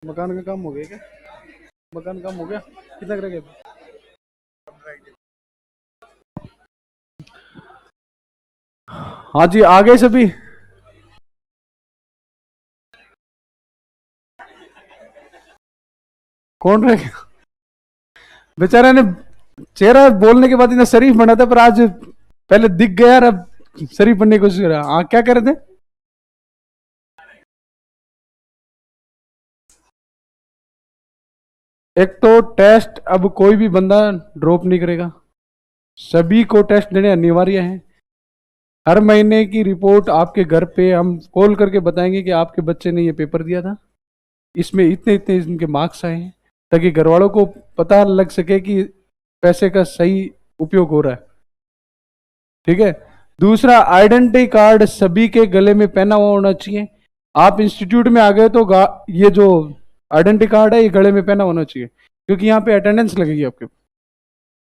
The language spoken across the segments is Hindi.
मकान का काम हो गया क्या? मकान काम हो गया, कितना रह गया? हाँ जी, आ गए सभी। कौन रह गया? बेचारा ने चेहरा बोलने के बाद इतना शरीफ बना था, पर आज पहले दिख गया और अब शरीफ बनने की कोशिश कर रहा। हाँ, क्या कर रहे थे? एक तो टेस्ट अब कोई भी बंदा ड्रॉप नहीं करेगा, सभी को टेस्ट देने अनिवार्य है। हर महीने की रिपोर्ट आपके घर पे हम कॉल करके बताएंगे कि आपके बच्चे ने ये पेपर दिया था, इसमें इतने इतने इनके मार्क्स आए हैं, ताकि घर वालों को पता लग सके कि पैसे का सही उपयोग हो रहा है। ठीक है। दूसरा, आइडेंटिटी कार्ड सभी के गले में पहना हुआ होना चाहिए। आप इंस्टीट्यूट में आ गए तो ये जो आइडेंटिटी कार्ड है ये गले में पहना होना चाहिए, क्योंकि यहाँ पे अटेंडेंस लगेगी आपके।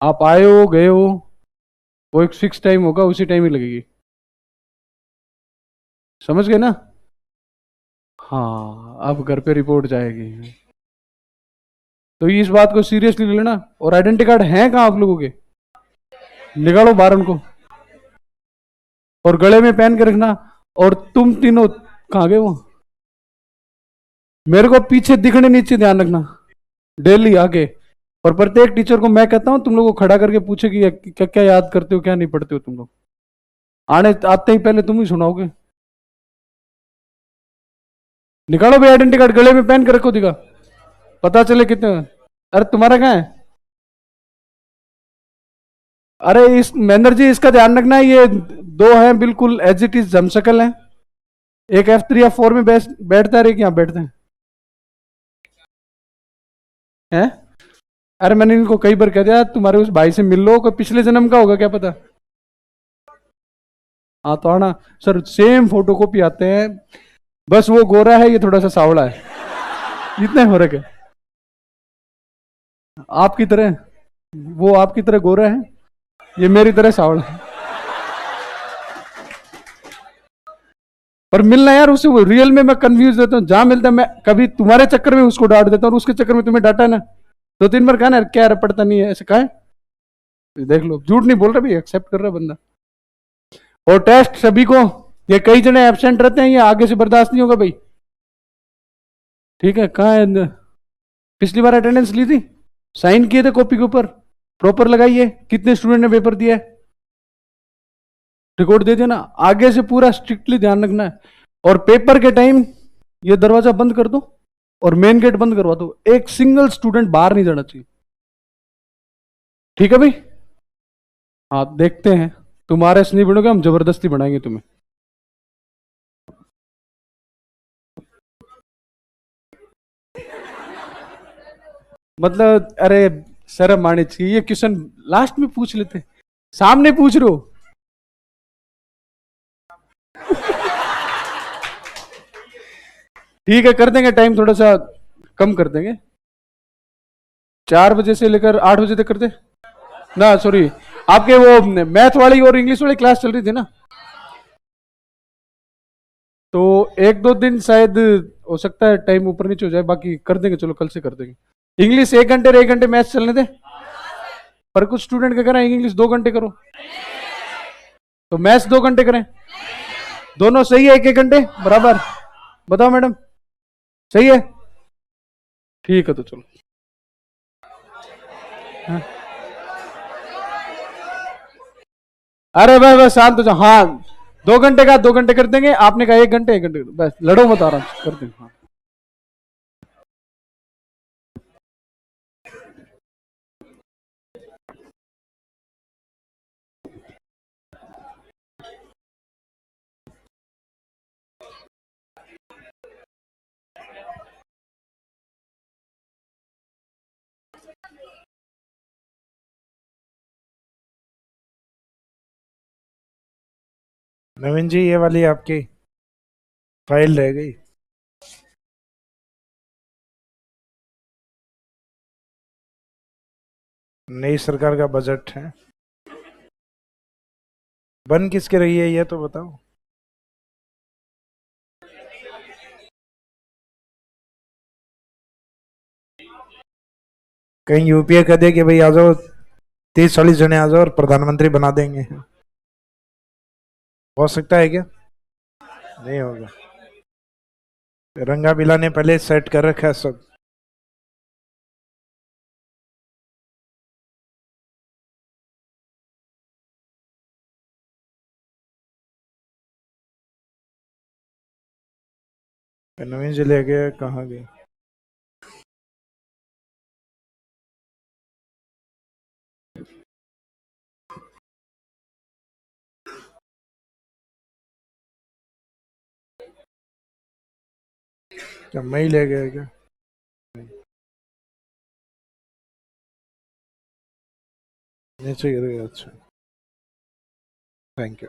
आप आए हो गए हो, वो एक फिक्स टाइम होगा, उसी टाइम ही लगेगी। समझ गए ना? हाँ, अब घर पे रिपोर्ट जाएगी, तो इस बात को सीरियसली लेना। और आइडेंटिटी कार्ड हैं कहाँ आप लोगों के? निकालो बाहर उनको, और गले में पहन के रखना। और तुम तीनों कहाँ गए? वो मेरे को पीछे दिखने नीचे ध्यान रखना डेली आके। और प्रत्येक टीचर को मैं कहता हूं तुम लोगों को खड़ा करके पूछे कि क्या क्या याद करते हो, क्या नहीं पढ़ते हो तुम लोग। आने आते ही पहले तुम ही सुनाओगे। निकालो भाई आइडेंटिटी कार्ड, गले में पहन के रखो, दिखा पता चले कितने। अरे तुम्हारा कहाँ है? अरे इस महेंद्र जी, इसका ध्यान रखना है, ये दो हैं बिल्कुल एज इट इज जमशकल हैं। एक F3 या 4 में बैठता है, एक यहाँ बैठते हैं। अरे मैंने इनको कई बार कह दिया तुम्हारे उस भाई से मिल लो, कोई पिछले जन्म का होगा क्या पता। हाँ तो आना सर, सेम फोटो कॉपी आते हैं, बस वो गोरा है, ये थोड़ा सा सावला है, इतने फर्क है। आपकी तरह, वो आपकी तरह गोरा है, ये मेरी तरह सावला है। पर मिलना यार उससे, वो रियल में मैं कंफ्यूज रहता हूँ, जहां मिलता है मैं कभी तुम्हारे चक्कर में उसको डांट देता हूँ और उसके चक्कर में तुम्हें डांटा ना। दो तीन बार कहा ना, क्या यार पढ़ता नहीं है, ऐसे कहा है। देख लो, झूठ नहीं बोल रहा भाई, एक्सेप्ट कर रहा बंदा। और टेस्ट सभी को, ये कई जने एबसेंट रहते हैं, ये आगे से बर्दाश्त नहीं होगा भाई। ठीक है, कहाँ है? पिछली बार अटेंडेंस ली थी, साइन किए थे कॉपी के ऊपर, प्रॉपर लगाइए कितने स्टूडेंट ने पेपर दिया है, रिकॉर्ड दे देना। आगे से पूरा स्ट्रिक्टली ध्यान रखना है। और पेपर के टाइम ये दरवाजा बंद कर दो और मेन गेट बंद करवा दो, एक सिंगल स्टूडेंट बाहर नहीं जाना चाहिए। ठीक है भाई? हाँ देखते हैं, तुम्हारे से नहीं बनोगे, हम जबरदस्ती बनाएंगे तुम्हें। मतलब अरे, शर्म आनी चाहिए, ये क्वेश्चन लास्ट में पूछ लेते, सामने पूछ रहे हो। ठीक है, कर देंगे, टाइम थोड़ा सा कम कर देंगे, 4 बजे से लेकर 8 बजे तक करते ना। सॉरी, आपके वो मैथ वाली और इंग्लिश वाली क्लास चल रही थी ना, तो एक दो दिन शायद हो सकता है टाइम ऊपर नीचे हो जाए, बाकी कर देंगे, चलो कल से कर देंगे। इंग्लिश 1 घंटे 1 घंटे मैथ चलने दे। पर कुछ स्टूडेंट क्या करें, इंग्लिश 2 घंटे करो, तो मैथ्स 2 घंटे करें। दोनों सही है, 1 1 घंटे बराबर। बताओ मैडम, सही है? ठीक है, तो चलो। हाँ। अरे भाई बस शांत हो जाओ। हाँ, 2 घंटे का 2 घंटे कर देंगे, आपने कहा 1 घंटे 1 घंटे, बस लड़ो मत, आराम से कर देंगे। हाँ। नवीन जी, ये वाली आपकी फाइल रह गई। नई सरकार का बजट है, बन किसके रही है ये तो बताओ। कहीं यूपीए कह दे कि भाई आ जाओ 30-40 जने आ जाओ और प्रधानमंत्री बना देंगे, हो सकता है क्या? नहीं होगा। रंगा बिला ने पहले सेट कर रखा है सब। नवीन जी ले गए, कहाँ गए? क्या मैं ही ले गया क्या? नीचे गिर गया, अच्छा। Thank you.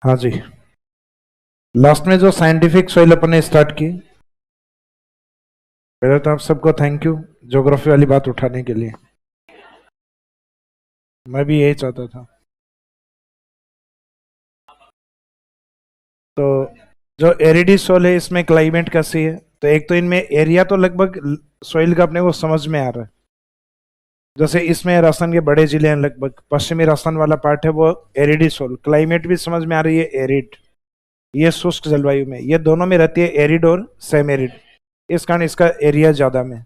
हाँ जी। लास्ट में जो साइंटिफिक सोइल अपन ने स्टार्ट की, पहले तो आप सबको थैंक यू ज्योग्राफी वाली बात उठाने के लिए। मैं भी यही चाहता था। तो जो एरिडी सोल है इसमें क्लाइमेट कैसी है, तो एक तो इनमें एरिया तो लगभग सोइल का अपने को समझ में आ रहा है। जैसे इसमें राजस्थान के बड़े जिले हैं, लगभग पश्चिमी राजस्थान वाला पार्ट है वो एरिडी सोल, क्लाइमेट भी समझ में आ रही है एरिड। ये शुष्क जलवायु में, ये दोनों में रहती है, एरिड और सेम एरिड। इस कारण इसका एरिया ज्यादा में।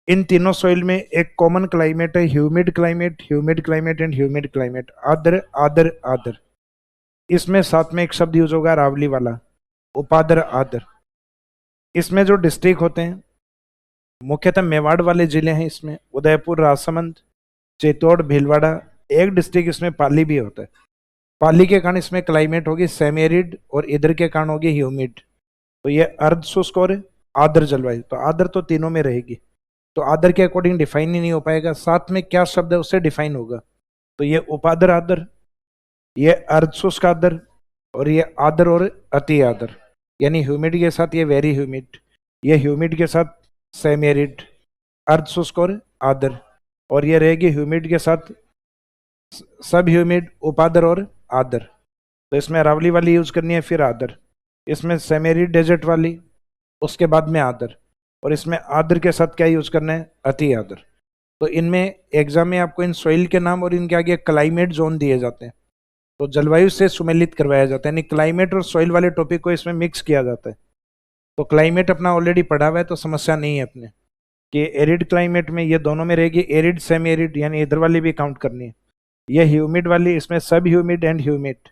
इन तीनों सॉइल में एक कॉमन क्लाइमेट है, humid climate, humid climate and humid climate, आर्द्र आर्द्र आर्द्र। इसमें साथ में एक शब्द यूज होगा रावली वाला, उपाद्र आर्द्र। इसमें जो डिस्ट्रिक्ट होते हैं मुख्यतः मेवाड़ वाले जिले हैं, इसमें उदयपुर, राजसमंद, चित्तौड़, भीलवाड़ा। एक डिस्ट्रिक्ट इसमें पाली भी होता है। पाली के कारण इसमें क्लाइमेट होगी सेमी एरिड और इधर के कारण होगी ह्यूमिड। तो ये अर्ध शुष्क और आर्द्र जलवायु, तो आर्द्र तो तीनों में रहेगी। तो आदर के अकॉर्डिंग डिफाइन ही नहीं हो पाएगा, साथ में क्या शब्द है उससे डिफाइन होगा। तो ये उपादर आदर, ये अर्धशुष्क आदर, और ये आदर और अति आदर। यानी ह्यूमिड के साथ ये वेरी ह्यूमिड, ये ह्यूमिड के साथ सेमी एरिड, अर्धशुष्क और आदर, और ये रहेगी ह्यूमिड के साथ सब ह्यूमिड, उपादर और आदर। तो इसमें अरावली वाली यूज करनी है, फिर आदर। इसमें सेमी एरिड डेजर्ट वाली, उसके बाद में आदर। और इसमें आदर के साथ क्या यूज करना है, अति आदर। तो इनमें एग्जाम में आपको इन सोइल के नाम और इनके आगे क्लाइमेट जोन दिए जाते हैं, तो जलवायु से सुमेलित करवाया जाता है, यानी क्लाइमेट और सोइल वाले टॉपिक को इसमें मिक्स किया जाता है। तो क्लाइमेट अपना ऑलरेडी पढ़ा हुआ है, तो समस्या नहीं है अपने कि एरिड क्लाइमेट में ये दोनों में रहेगी, एरिड सेमी एरिड, यानी इधर वाली भी काउंट करनी है। ये ह्यूमिड वाली, इसमें सब ह्यूमिड एंड ह्यूमिड।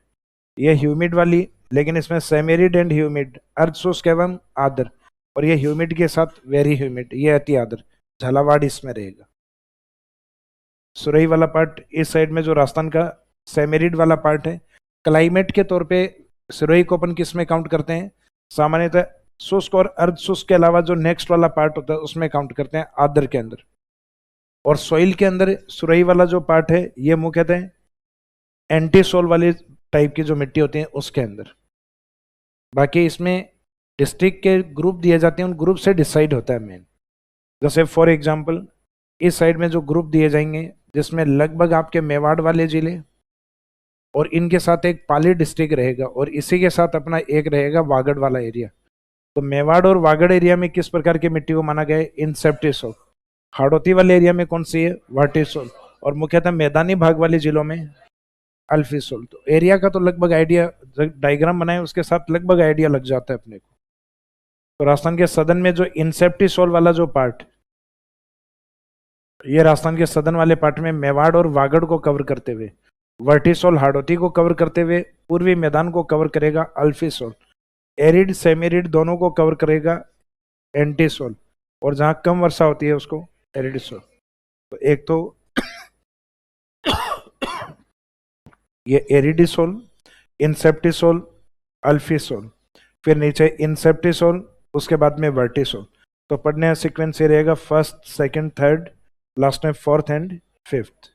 ये ह्यूमिड वाली, लेकिन इसमें सेमी एरिड एंड ह्यूमिड, अर्ध शुष्क एवं आर्द्र। और ये ह्यूमिड के साथ वेरी ह्यूमिड, ये अति आर्द्र, झालावाड़ इसमें रहेगा। सुरई वाला पार्ट इस साइड में, जो राजस्थान का सेमेरिड वाला पार्ट है। क्लाइमेट के तौर पे सुरई को अपन किस में काउंट करते हैं, सामान्यतः शुष्क और अर्ध शुष्क के अलावा जो नेक्स्ट वाला पार्ट होता है उसमें काउंट करते हैं, आर्द्र के अंदर। और सोइल के अंदर सुरई वाला जो पार्ट है ये मुख्यतः एंटी सोल वाली टाइप की जो मिट्टी होती है उसके अंदर। बाकी इसमें डिस्ट्रिक्ट के ग्रुप दिए जाते हैं, उन ग्रुप से डिसाइड होता है मेन। जैसे फॉर एग्जाम्पल इस साइड में जो ग्रुप दिए जाएंगे, जिसमें लगभग आपके मेवाड़ वाले जिले और इनके साथ एक पाली डिस्ट्रिक्ट रहेगा, और इसी के साथ अपना एक रहेगा वागड़ वाला एरिया। तो मेवाड़ और वागड़ एरिया में किस प्रकार की मिट्टी को माना गया है, इंसेप्टिसोल। हाड़ौती वाले एरिया में कौन सी है, वर्टिसोल। और मुख्यतः मैदानी भाग वाले जिलों में अल्फिसोल। तो एरिया का तो लगभग आइडिया, डायग्राम बनाए उसके साथ लगभग आइडिया लग जाता है अपने को। तो राजस्थान के सदन में जो इंसेप्टिसोल वाला जो पार्ट, ये राजस्थान के सदन वाले पार्ट में मेवाड़ और वागड़ को कवर करते हुए, वर्टिसोल हाड़ौती को कवर करते हुए पूर्वी मैदान को कवर करेगा अल्फिसोल, एरिड सेमेरिड दोनों को कवर करेगा एंटीसोल, और जहां कम वर्षा होती है उसको एरिडिसोल। तो एक तो ये एरिडिसोल, इंसेप्टिसोल, अल्फिसोल, फिर नीचे इंसेप्टिसोल, उसके बाद में वर्टिसोल। तो पढ़ने का सीक्वेंस ये रहेगा, फर्स्ट सेकंड थर्ड, लास्ट में fourth and fifth,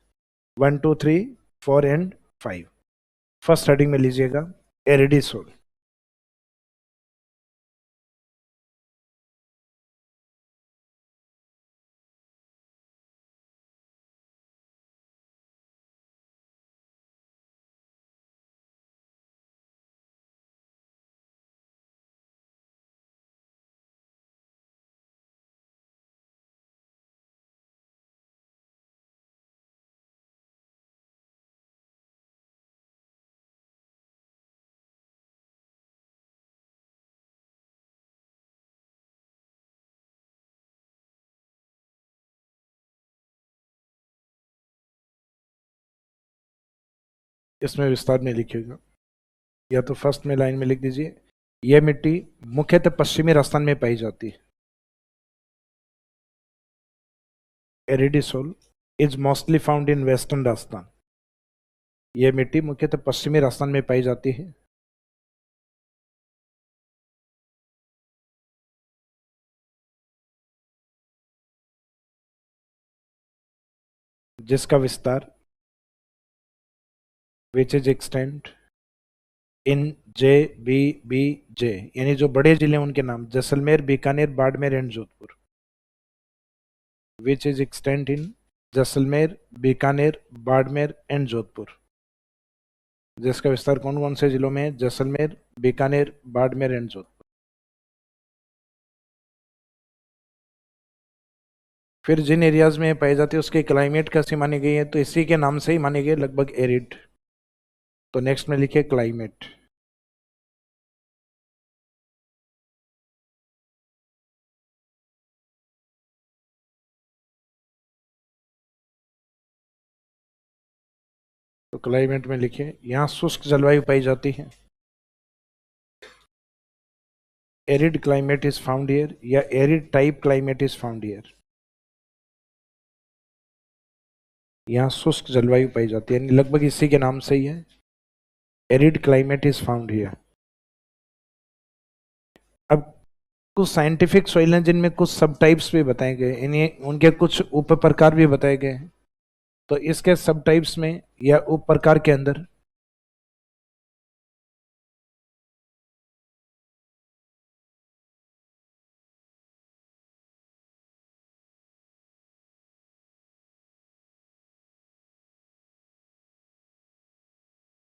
1 2 3 4 and 5। First heading में लीजिएगा एरिडिसोल। इसमें विस्तार में लिखिएगा, या तो फर्स्ट में लाइन में लिख दीजिए, यह मिट्टी मुख्यतः पश्चिमी राजस्थान में पाई जाती है। Aridisol is mostly found in western Rajasthan. यह मिट्टी मुख्यतः पश्चिमी राजस्थान में पाई जाती है। जिसका विस्तार which is extend in J B B J, यानी जो बड़े जिले हैं उनके नाम, Jaisalmer, Bikaner, Barmer and Jodhpur. Which is extend in Jaisalmer, Bikaner, Barmer and Jodhpur. जिसका विस्तार कौन कौन से जिलों में है? जैसलमेर, बीकानेर, बाड़मेर एंड जोधपुर। फिर जिन एरियाज में पाई जाती है उसके क्लाइमेट कैसी मानी गई है? तो इसी के नाम से ही मानी गई, लगभग एरिड। तो नेक्स्ट में लिखिए क्लाइमेट। तो क्लाइमेट में लिखिए, यहाँ शुष्क जलवायु पाई जाती है। Arid climate is found here, या arid type climate is found here. यहाँ शुष्क जलवायु पाई जाती है, यानी लगभग इसी के नाम से ही है, arid climate is found here. अब कुछ साइंटिफिक सॉइल हैं जिनमें कुछ सब टाइप्स भी बताए गए, इन्हें उनके कुछ उप प्रकार भी बताए गए हैं। तो इसके सब टाइप्स में या उप प्रकार के अंदर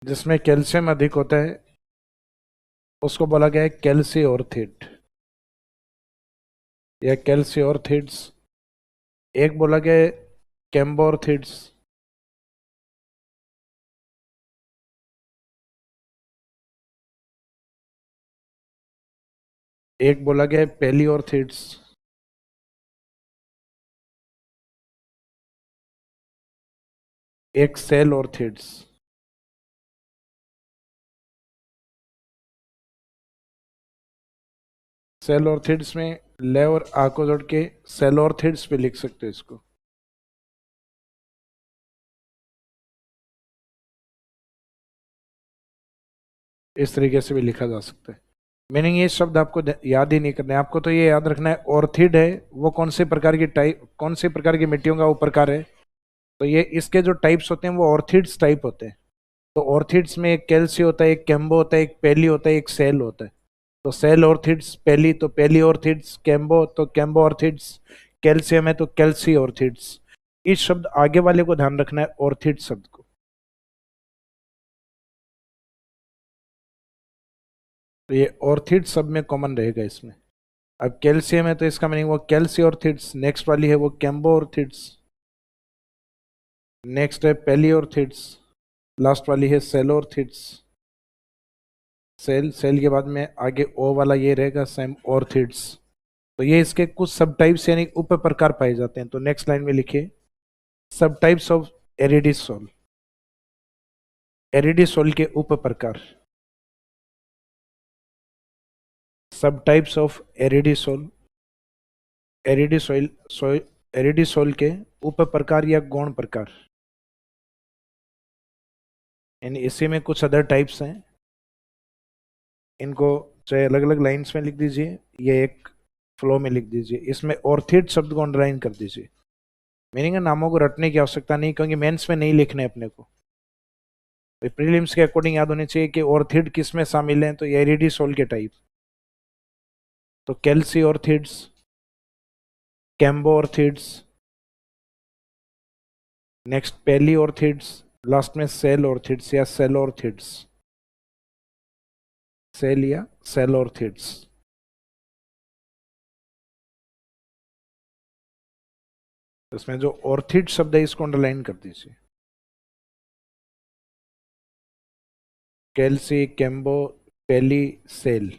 जिसमें कैल्शियम अधिक होता है उसको बोला गया है कैल्सियोर्थिड या कैल्सियोर्थिड्स। एक बोला गया है कैम्बोर्थिड्स। एक बोला गया है पेलियोर्थिड्स। एक सेलोर्थिड्स। सेलोर्थिड्स में ले और आ को जोड़ के सेलोर्थिड्स पे लिख सकते हैं इसको। इस तरीके से भी लिखा जा सकता है। मीनिंग ये शब्द आपको याद ही नहीं करना है, आपको तो ये याद रखना है ऑर्थिड है वो कौन से प्रकार की टाइप, कौन से प्रकार की मिट्टियों का वो प्रकार है। तो ये इसके जो टाइप्स होते हैं वो ऑर्थिड्स टाइप होते हैं। तो ऑर्थिड्स में एक कैल्सी होता है, एक कैम्बो होता है, एक पेली होता है, एक सेल होता है। तो सेल ऑर्थिड्स पेली, तो पेली ऑर्थिड्स, कैम्बो तो कैम्बो ऑर्थिड्स, कैल्शियम है तो कैल्सी ऑर्थिड्स। इस शब्द आगे वाले को ध्यान रखना है, ऑर्थिड शब्द को। तो ये ऑर्थिड सब में कॉमन रहेगा इसमें। अब कैल्शियम है तो इसका मीनिंग वो कैल्सी ऑर्थिड्स, नेक्स्ट वाली है वो कैम्बो ऑर्थिड्स, नेक्स्ट है पेली ऑर्थिड्स, लास्ट वाली है सेल ऑर्थिड्स। सेल, सेल के बाद में आगे ओ वाला ये रहेगा सेम ऑर्थिड्स। तो ये इसके कुछ सब टाइप्स यानी उप प्रकार पाए जाते हैं। तो नेक्स्ट लाइन में लिखिए सब टाइप्स ऑफ एरिडीसोल। एरिडीसोल के उप प्रकार, सब टाइप्स ऑफ एरिडीसोल। एरिडीसोल, एरिडीसोल के उप प्रकार या गौण प्रकार, यानी इसी में कुछ अदर टाइप्स हैं। इनको चाहे अलग अलग लाइंस में लिख दीजिए, ये एक फ्लो में लिख दीजिए। इसमें ऑर्थिड शब्द को अंडरलाइन कर दीजिए। मीनिंग है नामों को रटने की आवश्यकता नहीं, क्योंकि मेंस में नहीं लिखने अपने को, प्रीलिम्स के अकॉर्डिंग याद होने चाहिए कि ऑर्थिड किस में शामिल हैं। तो एरिडीसोल के टाइप, तो कैल्सी ऑर्थिड्स, कैम्बो ऑर्थिड्स, नेक्स्ट पेली ऑर्थिड्स, लास्ट में सेल ऑर्थिड्स या सेल ऑर्थिड्स, सेल या सेल ऑर्थिड्स। इसमें जो ऑर्थिड शब्द है इसको अंडरलाइन कर दीजिए, कैल्सी, कैम्बो, पेली, सेल।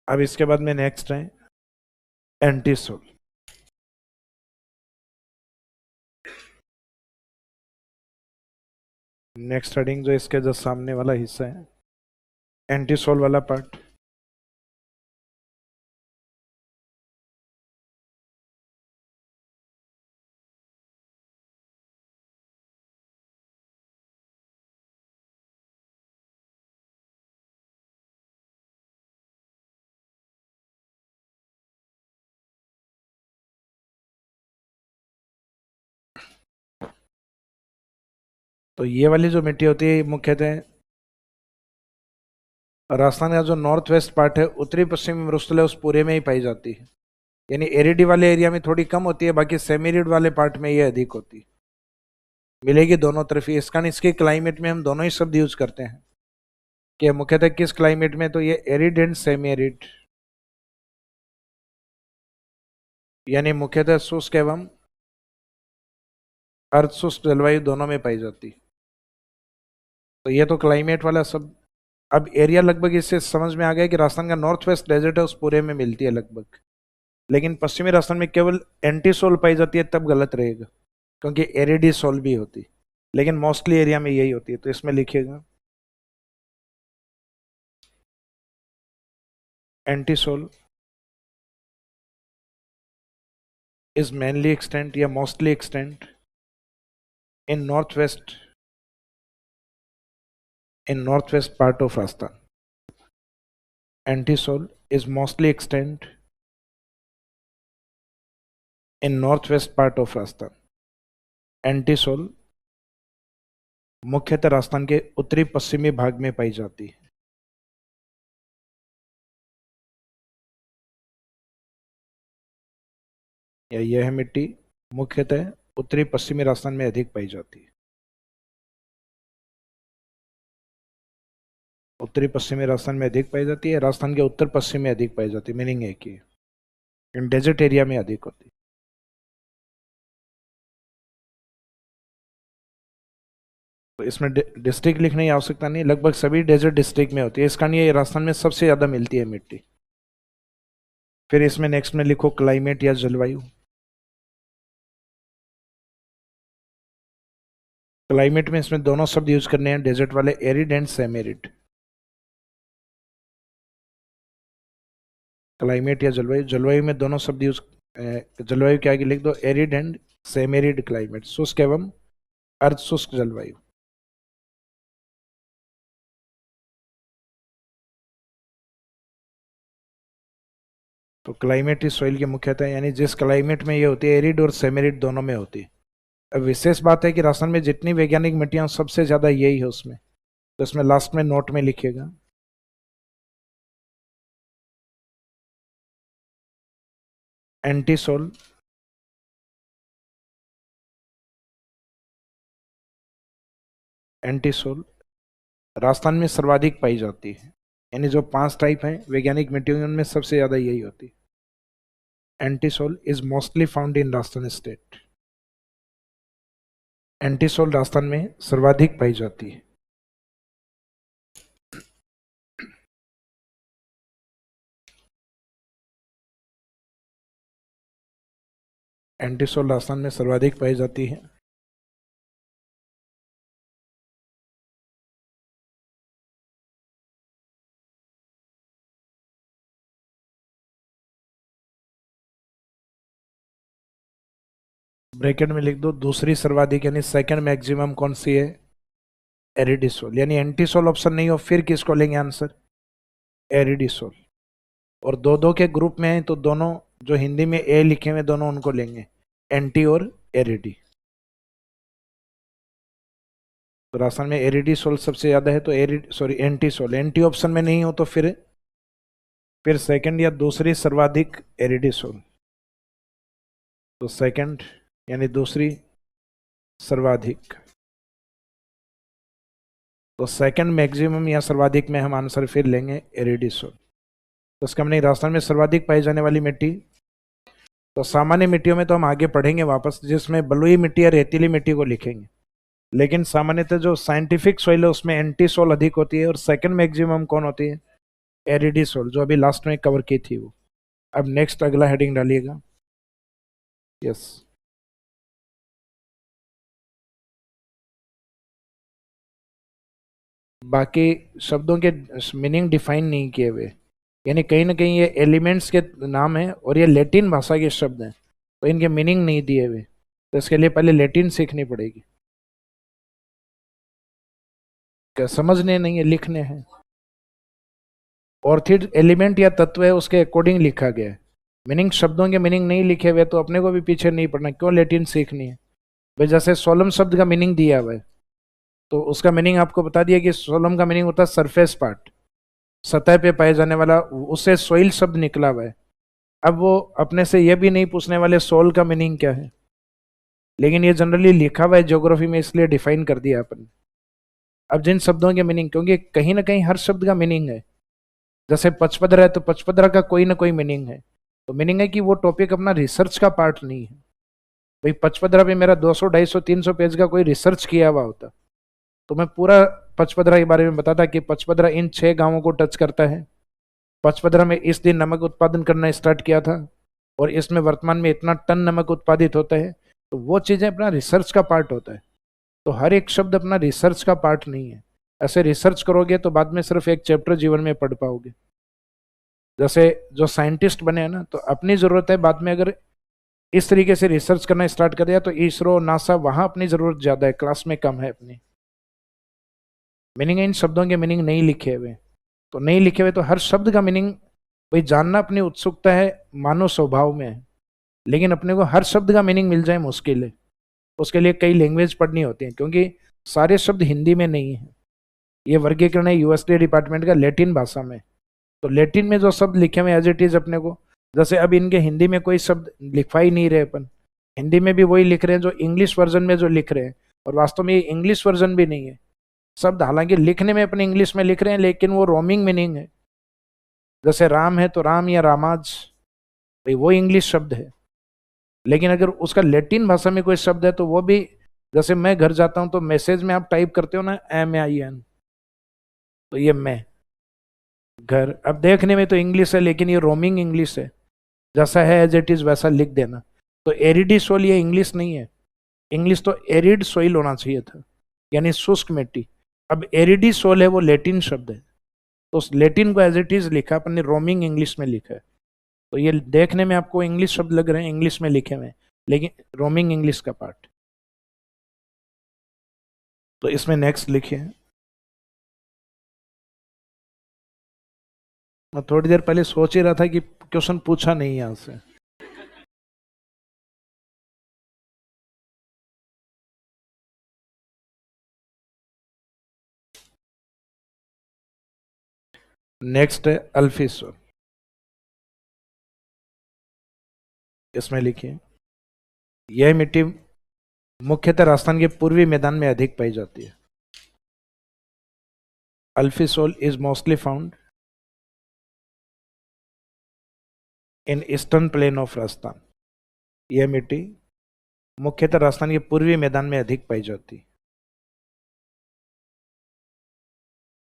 अब इसके बाद में नेक्स्ट है एंटी सोल। नेक्स्ट हेडिंग जो इसके जो सामने वाला हिस्सा है एंटी सोल वाला पार्ट। तो ये वाली जो मिट्टी होती है मुख्यतः राजस्थान का जो नॉर्थ वेस्ट पार्ट है उत्तरी पश्चिमी मरुस्थल है उस पूरे में ही पाई जाती है। यानी एरिडी वाले एरिया में थोड़ी कम होती है, बाकी सेमीरिड वाले पार्ट में ये अधिक होती है, मिलेगी दोनों तरफ ही। इसका इसके क्लाइमेट में हम दोनों ही शब्द यूज करते हैं कि मुख्यतः किस क्लाइमेट में, तो ये एरिड एंड सेमी एरिड, यानी मुख्यतः शुष्क एवं अर्ध शुष्क जलवायु दोनों में पाई जाती। तो ये तो क्लाइमेट वाला सब। अब एरिया लगभग इससे समझ में आ गया कि राजस्थान का नॉर्थ वेस्ट डेजर्ट है उस पूरे में मिलती है लगभग, लेकिन पश्चिमी राजस्थान में केवल एंटी सोल पाई जाती है, तब गलत रहेगा क्योंकि एरिडी सोल भी होती, लेकिन मोस्टली एरिया में यही होती है। तो इसमें लिखिएगा entisol is mainly extent या mostly extent in northwest part of Rajasthan. Antisol is mostly extent in northwest part of Rajasthan. Antisol मुख्यतः राजस्थान के उत्तरी पश्चिमी भाग में पाई जाती है। या यह है मिट्टी मुख्यतः उत्तरी पश्चिमी राजस्थान में अधिक पाई जाती है। उत्तरी पश्चिमी राजस्थान में अधिक पाई जाती है, राजस्थान के उत्तर पश्चिम में अधिक पाई जाती है, मीनिंग है कि इन डेजर्ट एरिया में अधिक होती है। तो इसमें डिस्ट्रिक्ट लिखने की आवश्यकता नहीं, लगभग सभी डेजर्ट डिस्ट्रिक्ट में होती है। इसका नहीं, राजस्थान में सबसे ज्यादा मिलती है मिट्टी। फिर इसमें नेक्स्ट में लिखो क्लाइमेट या जलवायु। क्लाइमेट में इसमें दोनों शब्द यूज करने हैं डेजर्ट वाले, arid and semi arid. Climate या जलवायु, जलवायु में दोनों शब्द यूज, जलवायु के आगे लिख दो arid and semi arid climate, शुष्क एवं अर्ध शुष्क जलवायु। तो क्लाइमेट इस सॉइल की मुख्यतः, यानी जिस क्लाइमेट में ये होती है एरिड और सेमी एरिड दोनों में होती है। अब विशेष बात है कि राजस्थान में जितनी वैज्ञानिक मिट्टियां सबसे ज्यादा यही है उसमें, तो इसमें लास्ट में नोट में लिखिएगा एंटीसोल राजस्थान में सर्वाधिक पाई जाती है। यानी जो 5 टाइप हैं वैज्ञानिक मिट्टियों उनमें सबसे ज्यादा यही होती है। Entisol is mostly found in Rajasthan state. Entisol Rajasthan में सर्वाधिक पाई जाती है। एंटीसोल राजस्थान में सर्वाधिक पाई जाती है। ब्रैकेट में लिख दो दूसरी सर्वाधिक, यानी सेकंड मैक्सिमम कौन सी है, एरिडिसोल। यानी एंटीसोल ऑप्शन नहीं हो फिर किसको लेंगे आंसर, एरिडिसोल। और 2-2 के ग्रुप में है तो दोनों जो हिंदी में ए लिखे हुए दोनों उनको लेंगे, एंटी और एरिडी। तो राजस्थान में एरिडिसोल सबसे ज्यादा है तो एंटीसोल। एंटी ऑप्शन में नहीं हो तो फिर सेकंड या दूसरी सर्वाधिक एरिडिसोल। तो सेकंड यानी दूसरी सर्वाधिक, तो सेकंड मैक्सिमम या सर्वाधिक में हम आंसर फिर लेंगे एरिडिसोल। तो इसका मतलब राजस्थान में सर्वाधिक पाई जाने वाली मिट्टी, तो सामान्य मिट्टियों में तो हम आगे पढ़ेंगे वापस, जिसमें बलुई मिट्टी या रेतीली मिट्टी को लिखेंगे, लेकिन सामान्यतः जो साइंटिफिक सॉइल है उसमें एंटीसोल अधिक होती है। और सेकंड मैक्सिमम कौन होती है, एरिडीसोल जो अभी लास्ट में कवर की थी वो। अब नेक्स्ट अगला हेडिंग डालिएगा। यस। बाकी शब्दों के मीनिंग डिफाइन नहीं किए हुए, यानी कहीं ना कहीं ये एलिमेंट्स के नाम है और ये लैटिन भाषा के शब्द हैं, तो इनके मीनिंग नहीं दिए हुए, तो इसके लिए पहले लैटिन सीखनी पड़ेगी। क्या समझने नहीं है, लिखने हैं। और फिर एलिमेंट या तत्व है उसके अकॉर्डिंग लिखा गया है, मीनिंग शब्दों के मीनिंग नहीं लिखे हुए तो अपने को भी पीछे नहीं पड़ना, क्यों लैटिन सीखनी है भाई। जैसे सोलम शब्द का मीनिंग दिया हुआ है, तो उसका मीनिंग आपको बता दिया कि सोलम का मीनिंग होता है सरफेस पार्ट, सतह पे पाए जाने वाला, उससे सोइल शब्द निकला हुआ है। अब वो अपने से ये भी नहीं पूछने वाले सोल का मीनिंग क्या है, लेकिन ये जनरली लिखा हुआ है ज्योग्राफी में, इसलिए डिफाइन कर दिया अपन। अब जिन शब्दों के मीनिंग, क्योंकि कहीं ना कहीं हर शब्द का मीनिंग है, जैसे पचपदरा है तो पचपदरा का कोई ना कोई मीनिंग है, तो मीनिंग है कि वो टॉपिक अपना रिसर्च का पार्ट नहीं है भाई। पचपदरा पे मेरा 200 250 300 पेज का कोई रिसर्च किया हुआ होता तो मैं पूरा पचपदरा के बारे में बताता कि पचपदरा इन 6 गांवों को टच करता है, पचपदरा में इस दिन नमक उत्पादन करना स्टार्ट किया था और इसमें वर्तमान में इतना टन नमक उत्पादित होता है, तो वो चीजें अपना रिसर्च का पार्ट होता है। तो हर एक शब्द अपना रिसर्च का पार्ट नहीं है। ऐसे रिसर्च करोगे तो बाद में सिर्फ एक चैप्टर जीवन में पढ़ पाओगे। जैसे जो साइंटिस्ट बने हैं ना, तो अपनी जरूरत है, बाद में अगर इस तरीके से रिसर्च करना स्टार्ट कर दिया तो इसरो नासा वहां अपनी जरूरत ज्यादा है, क्लास में कम है अपनी। मीनिंग इन शब्दों के मीनिंग नहीं लिखे हुए, तो नहीं लिखे हुए तो हर शब्द का मीनिंग भाई जानना अपनी उत्सुकता है, मानव स्वभाव में है, लेकिन अपने को हर शब्द का मीनिंग मिल जाए मुश्किल है। उसके लिए कई लैंग्वेज पढ़नी होती है, क्योंकि सारे शब्द हिंदी में नहीं है। ये वर्गीकरण है यूएसडी डिपार्टमेंट का लैटिन भाषा में, तो लैटिन में जो शब्द लिखे हुए एज इट इज अपने को, जैसे अब इनके हिंदी में कोई शब्द लिखवा ही नहीं रहे अपन, हिंदी में भी वही लिख रहे हैं जो इंग्लिश वर्जन में जो लिख रहे हैं, और वास्तव में ये इंग्लिश वर्जन भी नहीं है। शब्द हालांकि लिखने में अपने इंग्लिश में लिख रहे हैं, लेकिन वो रोमिंग मीनिंग है। जैसे राम है तो राम या रामाज, भाई वो इंग्लिश शब्द है, लेकिन अगर उसका लैटिन भाषा में कोई शब्द है तो वो भी, जैसे मैं घर जाता हूं तो मैसेज में आप टाइप करते हो ना MAIN, तो ये मैं घर, अब देखने में तो इंग्लिश है लेकिन ये रोमिंग इंग्लिश है, जैसा है एज इट इज वैसा लिख देना। तो एरिडी सोल ये इंग्लिश नहीं है, इंग्लिश तो एरिड सोइल होना चाहिए था, यानी शुष्क मिट्टी। अब एरिडी सोल है वो लैटिन शब्द है, तो उस लैटिन को एज इट इज लिखा, अपन ने रोमिंग इंग्लिश में लिखा है। तो ये देखने में आपको इंग्लिश शब्द लग रहे हैं, इंग्लिश में लिखे हुए हैं, लेकिन रोमिंग इंग्लिश का पार्ट। तो इसमें नेक्स्ट लिखिए। मैं थोड़ी देर पहले सोच ही रहा था कि क्वेश्चन पूछा नहीं यहां से। नेक्स्ट है अल्फिसोल। इसमें लिखिए, यह मिट्टी मुख्यतः राजस्थान के पूर्वी मैदान में अधिक पाई जाती है। Alfisol is mostly found in eastern plain of Rajasthan. यह मिट्टी मुख्यतः राजस्थान के पूर्वी मैदान में अधिक पाई जाती है।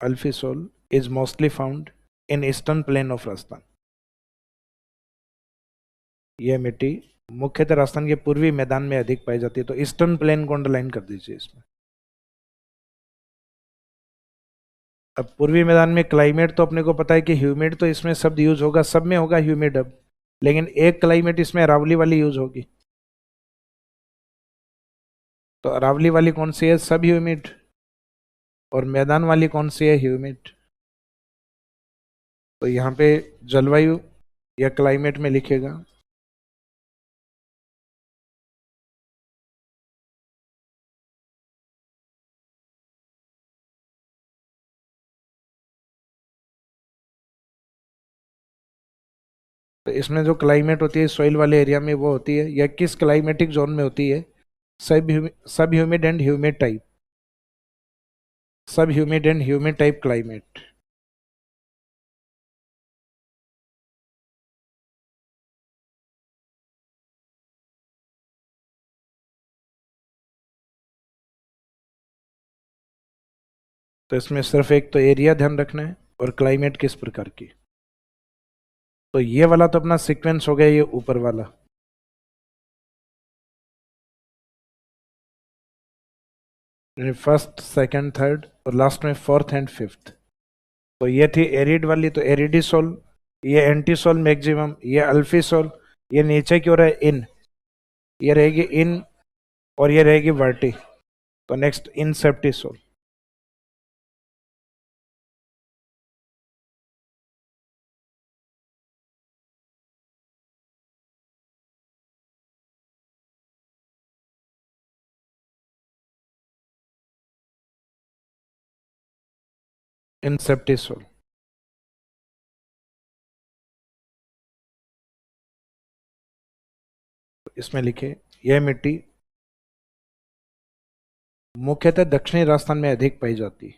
Alfisol is mostly found in eastern plain of Rajasthan. यह मिट्टी मुख्यतः राजस्थान के पूर्वी मैदान में अधिक पाई जाती है, तो ईस्टर्न प्लेन को अंडरलाइन कर दीजिए इसमें। अब पूर्वी मैदान में क्लाइमेट तो अपने को पता है कि ह्यूमिड, तो इसमें शब्द यूज होगा, सब में होगा ह्यूमिड। अब लेकिन एक क्लाइमेट इसमें अरावली वाली यूज होगी, तो अरावली वाली कौन सी है? सब ह्यूमिड। और मैदान वाली कौन सी है? ह्यूमिड। तो यहाँ पे जलवायु या क्लाइमेट में लिखेगा तो इसमें जो क्लाइमेट होती है सॉइल वाले एरिया में वो होती है, या किस क्लाइमेटिक जोन में होती है? सब ह्यूमिड एंड ह्यूमिड टाइप, सब humid and humid type climate. तो इसमें सिर्फ एक तो एरिया ध्यान रखना है और क्लाइमेट किस प्रकार की। तो ये वाला तो अपना सीक्वेंस हो गया, ये ऊपर वाला। फर्स्ट, सेकंड, थर्ड और लास्ट में फोर्थ एंड फिफ्थ। तो ये थी एरिड वाली, तो एरिडिसोल, ये एंटीसोल मैक्सिमम, ये अल्फीसोल, ये नीचे की ओर है इन, ये रहेगी इन और ये रहेगी वर्टी। तो नेक्स्ट इनसेप्टिसोल। इनसेप्टिसोल। इसमें लिखे यह मिट्टी मुख्यतः दक्षिणी राजस्थान में अधिक पाई जाती है।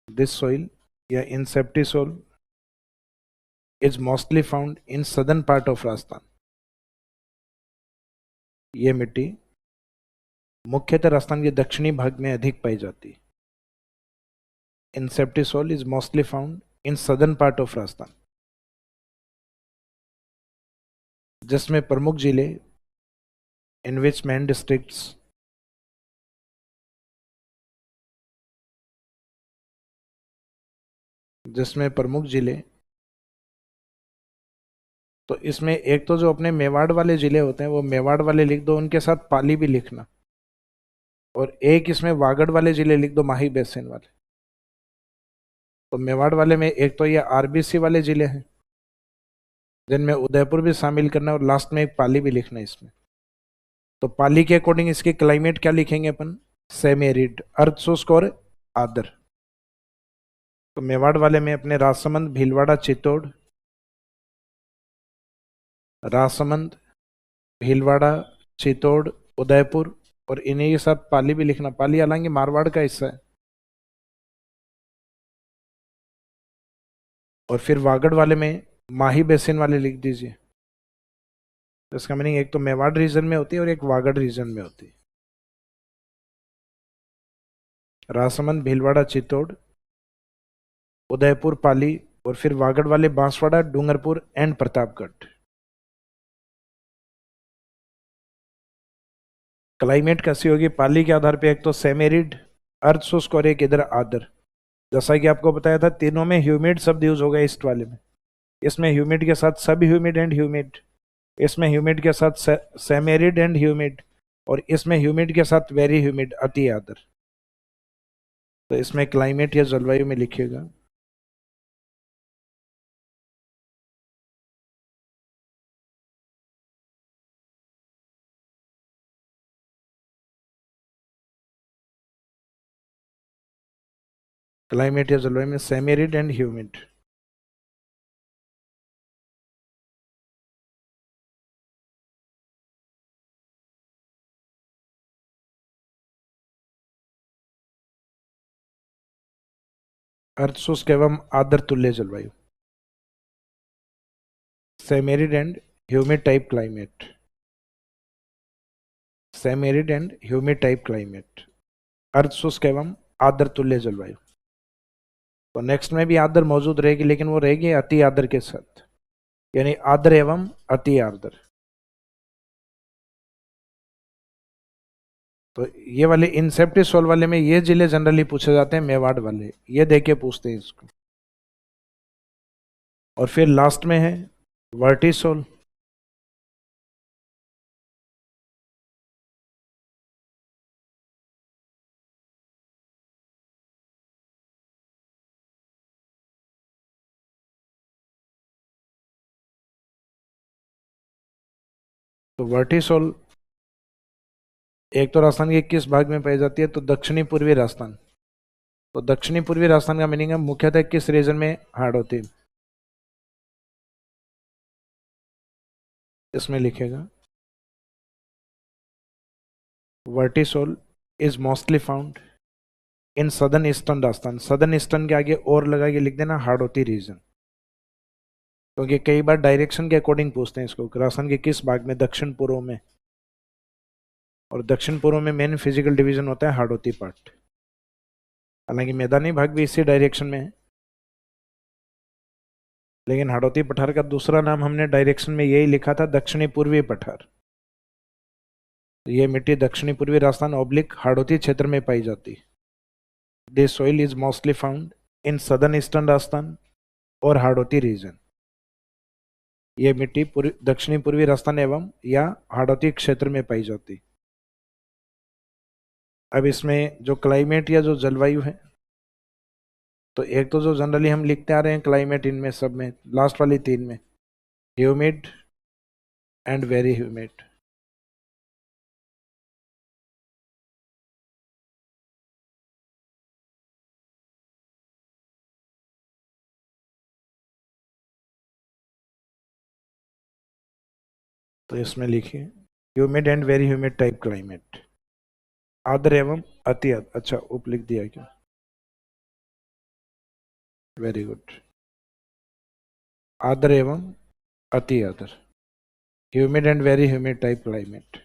दिस सोइल या inceptisol is mostly found in southern part of Rajasthan. ये मिट्टी मुख्यतः राजस्थान के दक्षिणी भाग में अधिक पाई जाती है। Inceptisol is mostly found in southern part of Rajasthan, जिसमें प्रमुख जिले इन विच मेन डिस्ट्रिक्ट्स जिसमें प्रमुख जिले, तो इसमें एक तो जो अपने मेवाड़ वाले जिले होते हैं वो मेवाड़ वाले लिख दो, उनके साथ पाली भी लिखना, और एक इसमें वागड़ वाले जिले लिख दो, माही बेसिन वाले। तो मेवाड़ वाले में एक तो ये आरबीसी वाले जिले हैं जिनमें उदयपुर भी शामिल करना है, और लास्ट में एक पाली भी लिखना है इसमें। तो पाली के अकॉर्डिंग इसके क्लाइमेट क्या लिखेंगे अपन, सेमी एरिड, अर्ध शुष्क और आर्द्र। तो मेवाड़ वाले में अपने राजसमंद, भीलवाड़ा, चित्तौड़, राजसमंद, भीलवाड़ा, चित्तौड़, उदयपुर, और इन्हीं के साथ पाली भी लिखना। पाली हालांकि मारवाड़ का हिस्सा है। और फिर वागड़ वाले में माही बेसिन वाले लिख दीजिए। इसका मीनिंग एक तो मेवाड़ रीजन में होती है और एक वागड़ रीजन में होती है। राजसमंद, भीलवाड़ा, चित्तौड़, उदयपुर, पाली, और फिर वागड़ वाले बांसवाड़ा, डूंगरपुर एंड प्रतापगढ़। क्लाइमेट कैसी होगी पाली के आधार पे, एक तो सेमेरिड, अर्ध शुष्क, और एक इधर आर्द्र। जैसा कि आपको बताया था तीनों में ह्यूमिड शब्द यूज होगा ईस्ट वाले में। इसमें ह्यूमिड के साथ सब ह्यूमिड एंड ह्यूमिड, इसमें ह्यूमिड के साथ सेमेरिड एंड ह्यूमिड, और इसमें ह्यूमिड के साथ वेरी ह्यूमिड, अति आर्द्र। तो इसमें क्लाइमेट या जलवायु में लिखिएगा क्लाइमेट या जलवायु में सेमेरिड एंड ह्यूमिड। अर्ध शुष्क एवं आर्द्र तुल्य जलवायु, semiarid and humid type climate, semiarid and humid type climate, अर्ध शुष्क एवं आर्द्र तुल्य जलवायु। तो नेक्स्ट में भी आर्द्र मौजूद रहेगी, लेकिन वो रहेगी अति आर्द्र के साथ, यानी आर्द्र एवं अति आर्द्र। तो ये वाले इनसेप्टिसोल वाले में ये जिले जनरली पूछे जाते हैं, मेवाड़ वाले, ये देके पूछते हैं इसको। और फिर लास्ट में है वर्टिसोल। तो वर्टिसोल एक तो राजस्थान के किस भाग में पाई जाती है, तो दक्षिणी पूर्वी राजस्थान। तो दक्षिणी पूर्वी राजस्थान का मीनिंग है मुख्यतः किस रीजन में हार्ड होती है, इसमें लिखेगा vertisol is mostly found in southern eastern Rajasthan. Southern eastern के आगे और लगा के लिख देना हाड़ौती रीजन, क्योंकि कई बार डायरेक्शन के अकॉर्डिंग पूछते हैं इसको, राजस्थान के किस भाग में, दक्षिण पूर्व में। और दक्षिण पूर्व में मेन फिजिकल डिवीजन होता है हाड़ौती पार्ट। हालांकि मैदानी भाग भी इसी डायरेक्शन में है, लेकिन हाड़ौती पठार का दूसरा नाम हमने डायरेक्शन में यही लिखा था, दक्षिणी पूर्वी पठार। तो ये मिट्टी दक्षिणी पूर्वी राजस्थान ऑब्लिक हाड़ौती क्षेत्र में पाई जाती है। This soil is mostly found in southern eastern Rajasthan और हाड़ौती रीजन। ये मिट्टी दक्षिणी पूर्वी राजस्थान एवं या हाड़ौती क्षेत्र में पाई जाती। अब इसमें जो क्लाइमेट या जो जलवायु है, तो एक तो जो जनरली हम लिखते आ रहे हैं क्लाइमेट, इनमें सब में लास्ट वाली तीन में ह्यूमिड एंड वेरी ह्यूमिड। तो इसमें लिखिए humid and very humid type climate. आर्द्र एवं अति आर्द्र, अच्छा उप लिख दिया क्या, वेरी गुड। आर्द्र एवं अति आर्द्र, humid and very humid type climate,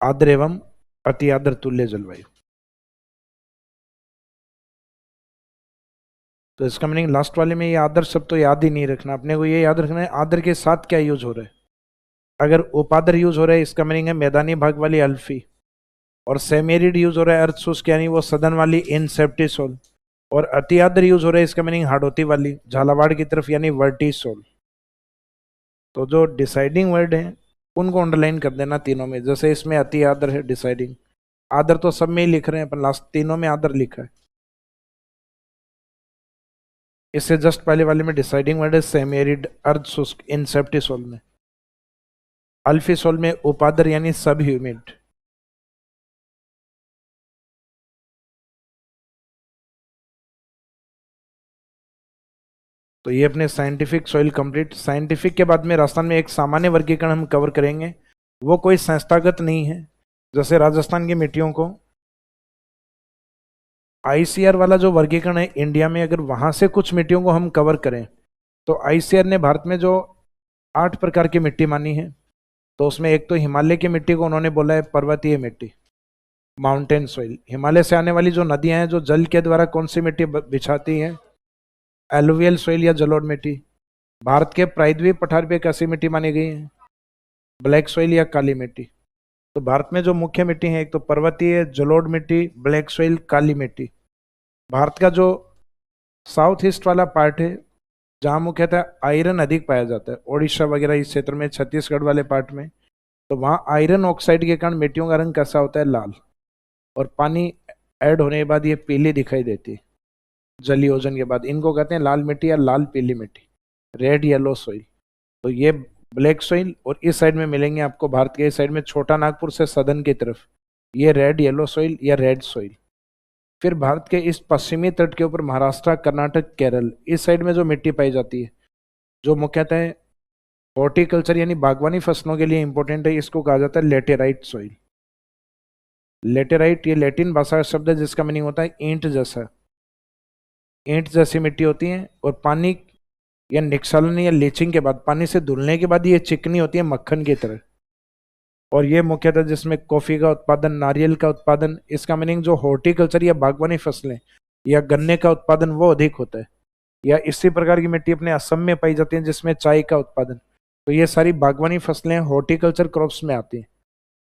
आर्द्र एवं अति आर्द्र तुल्य जलवायु। तो इसका मीनिंग लास्ट वाले में ये आर्द्र शब्द तो याद ही नहीं रखना, अपने को ये याद रखना है आर्द्र के साथ क्या यूज हो रहा है। अगर उपाद्र यूज हो रहा है इसका मीनिंग है मैदानी भाग वाली अल्फी, और सेमेरिड यूज हो रहा है अर्थ शुष्क यानी वो सदन वाली इनसेप्टिसोल, और अति आर्द्र यूज हो रहा है इसका मीनिंग हाड़ौती वाली झालावाड़ की तरफ यानी वर्टिसोल। तो जो डिसाइडिंग वर्ड है उनको अंडरलाइन कर देना तीनों में, जैसे इसमें अति आर्द्र है डिसाइडिंग, आर्द्र तो सब में ही लिख रहे हैं पर लास्ट तीनों में आर्द्र लिखा है। इससे जस्ट पहले वाले में डिसाइडिंग वर्ड है सेमेरिड अर्ध शुष्क इनसेप्टिसोल में, अल्फिसोल में उपाद्र यानी सब ह्यूमिड। तो ये अपने साइंटिफिक सॉइल कंप्लीट। साइंटिफिक के बाद में राजस्थान में एक सामान्य वर्गीकरण हम कवर करेंगे, वो कोई संस्थागत नहीं है। जैसे राजस्थान की मिट्टियों को आईसीआर वाला जो वर्गीकरण है इंडिया में, अगर वहां से कुछ मिट्टियों को हम कवर करें तो आईसीआर ने भारत में जो 8 प्रकार की मिट्टी मानी है, तो उसमें एक तो हिमालय की मिट्टी को उन्होंने बोला है पर्वतीय मिट्टी, माउंटेन सॉइल। हिमालय से आने वाली जो नदियां हैं जो जल के द्वारा कौन सी मिट्टी बिछाती हैं, एलुवियल सॉइल या जलोढ़ मिट्टी। भारत के प्रायद्वीप पठार पे कैसी मिट्टी मानी गई है, ब्लैक सॉइल या काली मिट्टी। तो भारत में जो मुख्य मिट्टी है एक तो पर्वतीय, जलोढ़ मिट्टी, ब्लैक सॉइल, काली मिट्टी। भारत का जो साउथ ईस्ट वाला पार्ट है जहाँ मुख्यतः आयरन अधिक पाया जाता है, ओडिशा वगैरह इस क्षेत्र में, छत्तीसगढ़ वाले पार्ट में, तो वहाँ आयरन ऑक्साइड के कारण मिट्टियों का रंग कैसा होता है, लाल, और पानी ऐड होने के बाद ये पीली दिखाई देती है जलीयोजन के बाद। इनको कहते हैं लाल मिट्टी या लाल पीली मिट्टी, रेड येलो सॉइल। तो ये ब्लैक सॉइल, और इस साइड में मिलेंगे आपको भारत के इस साइड में छोटा नागपुर से सदन की तरफ ये रेड येलो सॉइल या रेड सॉइल। फिर भारत के इस पश्चिमी तट के ऊपर महाराष्ट्र, कर्नाटक, केरल इस साइड में जो मिट्टी पाई जाती है जो मुख्यतः हॉर्टिकल्चर यानी बागवानी फसलों के लिए इंपॉर्टेंट है, इसको कहा जाता है लेटेराइट सॉइल। लेटेराइट ये लैटिन भाषा का शब्द है जिसका मीनिंग होता है ईंट जैसा। ईंट जैसी मिट्टी होती है और पानी या निक्षालन या लीचिंग के बाद, पानी से धुलने के बाद ये चिकनी होती है मक्खन की तरह। और ये मुख्यतः जिसमें कॉफी का उत्पादन, नारियल का उत्पादन, इसका मीनिंग जो हॉर्टिकल्चर या बागवानी फसलें या गन्ने का उत्पादन वो अधिक होता है। या इसी प्रकार की मिट्टी अपने असम में पाई जाती है जिसमें चाय का उत्पादन। तो ये सारी बागवानी फसलें हॉर्टिकल्चर क्रॉप्स में आती हैं,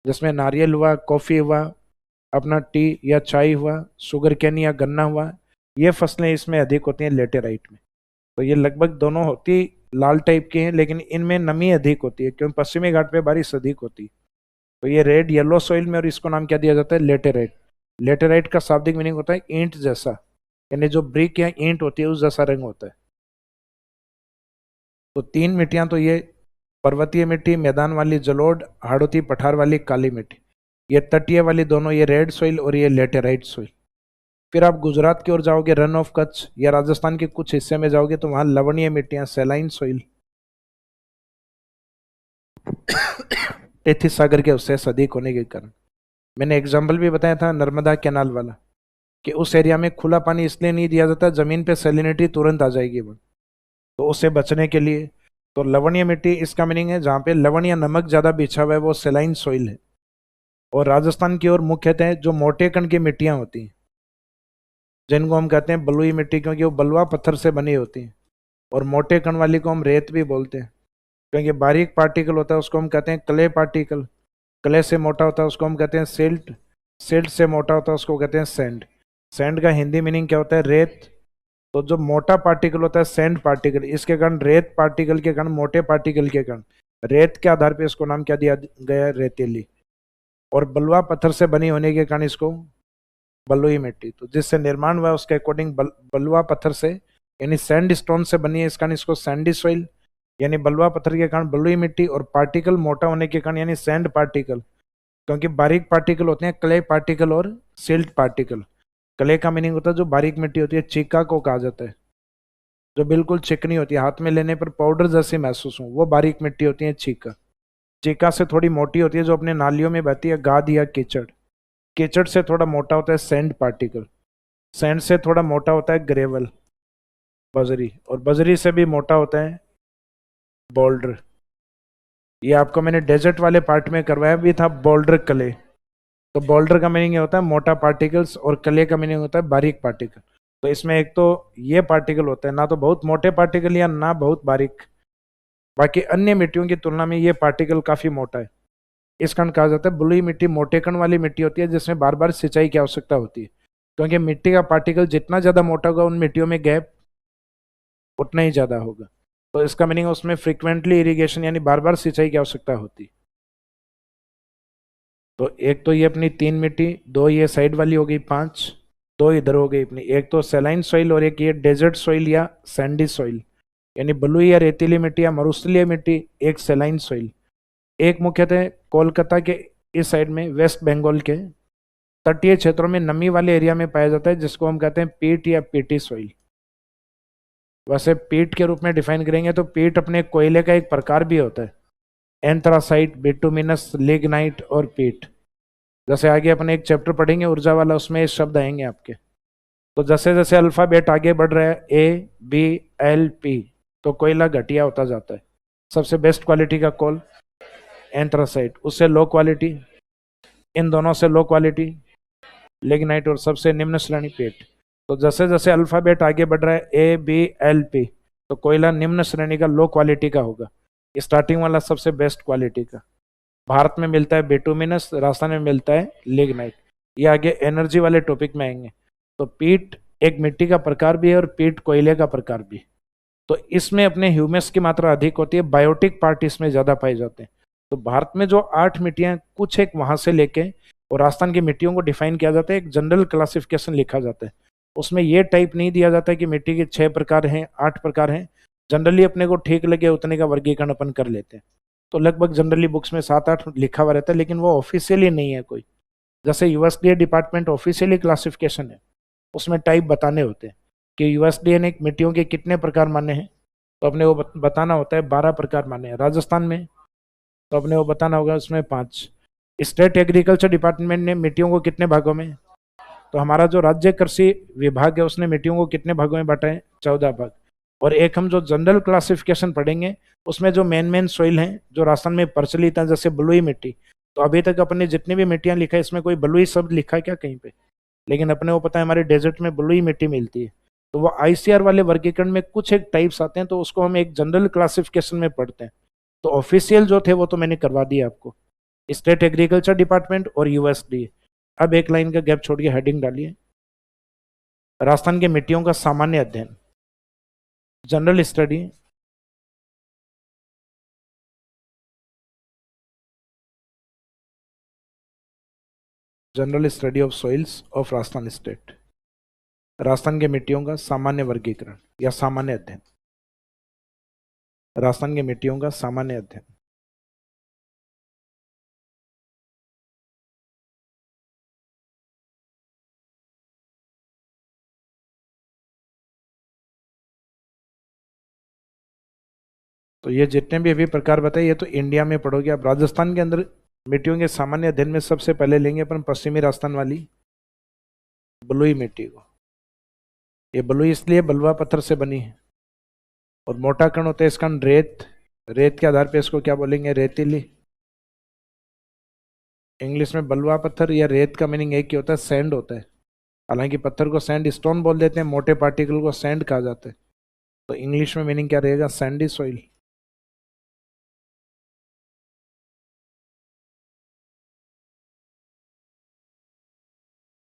जिसमें नारियल हुआ, कॉफी हुआ, अपना टी या चाय हुआ, शुगर कैन या गन्ना हुआ, ये फसलें इसमें अधिक होती हैं लेटेराइट में। तो ये लगभग दोनों होती लाल टाइप की हैं, लेकिन इनमें नमी अधिक होती है क्योंकि पश्चिमी घाट पे बारिश अधिक होती है। तो ये रेड येलो सॉइल में, और इसको नाम क्या दिया जाता है, लेटेराइट। लेटेराइट का शाब्दिक मीनिंग होता है ईंट जैसा, यानी जो ब्रिक या ईंट होती है उस जैसा रंग होता है। तो 3 मिट्टियां तो ये पर्वतीय मिट्टी, मैदान वाली जलोढ़, हाड़ौती पठार वाली काली मिट्टी। ये तटीय वाली दोनों ये रेड सॉइल और ये लेटेराइट सॉइल। फिर आप गुजरात की ओर जाओगे, रन ऑफ कच्छ या राजस्थान के कुछ हिस्से में जाओगे तो वहां लवणीय मिट्टियां, सैलाइन सॉइल, टेथिस सागर के अवशेष अधिक होने के कारण। मैंने एग्जाम्पल भी बताया था नर्मदा कैनाल वाला, कि उस एरिया में खुला पानी इसलिए नहीं दिया जाता, जमीन पे सैलिनिटी तुरंत आ जाएगी वो, तो उससे बचने के लिए। तो लवणीय मिट्टी इसका मीनिंग है जहाँ पे लवण या नमक ज्यादा बिछा हुआ है वो सैलाइन सॉइल है। और राजस्थान की ओर मुख्यतः जो मोटे कण की मिट्टियां होती हैं जिनको हम कहते हैं बलुई मिट्टी, क्योंकि वो बलुआ पत्थर से बनी होती है। और मोटे कण वाली को हम रेत भी बोलते हैं, क्योंकि बारीक पार्टिकल होता है उसको हम कहते हैं क्ले पार्टिकल। क्ले से मोटा होता है उसको हम कहते हैं सिल्ट। सिल्ट से मोटा होता है उसको कहते हैं सैंड। सैंड का हिंदी मीनिंग क्या होता है? रेत। तो जो मोटा पार्टिकल होता है सैंड पार्टिकल, इसके कारण रेत पार्टिकल के कारण, मोटे पार्टिकल के कारण रेत के आधार पे इसको नाम क्या दिया गया है? रेतीली। और बलुआ पत्थर से बनी होने के कारण इसको बलुई मिट्टी। तो जिससे निर्माण हुआ उसके अकॉर्डिंग बलुआ पत्थर से यानी सैंड स्टोन से बनी है, इस कारण इसको सैंडी सॉइल यानी बलुआ पत्थर के कारण बलुई मिट्टी, और पार्टिकल मोटा होने के कारण यानी सैंड पार्टिकल, क्योंकि बारीक पार्टिकल होते हैं क्ले पार्टिकल और सिल्ट पार्टिकल। क्ले का मीनिंग होता है जो बारीक मिट्टी होती है, चीका को कहा जाता है, जो बिल्कुल चिकनी होती है, हाथ में लेने पर पाउडर जैसी महसूस हो, वो बारीक मिट्टी होती है चीका। चीका से थोड़ी मोटी होती है जो अपने नालियों में बहती है, गाद या कीचड़। कीचड़ से थोड़ा मोटा होता है सैंड पार्टिकल। सैंड से थोड़ा मोटा होता है ग्रेवल, बजरी। और बजरी से भी मोटा होता है बोल्डर। ये आपको मैंने डेजर्ट वाले पार्ट में करवाया भी था, बोल्डर क्ले। तो बोल्डर का मीनिंग ये होता है मोटा पार्टिकल्स, और क्ले का मीनिंग होता है बारीक पार्टिकल। तो इसमें एक तो ये पार्टिकल होता है, ना तो बहुत मोटे पार्टिकल या ना बहुत बारीक। बाकी अन्य मिट्टियों की तुलना में ये पार्टिकल काफी मोटा है। इस कारण कहा जाता है बलुई मिट्टी मोटे कण वाली मिट्टी होती है, जिसमें बार बार सिंचाई की आवश्यकता होती है, क्योंकि मिट्टी का पार्टिकल जितना ज्यादा मोटा होगा उन मिट्टियों में गैप उतना ही ज्यादा होगा। तो इसका मीनिंग उसमें फ्रिक्वेंटली इरिगेशन यानी बार बार सिंचाई की आवश्यकता होती है। तो एक तो ये अपनी 3 मिट्टी, 2 ये साइड वाली हो गई 5, 2 इधर हो गई अपनी, एक तो सेलाइन सॉइल और एक ये डेजर्ट सॉइल या सैंडी सॉइल यानी बलुई या रेतीली मिट्टी या मरुस्थलीय मिट्टी, एक सेलाइन सॉइल। एक मुख्यतः कोलकाता के इस साइड में वेस्ट बंगाल के तटीय क्षेत्रों में नमी वाले एरिया में पाया जाता है, जिसको हम कहते हैं पीट या पीटी सॉइल। वैसे पीट के रूप में डिफाइन करेंगे तो पीट अपने कोयले का एक प्रकार भी होता है, एंथ्रासाइट, बिटुमिनस, लिग्नाइट और पीट। जैसे आगे अपने एक चैप्टर पढ़ेंगे ऊर्जा वाला, उसमें ये शब्द आएंगे आपके। तो जैसे जैसे अल्फाबेट आगे बढ़ रहा है ABLP, तो कोयला घटिया होता जाता है। सबसे बेस्ट क्वालिटी का कोल एंथ्रासाइट, उससे लो क्वालिटी, इन दोनों से लो क्वालिटी लिग्नाइट, और सबसे निम्न श्रेणी पीट। तो जैसे जैसे अल्फाबेट आगे बढ़ रहा है ABLP, तो कोयला निम्न श्रेणी का लो क्वालिटी का होगा, स्टार्टिंग वाला सबसे बेस्ट क्वालिटी का। भारत में मिलता है बिटुमिनस, राजस्थान में मिलता है लिग्नाइट। ये आगे एनर्जी वाले टॉपिक में आएंगे। तो पीट एक मिट्टी का प्रकार भी है और पीट कोयले का प्रकार भी। तो इसमें अपने ह्यूमस की मात्रा अधिक होती है, बायोटिक पार्ट इसमें ज्यादा पाए जाते हैं। तो भारत में जो 8 मिट्टियां, कुछ एक वहां से लेके और राजस्थान की मिट्टियों को डिफाइन किया जाता है, एक जनरल क्लासिफिकेशन लिखा जाता है। उसमें ये टाइप नहीं दिया जाता है कि मिट्टी के 6 प्रकार हैं, 8 प्रकार हैं। जनरली अपने को ठीक लगे उतने का वर्गीकरण अपन कर लेते हैं। तो लगभग जनरली बुक्स में 7-8 लिखा हुआ रहता है, लेकिन वो ऑफिशियली नहीं है कोई। जैसे यूएसडीए डिपार्टमेंट ऑफिशियली क्लासिफिकेशन है, उसमें टाइप बताने होते हैं कि यूएसडीए ने मिट्टियों के कितने प्रकार माने हैं, तो अपने वो बताना होता है 12 प्रकार माने हैं। राजस्थान में तो अपने वो बताना होगा उसमें 5। स्टेट एग्रीकल्चर डिपार्टमेंट ने मिट्टियों को कितने भागों में, तो हमारा जो राज्य कृषि विभाग है उसने मिट्टियों को कितने भागों में बांटा है? 14 भाग। और एक हम जो जनरल क्लासिफिकेशन पढ़ेंगे उसमें जो मेन सॉइल हैं जो राजस्थान में प्रचलित है, जैसे बलुई मिट्टी। तो अभी तक अपने जितनी भी मिट्टियां लिखा है इसमें कोई बलुई शब्द लिखा है क्या कहीं पे? लेकिन अपने को पता है हमारे डेजर्ट में बलुई मिट्टी मिलती है। तो वो आईसीआर वाले वर्गीकरण में कुछ एक टाइप्स आते हैं, तो उसको हम एक जनरल क्लासिफिकेशन में पढ़ते हैं। तो ऑफिशियल जो थे वो तो मैंने करवा दिया आपको, स्टेट एग्रीकल्चर डिपार्टमेंट और यूएसडी। अब एक लाइन का गैप छोड़ के हेडिंग डालिए, राजस्थान के मिट्टियों का सामान्य अध्ययन, general study. General study of soils of Rajasthan state, Rajasthan के मिट्टियों का सामान्य वर्गीकरण या सामान्य अध्ययन, राजस्थान के मिट्टियों का सामान्य अध्ययन। तो ये जितने भी अभी प्रकार बताए ये तो इंडिया में पढ़ोगे आप। राजस्थान के अंदर मिट्टियों के सामान्य अध्ययन में सबसे पहले लेंगे अपन पश्चिमी राजस्थान वाली बलुई मिट्टी को। ये बलुई इसलिए बलुआ पत्थर से बनी है और मोटा कण होता है इसका रेत। रेत के आधार पे इसको क्या बोलेंगे? रेतीली। इंग्लिश में बलुआ पत्थर या रेत का मीनिंग एक ही होता है, सैंड होता है। हालांकि पत्थर को सैंड स्टोन बोल देते हैं, मोटे पार्टिकल को सैंड कहा जाता है। तो इंग्लिश में मीनिंग क्या रहेगा? Sandy soil.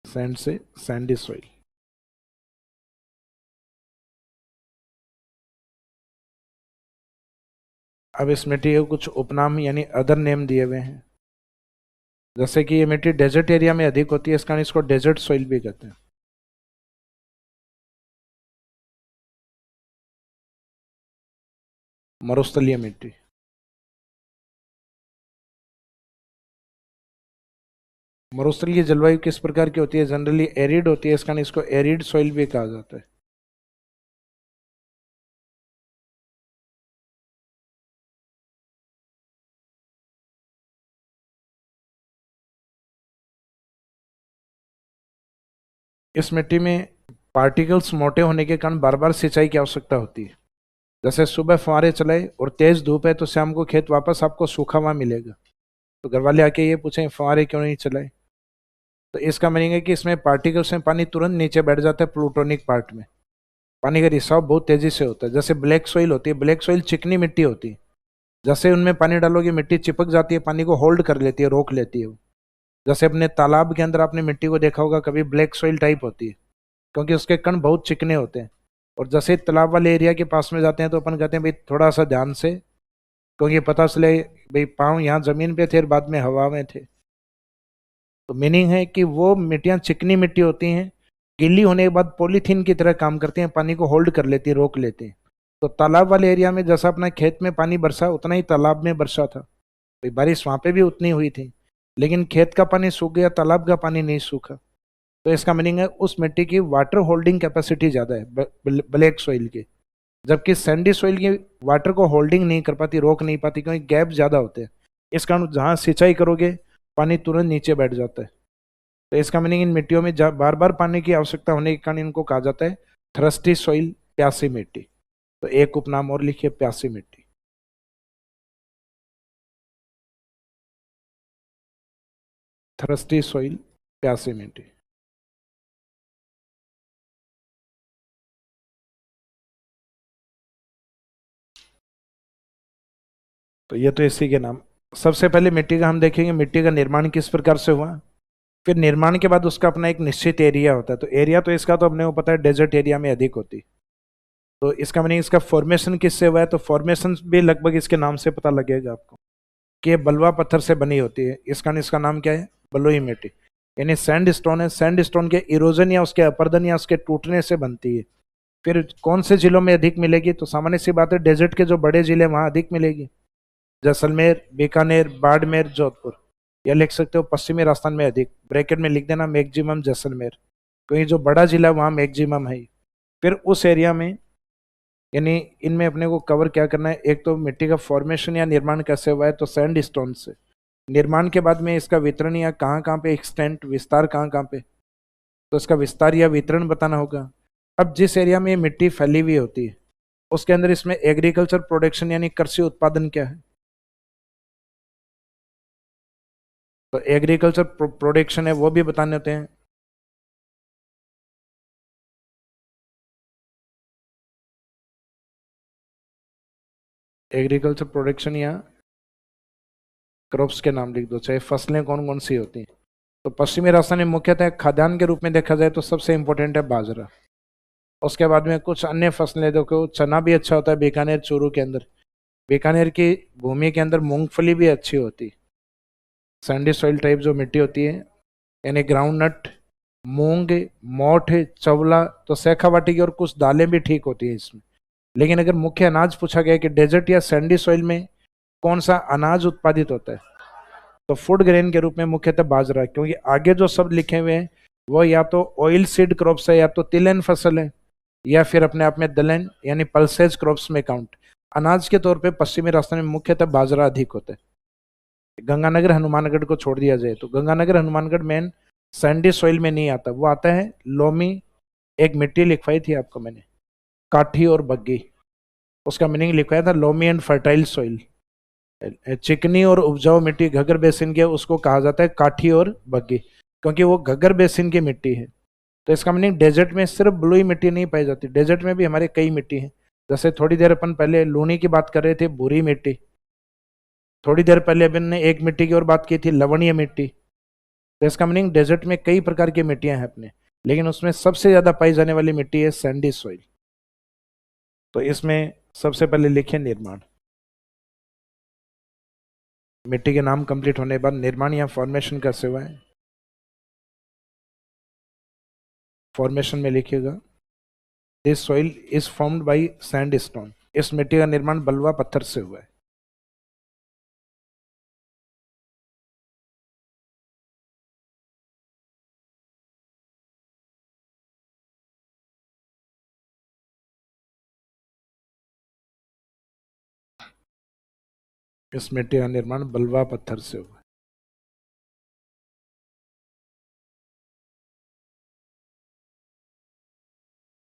सैंड से सैंडी सॉइल। अब इस मिट्टी को कुछ उपनाम यानी अदर नेम दिए हुए हैं, जैसे कि ये मिट्टी डेजर्ट एरिया में अधिक होती है, इस कारण इसको डेजर्ट सॉइल भी कहते हैं। मरुस्थलीय मिट्टी। मरुस्थलीय जलवायु किस प्रकार की होती है? जनरली एरिड होती है, इस कारण इसको एरिड सॉइल भी कहा जाता है। इस मिट्टी में पार्टिकल्स मोटे होने के कारण बार बार सिंचाई की आवश्यकता होती है। जैसे सुबह फुहारे चलाए और तेज धूप है तो शाम को खेत वापस आपको सूखा हुआ मिलेगा, तो घर वाले आके ये पूछें फुहारे क्यों नहीं चलाए? तो इसका मीनिंग है कि इसमें पार्टिकल्स में पानी तुरंत नीचे बैठ जाता है प्लूटोनिक पार्ट में, पानी का रिसाव बहुत तेजी से होता है। जैसे ब्लैक सॉइल होती है, ब्लैक सॉइल चिकनी मिट्टी होती है, जैसे उनमें पानी डालोगे मिट्टी चिपक जाती है, पानी को होल्ड कर लेती है, रोक लेती है वो। जैसे अपने तालाब के अंदर आपने मिट्टी को देखा होगा, कभी ब्लैक सॉइल टाइप होती है, क्योंकि उसके कण बहुत चिकने होते हैं। और जैसे तालाब वाले एरिया के पास में जाते हैं तो अपन कहते हैं भाई थोड़ा सा ध्यान से, क्योंकि पता चले भाई पाँव यहाँ जमीन पे थे और बाद में हवा में थे। तो मीनिंग है कि वो मिट्टियाँ चिकनी मिट्टी होती हैं, गीली होने के बाद पॉलीथीन की तरह काम करती हैं, पानी को होल्ड कर लेती है, रोक लेती हैं। तो तालाब वाले एरिया में जैसा अपना खेत में पानी बरसा उतना ही तालाब में बरसा था, भाई बारिश वहाँ पे भी उतनी हुई थी, लेकिन खेत का पानी सूख गया, तालाब का पानी नहीं सूखा। तो इसका मीनिंग है उस मिट्टी की वाटर होल्डिंग कैपेसिटी ज़्यादा है ब्लैक सॉइल की, जबकि सैंडी सॉइल की वाटर को होल्डिंग नहीं कर पाती, रोक नहीं पाती, क्योंकि गैप ज़्यादा होते हैं। इस कारण जहाँ सिंचाई करोगे पानी तुरंत नीचे बैठ जाता है। तो इसका मीनिंग इन मिट्टियों में बार बार पानी की आवश्यकता होने के कारण इनको कहा जाता है थ्रस्टी सॉइल, प्यासी मिट्टी। तो एक उपनाम और लिखिए, प्यासी मिट्टी। थ्रस्टी सॉइल, प्यासी मिट्टी। तो ये तो इसी के नाम। सबसे पहले मिट्टी का हम देखेंगे मिट्टी का निर्माण किस प्रकार से हुआ, फिर निर्माण के बाद उसका अपना एक निश्चित एरिया होता है। तो एरिया तो इसका तो अपने को पता है डेजर्ट एरिया में अधिक होती। तो इसका मीनिंग इसका फॉर्मेशन किससे हुआ है, तो फॉर्मेशन भी लगभग इसके नाम से पता लगेगा आपको कि ये बलुआ पत्थर से बनी होती है, इस कारण इसका नाम क्या है? बलुई मिट्टी। यानी सैंड स्टोन है, सैंड स्टोन के इरोजन या उसके अपर्दन या उसके टूटने से बनती है। फिर कौन से जिलों में अधिक मिलेगी, तो सामान्य सी बात है डेजर्ट के जो बड़े जिले वहां अधिक मिलेगी, जैसलमेर, बीकानेर, बाड़मेर, जोधपुर। या लिख सकते हो पश्चिमी राजस्थान में अधिक, ब्रैकेट में लिख देना मैक्सिमम जैसलमेर, क्योंकि जो बड़ा जिला है वहाँ मैक्सिमम है। फिर उस एरिया में यानी इनमें अपने को कवर क्या करना है, एक तो मिट्टी का फॉर्मेशन या निर्माण कैसे हुआ है, तो सैंड स्टोन से। निर्माण के बाद में इसका वितरण या कहाँ कहाँ पे एक्सटेंट, विस्तार कहाँ कहाँ पे, तो इसका विस्तार या वितरण बताना होगा। अब जिस एरिया में ये मिट्टी फैली हुई होती है उसके अंदर इसमें एग्रीकल्चर प्रोडक्शन यानी कृषि उत्पादन क्या है, तो एग्रीकल्चर प्रोडक्शन है वो भी बताने होते हैं। एग्रीकल्चर प्रोडक्शन या क्रॉप्स के नाम लिख दो, चाहे फसलें कौन कौन सी होती हैं। तो पश्चिमी राजस्थान में मुख्यतः खाद्यान्न के रूप में देखा जाए तो सबसे इंपॉर्टेंट है बाजरा। उसके बाद में कुछ अन्य फसलें देखो, चना भी अच्छा होता है बीकानेर चूरू के अंदर, बीकानेर की भूमि के अंदर मूंगफली भी अच्छी होती है। सैंडी सॉइल टाइप जो मिट्टी होती है, यानी ग्राउंड नट, मूंग, मोठ, चवला, तो शेखावाटी की और कुछ दालें भी ठीक होती है इसमें। लेकिन अगर मुख्य अनाज पूछा गया कि डेजर्ट या सैंडी सॉइल में कौन सा अनाज उत्पादित होता है, तो फूड ग्रेन के रूप में मुख्यतः बाजरा, क्योंकि आगे जो शब्द लिखे हुए हैं वो या तो ऑयल सीड क्रॉप्स है, या तो तिलहन फसल है, या फिर अपने आप में दलहन यानी पल्सेज क्रॉप्स में काउंट। अनाज के तौर पे पश्चिमी राजस्थान में मुख्यतः बाजरा अधिक होता है। गंगानगर हनुमानगढ़ को छोड़ दिया जाए तो Ganganagar Hanumangarh main Sandy soil में नहीं आता, वो आता है लोमी। एक मिट्टी लिखवाई थी आपको मैंने, काठी और बग्गी, उसका मीनिंग लिखवाया था लोमी एंड फर्टाइल सॉइल। चिकनी और उपजाऊ मिट्टी घग्गर बेसिन के उसको कहा जाता है काठी और बग्गी, क्योंकि वो घग्गर बेसिन की मिट्टी है। तो इसका मीनिंग डेजर्ट में सिर्फ बलुई मिट्टी नहीं पाई जाती, डेजर्ट में भी हमारे कई मिट्टी हैं। जैसे थोड़ी देर अपन पहले लूनी की बात कर रहे थे, भूरी मिट्टी। थोड़ी देर पहले अपन ने एक मिट्टी की और बात की थी, लवणीय मिट्टी। तो इसका मीनिंग डेजर्ट में कई प्रकार की मिट्टियां हैं अपने, लेकिन उसमें सबसे ज्यादा पाई जाने वाली मिट्टी है सैंडी सॉइल। तो इसमें सबसे पहले लिखे निर्माण। मिट्टी के नाम कंप्लीट होने के बाद निर्माण या फॉर्मेशन कैसे हुआ है, फॉर्मेशन में लिखिएगा this soil is formed by sandstone. इस मिट्टी का निर्माण बलुआ पत्थर से हुआ है। इस मिट्टी का निर्माण बलुआ पत्थर से हुआ है।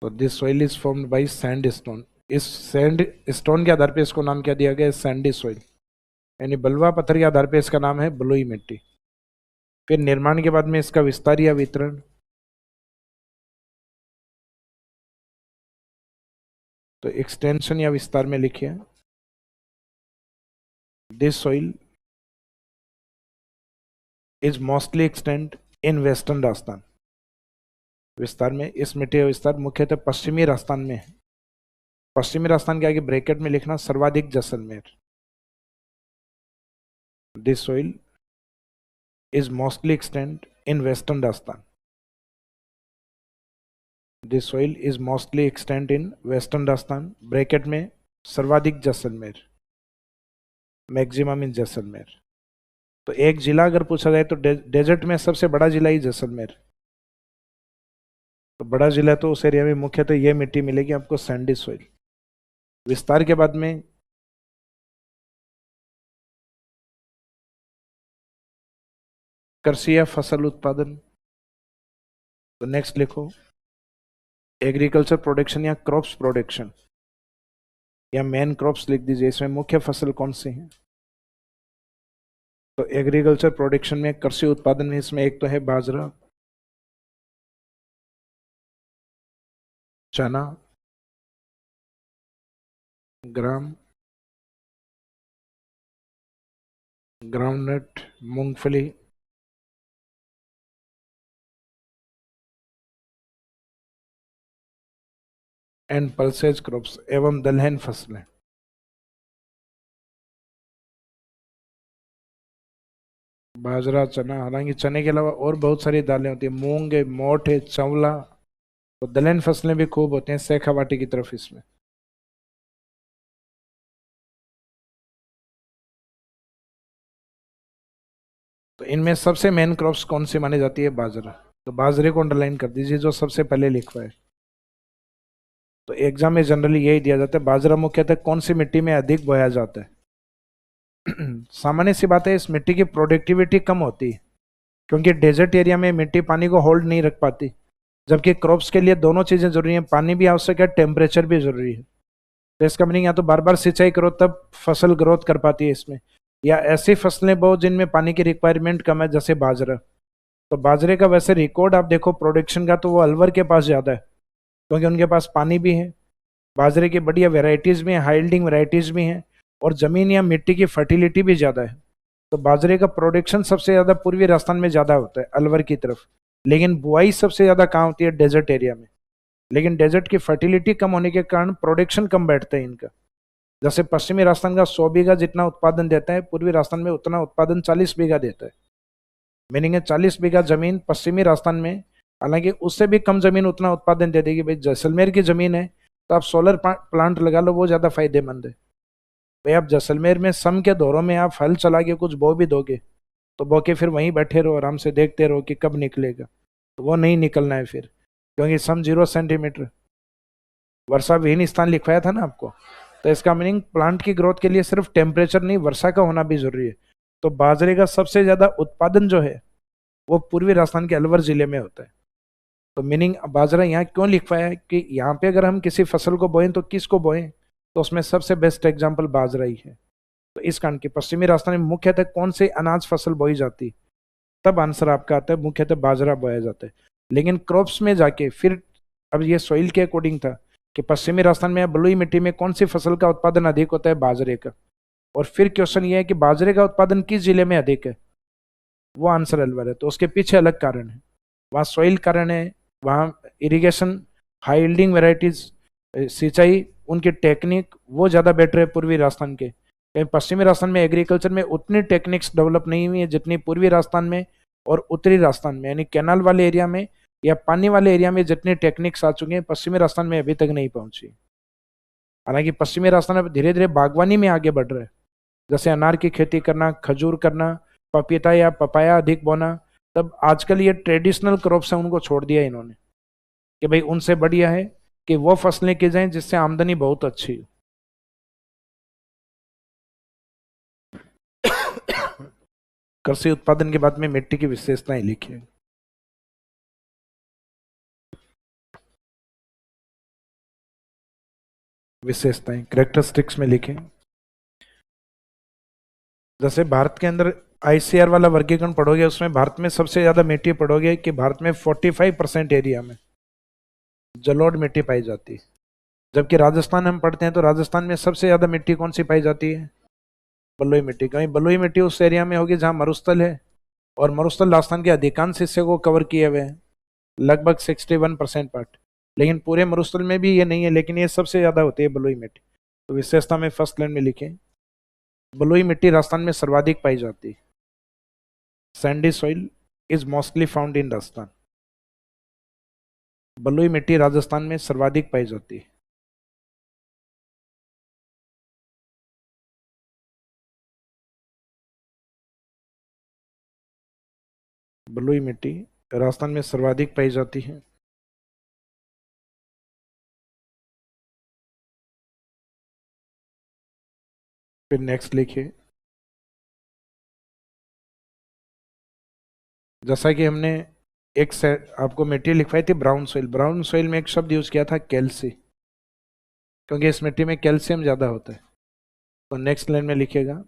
तो this soil is formed by sandstone. इस सैंड स्टोन के आधार पे इसको नाम क्या दिया गया है, सैंडी सॉइल, यानी बलुआ पत्थर के आधार पे इसका नाम है बलुई मिट्टी। फिर निर्माण के बाद में इसका विस्तार या वितरण, तो एक्सटेंशन या विस्तार में लिखिए this soil is mostly extend in western Rajasthan. विस्तार में इस मिट्टी का विस्तार मुख्यतः पश्चिमी राजस्थान में है। पश्चिमी राजस्थान के आगे ब्रैकेट में लिखना सर्वाधिक Jaisalmer. This soil is mostly extend in western Rajasthan. This soil is mostly extend in western Rajasthan, bracket में सर्वाधिक जैसलमेर, मैक्सिमम इन जैसलमेर। तो एक जिला अगर पूछा जाए तो डेजर्ट में सबसे बड़ा जिला ही जैसलमेर। तो बड़ा जिला तो उस एरिया में मुख्यतः ये मिट्टी मिलेगी आपको, सैंडी सॉइल। विस्तार के बाद में कृषि या फसल उत्पादन। तो नेक्स्ट लिखो एग्रीकल्चर प्रोडक्शन या क्रॉप्स प्रोडक्शन, या मेन क्रॉप्स लिख दीजिए। इसमें मुख्य फसल कौन सी है, तो एग्रीकल्चर प्रोडक्शन में कृषि उत्पादन में इसमें एक तो है बाजरा, चना, ग्राउंडनट, मूंगफली, एंड पल्सेज क्रॉप्स एवं दलहन फसलें। बाजरा, चना, हालांकि चने के अलावा और बहुत सारी दालें होती है, मूंग है, मोठ है, चंवला। तो दलहन फसलें भी खूब होती हैं शेखावाटी की तरफ इसमें। तो इनमें सबसे मेन क्रॉप्स कौन सी मानी जाती है, बाजरा। तो बाजरे को अंडरलाइन कर दीजिए जो सबसे पहले लिखा है। तो एग्जाम में जनरली यही दिया जाता है, बाजरा मुख्यतः कौन सी मिट्टी में अधिक बोया जाता है। सामान्य सी बात है, इस मिट्टी की प्रोडक्टिविटी कम होती है क्योंकि डेजर्ट एरिया में मिट्टी पानी को होल्ड नहीं रख पाती, जबकि क्रॉप्स के लिए दोनों चीजें जरूरी हैं, पानी भी आवश्यक है, टेम्परेचर भी जरूरी है। तो इसका मीनिंग या तो बार बार सिंचाई करो तब फसल ग्रोथ कर पाती है इसमें, या ऐसी फसलें बहुत जिनमें पानी की रिक्वायरमेंट कम है, जैसे बाजरा। तो बाजरे का वैसे रिकॉर्ड आप देखो प्रोडक्शन का, तो वो अलवर के पास ज्यादा है क्योंकि उनके पास पानी भी है, बाजरे की बढ़िया वेराइटीज भी हैं, हाई यील्डिंग वेराइटीज भी हैं, और जमीन या मिट्टी की फर्टिलिटी भी ज्यादा है। तो बाजरे का प्रोडक्शन सबसे ज्यादा पूर्वी राजस्थान में ज्यादा होता है, अलवर की तरफ। लेकिन बुआई सबसे ज्यादा कहाँ होती है, डेजर्ट एरिया में। लेकिन डेजर्ट की फर्टिलिटी कम होने के कारण प्रोडक्शन कम बैठता है इनका। जैसे पश्चिमी राजस्थान का 100 बीघा जितना उत्पादन देता है, पूर्वी राजस्थान में उतना उत्पादन 40 बीघा देता है। मीनिंग है 40 बीघा जमीन पश्चिमी राजस्थान में, हालांकि उससे भी कम जमीन उतना उत्पादन दे देगी। भाई जैसलमेर की जमीन है तो आप सोलर प्लांट लगा लो, वो ज्यादा फायदेमंद है। भाई आप जैसलमेर में सम के दौरों में आप हल चला के कुछ बो भी दोगे, तो बो के फिर वहीं बैठे रहो, आराम से देखते रहो कि कब निकलेगा, तो वो नहीं निकलना है फिर, क्योंकि सम 0 सेंटीमीटर वर्षा विहीन स्थान लिखवाया था ना आपको। तो इसका मीनिंग प्लांट की ग्रोथ के लिए सिर्फ टेम्परेचर नहीं, वर्षा का होना भी जरूरी है। तो बाजरे का सबसे ज्यादा उत्पादन जो है वो पूर्वी राजस्थान के अलवर जिले में होता है। तो मीनिंग बाजरा यहाँ क्यों लिखवाया है कि यहाँ पे अगर हम किसी फसल को बोएं तो किसको बोएं, तो उसमें सबसे बेस्ट एग्जाम्पल बाजरा ही है। तो इस कारण की पश्चिमी राजस्थान में मुख्यतः कौन सी अनाज फसल बोई जाती, तब आंसर आपका आता है मुख्यतः बाजरा बोया जाता है। लेकिन क्रॉप्स में जाके फिर अब ये सॉइल के अकॉर्डिंग था कि पश्चिमी राजस्थान में बलुई मिट्टी में कौन सी फसल का उत्पादन अधिक होता है, बाजरे का। और फिर क्वेश्चन ये है कि बाजरे का उत्पादन किस जिले में अधिक है, वो आंसर अलवर है। तो उसके पीछे अलग कारण है, वहाँ सॉइल कारण है, वहाँ इरिगेशन, हाई यील्डिंग वेराइटीज, सिंचाई, उनकी टेक्निक वो ज़्यादा बेटर है पूर्वी राजस्थान के। कहीं पश्चिमी राजस्थान में एग्रीकल्चर में उतनी टेक्निक्स डेवलप नहीं हुई है जितनी पूर्वी राजस्थान में और उत्तरी राजस्थान में, यानी कैनाल वाले एरिया में या पानी वाले एरिया में जितनी टेक्निक्स आ चुकी हैं पश्चिमी राजस्थान में अभी तक नहीं पहुंची। हालांकि पश्चिमी राजस्थान अब धीरे धीरे बागवानी में आगे बढ़ रहा है, जैसे अनार की खेती करना, खजूर करना, पपीता या पपाया अधिक बोना। तब आजकल ये ट्रेडिशनल क्रॉप्स हैं उनको छोड़ दिया इन्होंने कि भाई उनसे बढ़िया है कि वो फसलें की जाएं जिससे आमदनी बहुत अच्छी हो। कृषि उत्पादन के बाद में मिट्टी की विशेषताएं लिखिए। विशेषताएं कैरेक्टरिस्टिक्स में लिखें। जैसे भारत के अंदर आईसीआर वाला वर्गीकरण पढ़ोगे उसमें भारत में सबसे ज्यादा मिट्टी पढ़ोगे कि भारत में 45% एरिया में जलोढ़ मिट्टी पाई जाती है। जबकि राजस्थान हम पढ़ते हैं तो राजस्थान में सबसे ज्यादा मिट्टी कौन सी पाई जाती है, बलुई मिट्टी। कहीं बलुई मिट्टी उस एरिया में होगी जहां मरुस्थल है, और मरुस्थल राजस्थान के अधिकांश हिस्से को कवर किए हुए हैं, लगभग 61% पार्ट। लेकिन पूरे मरुस्थल में भी ये नहीं है, लेकिन ये सबसे ज्यादा होती है बलुई मिट्टी। तो विशेषता में फर्स्ट लाइन में लिखें, बलुई मिट्टी राजस्थान में सर्वाधिक पाई जाती है। Sandy soil is mostly found इन राजस्थान। बलुई मिट्टी राजस्थान में सर्वाधिक पाई जाती है। बलुई मिट्टी राजस्थान में सर्वाधिक पाई जाती है। फिर नेक्स्ट लिखिए, जैसा कि हमने एक से आपको मिट्टी लिखवाई थी ब्राउन सॉइल, ब्राउन सॉइल में एक शब्द यूज किया था कैल्सी, क्योंकि इस मिट्टी में कैल्शियम ज़्यादा होता है। तो नेक्स्ट लाइन में लिखिएगा,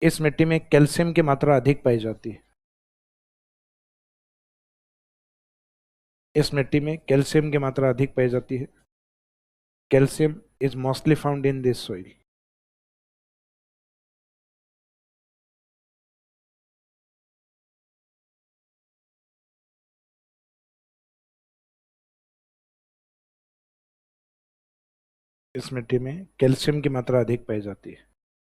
इस मिट्टी में कैल्शियम की मात्रा अधिक पाई जाती है। इस मिट्टी में कैल्शियम की मात्रा अधिक पाई जाती है। Calcium is mostly found in this soil. इस मिट्टी में कैल्शियम की मात्रा अधिक पाई जाती है।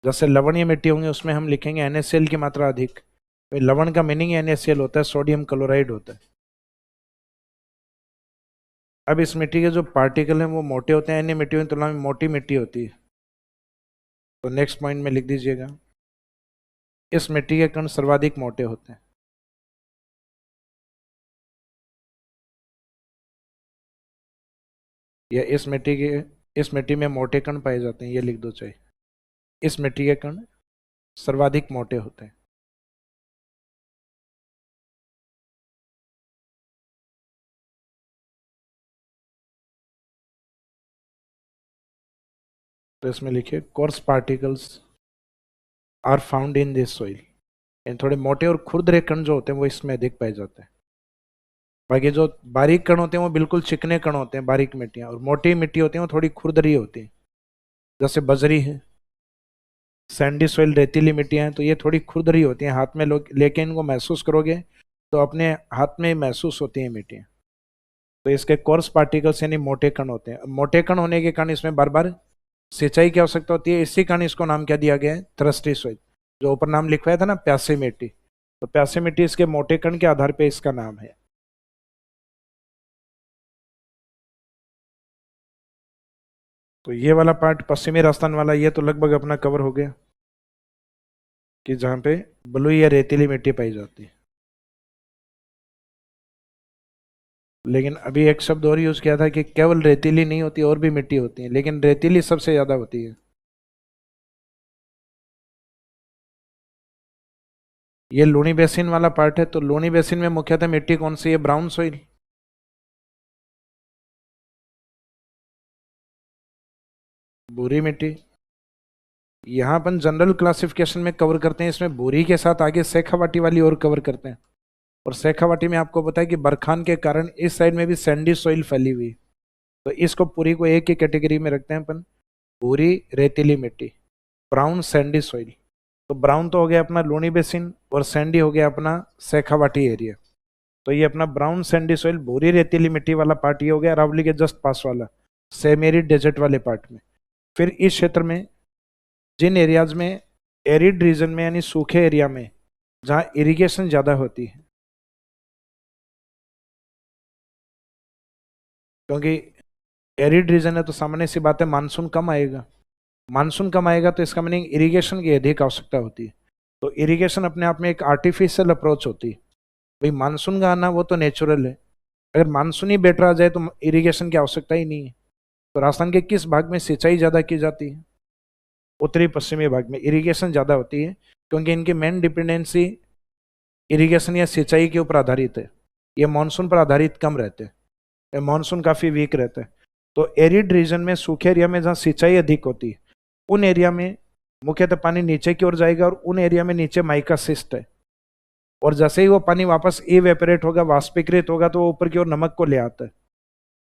जैसे लवणीय मिट्टी होंगे उसमें हम लिखेंगे NaCl की मात्रा अधिक। लवण का मीनिंग NaCl होता है, सोडियम क्लोराइड होता है। अब इस मिट्टी के जो पार्टिकल हैं वो मोटे होते हैं, अन्य मिट्टियों की तुलना में मोटी मिट्टी होती है। तो नेक्स्ट पॉइंट में लिख दीजिएगा, इस मिट्टी के कण सर्वाधिक मोटे होते हैं। या इस मिट्टी में मोटे कण पाए जाते हैं, ये लिख दो चाहिए। इस मिट्टी के कण सर्वाधिक मोटे होते हैं। तो इसमें लिखिए, coarse particles are found in this soil. थोड़े मोटे और खुरदरे कण जो होते हैं वो इसमें अधिक पाए जाते हैं। बाकी जो बारीक कण होते हैं वो बिल्कुल चिकने कण होते हैं, बारीक मिट्टियां, और मोटी मिट्टी होती है वो थोड़ी खुरदरी होती है, जैसे बजरी है। सैंडी सॉइल रेतीली मिट्टियां हैं तो ये थोड़ी खुरदरी होती हैं, हाथ में लेके इनको महसूस करोगे तो अपने हाथ में महसूस होती हैं मिट्टियां। तो इसके कोर्स पार्टिकल्स यानी मोटे कण होते हैं। मोटे कण होने के कारण इसमें बार बार सिंचाई की आवश्यकता होती है, इसी कारण इसको नाम क्या दिया गया है, थ्रस्टी सॉइल। जो ऊपर नाम लिखवाया था ना प्यासी मिट्टी, तो प्यासी मिट्टी इसके मोटे कण के आधार पर इसका नाम है। तो ये वाला पार्ट पश्चिमी राजस्थान वाला ये तो लगभग अपना कवर हो गया कि जहाँ पे बलुई या रेतीली मिट्टी पाई जाती है। लेकिन अभी एक शब्द और यूज किया था कि केवल रेतीली नहीं होती, और भी मिट्टी होती है, लेकिन रेतीली सबसे ज्यादा होती है। ये लूनी बेसिन वाला पार्ट है, तो लूनी बेसिन में मुख्यतः मिट्टी कौन सी है, ब्राउन सॉइल। भूरी मिट्टी यहाँ अपन जनरल क्लासिफिकेशन में कवर करते हैं, इसमें भूरी के साथ आगे सेखावाटी वाली और कवर करते हैं। और शेखावाटी में आपको पता है कि बरखान के कारण इस साइड में भी सैंडी सॉइल फैली हुई, तो इसको पूरी को एक ही कैटेगरी में रखते हैं अपन, भूरी रेतीली मिट्टी, ब्राउन सैंडी सॉइल। तो ब्राउन तो हो गया अपना लूनी बेसिन और सैंडी हो गया अपना शेखावाटी एरिया। तो ये अपना ब्राउन सैंडी सॉइल भूरी रेतीली मिट्टी वाला पार्ट ये हो गया अरावली के जस्ट पास वाला सेमी एरिड डेजर्ट वाले पार्ट में। फिर इस क्षेत्र में जिन एरियाज में एरिड रीजन में यानी सूखे एरिया में जहाँ इरिगेशन ज़्यादा होती है, क्योंकि एरिड रीजन है तो सामान्य सी बात है मानसून कम आएगा, मानसून कम आएगा तो इसका मीनिंग इरिगेशन की अधिक आवश्यकता होती है। तो इरिगेशन अपने आप में एक आर्टिफिशियल अप्रोच होती है। भाई मानसून का आना वो तो नेचुरल है, अगर मानसून ही बेटर आ जाए तो इरिगेशन की आवश्यकता ही नहीं है। तो राजस्थान के किस भाग में सिंचाई ज़्यादा की जाती है? उत्तरी पश्चिमी भाग में इरिगेशन ज़्यादा होती है, क्योंकि इनकी मेन डिपेंडेंसी इरिगेशन या सिंचाई के ऊपर आधारित है। ये मानसून पर आधारित कम रहते हैं, मानसून काफ़ी वीक रहता है। तो एरिड रीजन में सूखे एरिया में जहाँ सिंचाई अधिक होती है उन एरिया में मुख्यतः पानी नीचे की ओर जाएगा, और उन एरिया में नीचे माइका सिस्ट है, और जैसे ही वो पानी वापस इवेपोरेट होगा, वाष्पीकृत होगा, तो वो ऊपर की ओर नमक को ले आता है।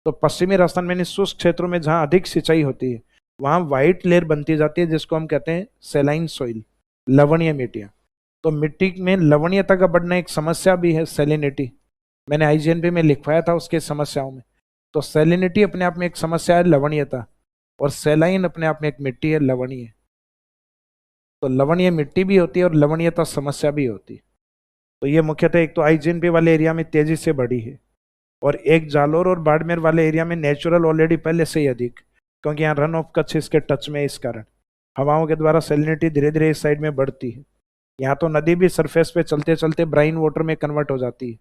तो पश्चिमी राजस्थान में शुष्क क्षेत्रों में जहाँ अधिक सिंचाई होती है वहाँ व्हाइट लेयर बनती जाती है, जिसको हम कहते हैं सेलाइन सॉइल, लवणीय मिट्टियाँ। तो मिट्टी में लवणीयता का बढ़ना एक समस्या भी है, सेलिनिटी। मैंने आईजीएनपी में लिखवाया था उसके समस्याओं में। तो सेलिनिटी अपने आप में एक समस्या है, लवणीयता, और सेलाइन अपने आप में एक मिट्टी है, लवणीय। तो लवणीय मिट्टी भी होती है और लवणीयता समस्या भी होती है। तो ये मुख्यतः एक तो आईजीएनपी वाले एरिया में तेजी से बढ़ी है, और एक जालोर और बाड़मेर वाले एरिया में नेचुरल ऑलरेडी पहले से ही अधिक, क्योंकि यहाँ रन ऑफ कच्छ इसके टच में है। इस कारण हवाओं के द्वारा सेलिनिटी धीरे धीरे इस साइड में बढ़ती है। यहाँ तो नदी भी सरफेस पे चलते चलते ब्राइन वाटर में कन्वर्ट हो जाती है,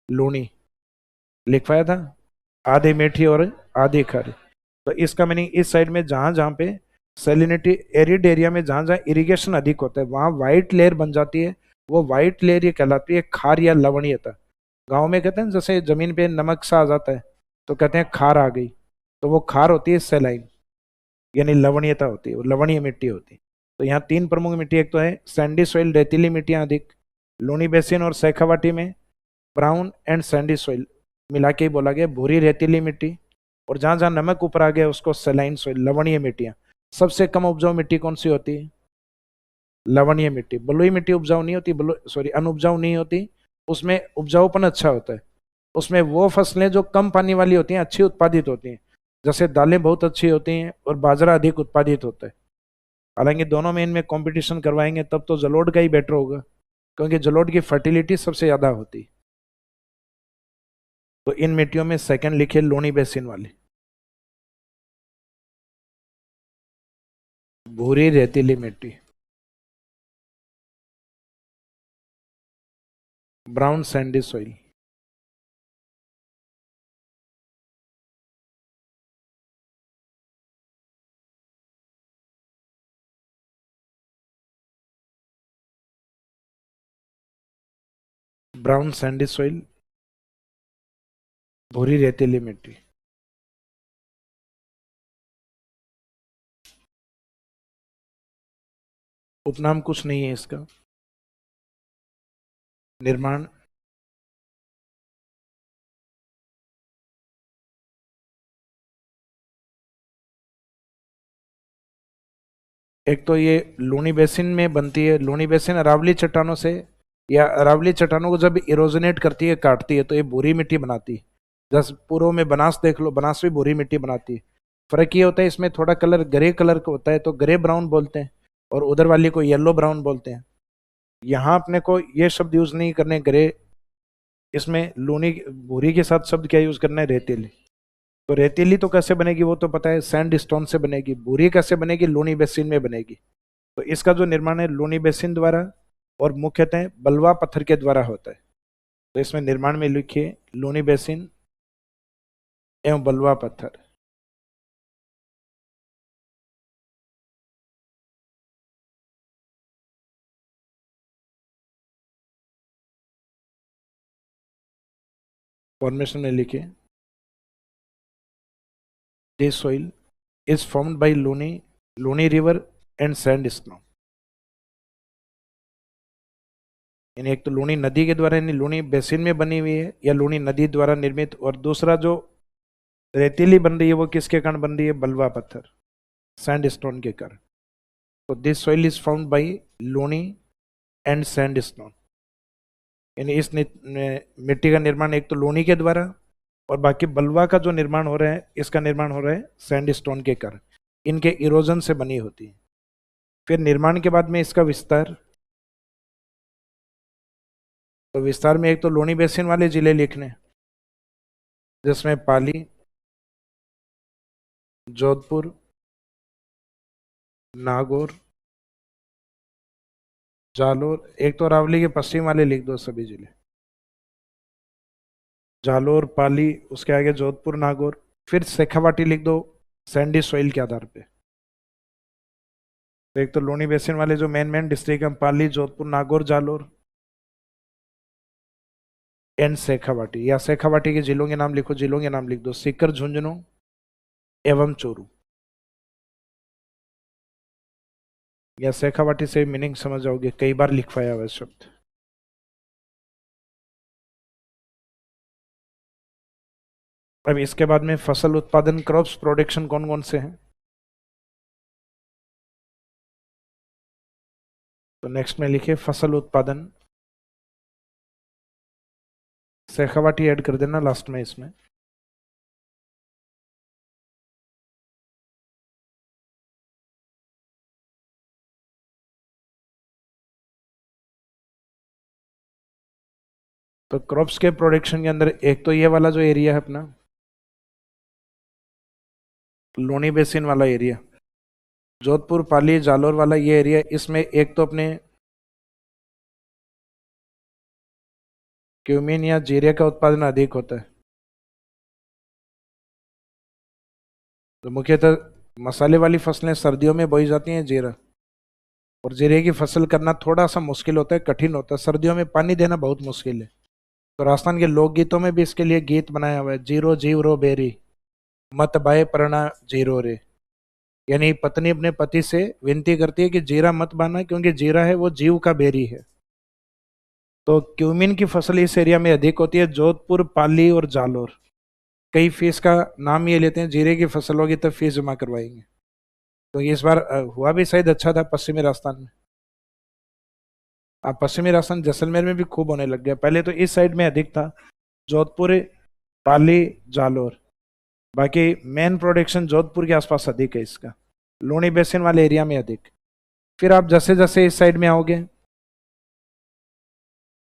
लूनी लिखवाया था, आधी मीठी और आधी खारी। तो इसका मीनिंग इस साइड में जहाँ जहाँ पे सेलिनिटी एरिड एरिया में जहाँ जहाँ इरिगेशन अधिक होता है वहाँ व्हाइट लेयर बन जाती है। वो व्हाइट लेयर ये कहलाती है खार या लवणीयता। गाँव में कहते हैं जैसे जमीन पे नमक सा आ जाता है तो कहते हैं खार आ गई, तो वो खार होती है सेलाइन, यानी लवणीयता होती है, वो लवणीय मिट्टी होती है। तो यहाँ तीन प्रमुख मिट्टी, एक तो है सैंडी सॉइल रेतीली मिट्टियाँ अधिक, लूनी बेसिन और शेखावाटी में ब्राउन एंड सैंडी सॉइल मिला के ही बोला गया भूरी रेतीली मिट्टी, और जहाँ जहाँ नमक ऊपर आ गया उसको सेलाइन सॉइल, लवणीय मिट्टियाँ। सबसे कम उपजाऊ मिट्टी कौन सी होती है? लवणीय मिट्टी। बलुई मिट्टी उपजाऊ नहीं होती, सॉरी अनउपजाऊ नहीं होती, उसमें उपजाऊपन अच्छा होता है। उसमें वो फसलें जो कम पानी वाली होती हैं अच्छी उत्पादित होती हैं, जैसे दालें बहुत अच्छी होती हैं और बाजरा अधिक उत्पादित होता है। हालांकि दोनों में इनमें कंपटीशन करवाएंगे तब तो जलोढ़ का ही बेटर होगा, क्योंकि जलोढ़ की फर्टिलिटी सबसे ज़्यादा होती है। तो इन मिट्टियों में सेकंड लिखे लूनी बेसिन वाली, भूरी रेतीली मिट्टी, brown Sandy soil, brown Sandy soil, भूरी रेतीली मिट्टी। उपनाम कुछ नहीं है इसका। निर्माण एक तो ये लूनी बेसिन में बनती है। लूनी बेसिन अरावली चट्टानों से या अरावली चट्टानों को जब इरोजनेट करती है, काटती है, तो ये भूरी मिट्टी बनाती है। जैसे पूर्व में बनास देख लो, बनास भी भूरी मिट्टी बनाती है। फर्क ये होता है इसमें थोड़ा कलर ग्रे कलर का होता है, तो ग्रे ब्राउन बोलते हैं, और उधर वाली को येलो ब्राउन बोलते हैं। यहाँ अपने को ये शब्द यूज नहीं करने ग्रे, इसमें लूनी भूरी के साथ शब्द क्या यूज करना है? रेतीली। तो रेतीली तो कैसे बनेगी वो तो पता है, सैंड स्टोन से बनेगी। भूरी कैसे बनेगी? लूनी बेसिन में बनेगी। तो इसका जो निर्माण है लूनी बेसिन द्वारा और मुख्यतः बलवा पत्थर के द्वारा होता है। तो इसमें निर्माण में लिखिए लूनी बेसिन एवं बलवा पत्थर। फॉर्मेशन में लिखिए this soil is formed by Luni river and sandstone. यानी एक तो लूनी नदी के द्वारा यानी लूनी बेसिन में बनी हुई है या लूनी नदी द्वारा निर्मित, और दूसरा जो रेतीली बन रही है वो किसके कारण बन रही है? बलुआ पत्थर, सैंडस्टोन के कारण। तो this soil is found by Luni and sandstone, यानी इस मिट्टी का निर्माण एक तो लूनी के द्वारा और बाकी बलुआ का जो निर्माण हो रहा है इसका निर्माण हो रहा है सैंडस्टोन के कारण, इनके इरोजन से बनी होती है। फिर निर्माण के बाद में इसका विस्तार, तो विस्तार में एक तो लूनी बेसिन वाले जिले लिखने जिसमें पाली, जोधपुर, नागौर, जालोर, एक तो अरावली के पश्चिम वाले लिख दो सभी जिले, जालोर, पाली, उसके आगे जोधपुर, नागौर। फिर शेखावाटी लिख दो सैंडी सॉइल के आधार पे। तो एक तो लूनी बेसिन वाले जो मेन डिस्ट्रिक्ट हैं पाली, जोधपुर, नागौर, जालोर एंड शेखावाटी, या शेखावाटी के जिलों के नाम लिखो, जिलों के नाम लिख दो सीकर, झुंझुनू एवं चोरू, या शेखावाटी से मीनिंग समझ जाओगे, कई बार लिखवाया हुआ शब्द। अब इसके बाद में फसल उत्पादन, क्रॉप्स प्रोडक्शन कौन कौन से हैं? तो नेक्स्ट में लिखिए फसल उत्पादन, शेखावाटी ऐड कर देना लास्ट में इसमें। तो क्रॉप्स के प्रोडक्शन के अंदर एक तो ये वाला जो एरिया है अपना लूनी बेसिन वाला एरिया, जोधपुर, पाली, जालोर वाला ये एरिया, इसमें एक तो अपने क्यूमिन या जीरे का उत्पादन अधिक होता है। तो मुख्यतः मसाले वाली फसलें सर्दियों में बोई जाती हैं, जीरा, और जीरे की फसल करना थोड़ा सा मुश्किल होता है, कठिन होता है, सर्दियों में पानी देना बहुत मुश्किल है। तो राजस्थान के लोकगीतों में भी इसके लिए गीत बनाया हुआ है, जीरो जीव रो बेरी मत बाए परना जीरो रे, यानी पत्नी अपने पति से विनती करती है कि जीरा मत बाना क्योंकि जीरा है वो जीव का बेरी है। तो क्यूमिन की फसल इस एरिया में अधिक होती है, जोधपुर, पाली और जालोर। कई फीस का नाम ये लेते हैं, जीरे की फसल होगी तब फीस जमा करवाएंगे। तो इस बार हुआ भी शायद अच्छा था पश्चिमी राजस्थान में। अब पश्चिमी राजस्थान जैसलमेर में भी खूब होने लग गया, पहले तो इस साइड में अधिक था, जोधपुर, पाली, जालोर। बाकी मेन प्रोडक्शन जोधपुर के आसपास अधिक है इसका, लूनी बेसिन वाले एरिया में अधिक। फिर आप जैसे जैसे इस साइड में आओगे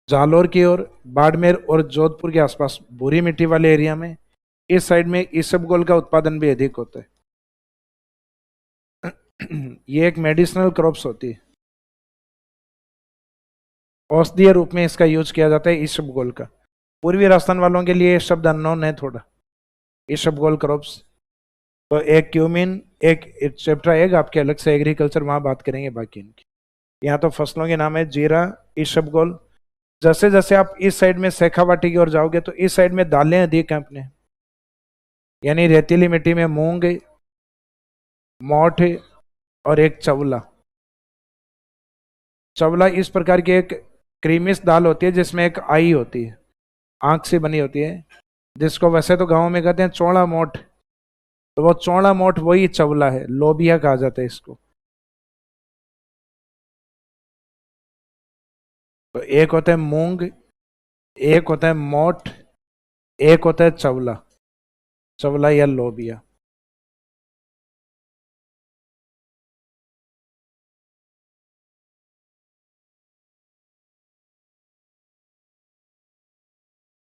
जालोर की ओर, बाड़मेर और जोधपुर के आसपास भूरी मिट्टी वाले एरिया में, इस साइड में इसबगोल का उत्पादन भी अधिक होता है। ये एक मेडिसिनल क्रॉप्स होती है, औषधीय रूप में इसका यूज किया जाता है इसबगोल का। पूर्वी राजस्थान वालों के लिए शब्द अननोन है थोड़ा, इसबगोल क्रॉप्स। तो एक क्यूमिन, एक चैप्टर आएगा आपके अलग से एग्रीकल्चर, वहां बात करेंगे बाकी इनकी। यहाँ तो फसलों के नाम है जीरा, इसबगोल। जैसे जैसे आप इस साइड में शेखावाटी की ओर जाओगे तो इस साइड में दालें अधिक हैं अपने, यानी रेतीली मिट्टी में मूंग, मोठ और एक चवला। चवला इस प्रकार की एक क्रीमिश दाल होती है जिसमें एक आई होती है, आंख से बनी होती है, जिसको वैसे तो गांव में कहते हैं चौड़ा मोठ। तो वो चौड़ा मोठ वही चवला है, लोबिया कहा जाता है इसको। तो एक होता है मूंग, एक होता है मोठ, एक होता है चवला, चवला या लोबिया।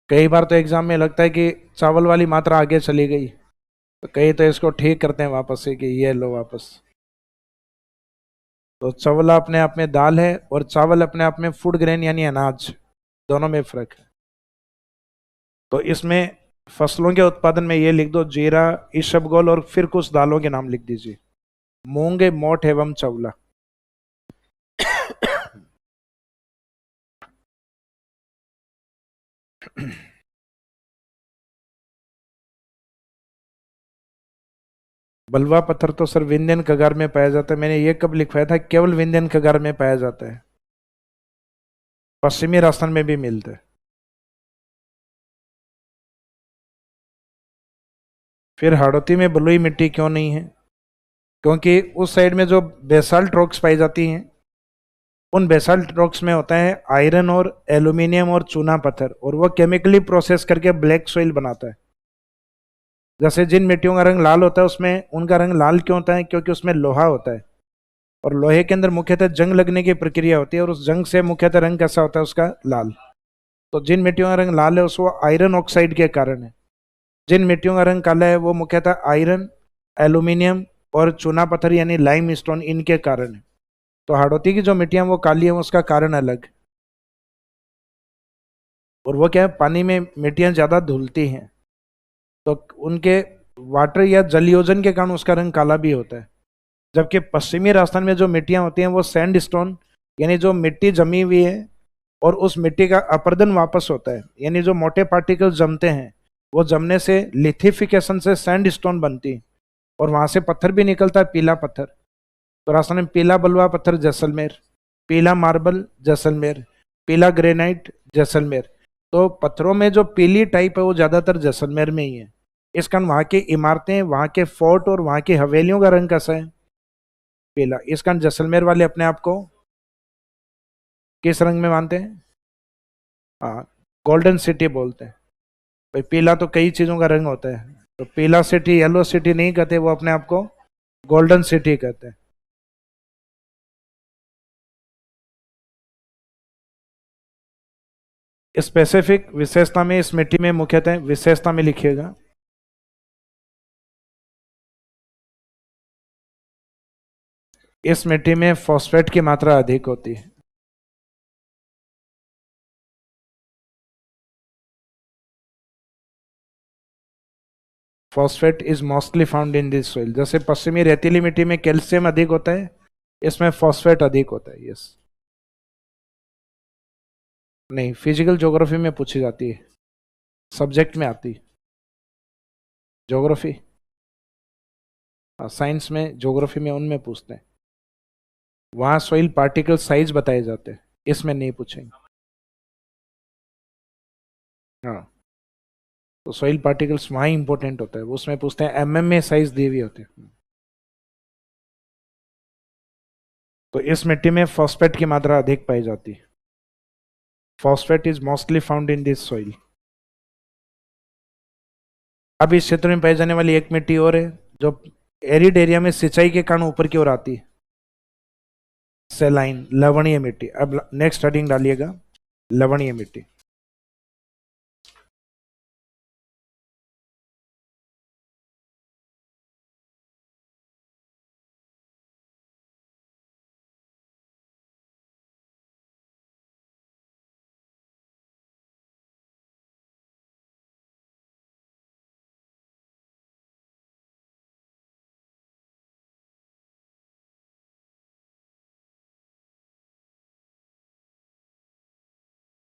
कई बार तो एग्जाम में लगता है कि चावल वाली मात्रा आगे चली गई, तो कई तो इसको ठीक करते हैं वापस से कि ये लो वापस। तो चवला अपने आप में दाल है और चावल अपने आप में फूड ग्रेन यानी अनाज, दोनों में फर्क है। तो इसमें फसलों के उत्पादन में ये लिख दो जीरा, इसबगोल और फिर कुछ दालों के नाम लिख दीजिए, मूंग, मोठ एवं चवला। बलुआ पत्थर तो सर विंध्यन कगार में पाया जाता है, मैंने ये कब लिखवाया था, केवल विंध्यन कगार में पाया जाता है। पश्चिमी राजस्थान में भी मिलते हैं। फिर हाड़ौती में बलुई मिट्टी क्यों नहीं है? क्योंकि उस साइड में जो बेसाल्ट रॉक्स पाई जाती हैं, उन बेसाल्ट रॉक्स में होता है आयरन और एल्यूमिनियम और चूना पत्थर, और वो केमिकली प्रोसेस करके ब्लैक सॉइल बनाता है। जैसे जिन मिट्टियों का रंग लाल होता है, उसमें उनका रंग लाल क्यों होता है? क्योंकि उसमें लोहा होता है, और लोहे के अंदर मुख्यतः जंग लगने की प्रक्रिया होती है, और उस जंग से मुख्यतः रंग कैसा होता है उसका? लाल। तो जिन मिट्टियों का रंग लाल है उसको आयरन ऑक्साइड के कारण है। जिन मिट्टियों का रंग काला है वो मुख्यतः आयरन, एल्यूमिनियम और चूना पत्थर यानी लाइम स्टोन, इनके कारण है। तो हाड़ौती की जो मिट्टियां वो काली है, उसका कारण अलग। और वो क्या है, पानी में मिट्टियां ज्यादा धुलती हैं, तो उनके वाटर या जल योजन के कारण उसका रंग काला भी होता है। जबकि पश्चिमी राजस्थान में जो मिट्टियां होती हैं वो सैंड स्टोन, यानी जो मिट्टी जमी हुई है और उस मिट्टी का अपरदन वापस होता है, यानी जो मोटे पार्टिकल जमते हैं, वो जमने से लिथिफिकेशन से सैंड स्टोन बनती है, और वहां से पत्थर भी निकलता है, पीला पत्थर। तो राजस्थान में पीला बलुआ पत्थर जैसलमेर, पीला मार्बल जैसलमेर, पीला ग्रेनाइट जैसलमेर। तो पत्थरों में जो पीली टाइप है वो ज्यादातर जैसलमेर में ही है। इस कारण वहां की इमारतें, वहां के फोर्ट और वहां की हवेलियों का रंग कैसा है? पीला। इस कारण जैसलमेर वाले अपने आप को किस रंग में मानते हैं? हाँ, गोल्डन सिटी बोलते हैं। भाई पीला तो कई चीजों का रंग होता है, तो पीला सिटी, येलो सिटी नहीं कहते, वो अपने आप को गोल्डन सिटी कहते हैं। स्पेसिफिक विशेषता में इस मिट्टी में मुख्यतः विशेषता में लिखिएगा। इस मिट्टी में फॉस्फेट की मात्रा अधिक होती है। Phosphate is mostly found in this soil. जैसे पश्चिमी रेतीली मिट्टी में कैल्शियम अधिक होता है, इसमें फॉस्फेट अधिक होता है। यस। नहीं, फिजिकल ज्योग्राफी में पूछी जाती है, सब्जेक्ट में आती है ज्योग्राफी। साइंस में, ज्योग्राफी में, उनमें पूछते हैं। वहां सॉइल पार्टिकल साइज बताए जाते हैं, इसमें नहीं पूछेंगे। हाँ, तो सॉइल पार्टिकल्स वहां इंपॉर्टेंट होता है, उसमें पूछते हैं, एमएम में साइज दिए हुए होते हैं। तो इस मिट्टी में फॉस्फेट की मात्रा अधिक पाई जाती है। Phosphate is mostly found in this soil. अब इस क्षेत्र में पाई जाने वाली एक मिट्टी और है जो एरिड एरिया में सिंचाई के कारण ऊपर की ओर आती है, सेलाइन, लवणीय मिट्टी। अब नेक्स्ट हेडिंग डालिएगा, लवणीय मिट्टी।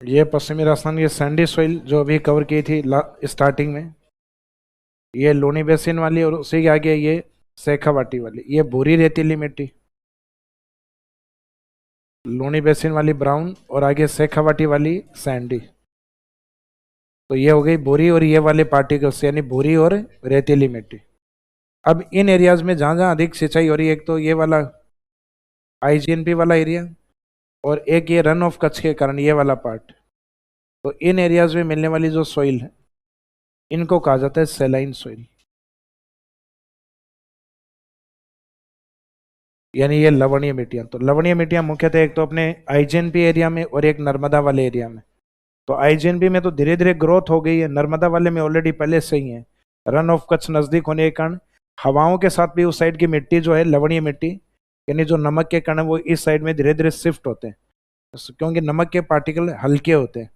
ये पश्चिमी राजस्थान की सैंडी सॉइल जो अभी कवर की थी स्टार्टिंग में, ये लोनी बेसिन वाली, और उसी के आगे ये शेखावाटी वाली, ये भूरी रेतीली मिट्टी। लोनी बेसिन वाली ब्राउन, और आगे शेखावाटी वाली सैंडी। तो ये हो गई भूरी, और ये वाले पार्टिकल्स यानी भूरी और रेतीली मिट्टी। अब इन एरियाज में जहां जहां अधिक सिंचाई हो रही है, एक तो ये वाला आईजीएनपी वाला एरिया, और एक ये रन ऑफ कच्छ के कारण ये वाला पार्ट। तो इन एरियाज में मिलने वाली जो सॉइल है, इनको कहा जाता है सेलाइन सॉइल, यानी ये लवणीय मिट्टियां। तो लवणीय मिट्टियां मुख्यतः एक तो अपने आईजीएनपी एरिया में और एक नर्मदा वाले एरिया में। तो आईजीएनपी में तो धीरे धीरे ग्रोथ हो गई है, नर्मदा वाले में ऑलरेडी पहले से ही है। रन ऑफ कच्छ नजदीक होने के कारण हवाओं के साथ भी उस साइड की मिट्टी जो है लवणीय मिट्टी, यानी जो नमक के कण है, वो इस साइड में धीरे धीरे शिफ्ट होते हैं, क्योंकि नमक के पार्टिकल हल्के होते हैं।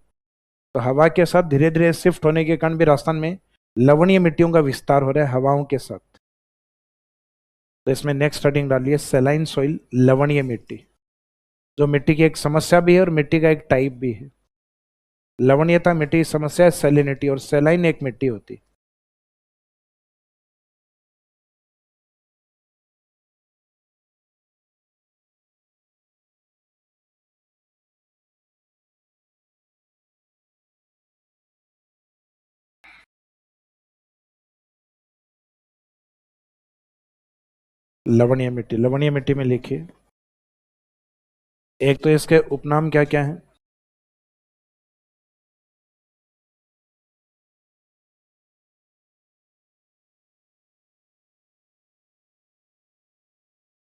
तो हवा के साथ धीरे धीरे शिफ्ट होने के कारण भी राजस्थान में लवणीय मिट्टियों का विस्तार हो रहा है हवाओं के साथ। तो इसमें नेक्स्ट हेडिंग डालिए, सेलाइन सॉइल, लवणीय मिट्टी, जो मिट्टी की एक समस्या भी है और मिट्टी का एक टाइप भी है। लवणीयता मिट्टी की समस्या है सेलिनिटी, और सेलाइन एक मिट्टी होती है। लवणीय मिट्टी, लवणीय मिट्टी में लिखिए। एक तो इसके उपनाम क्या क्या है?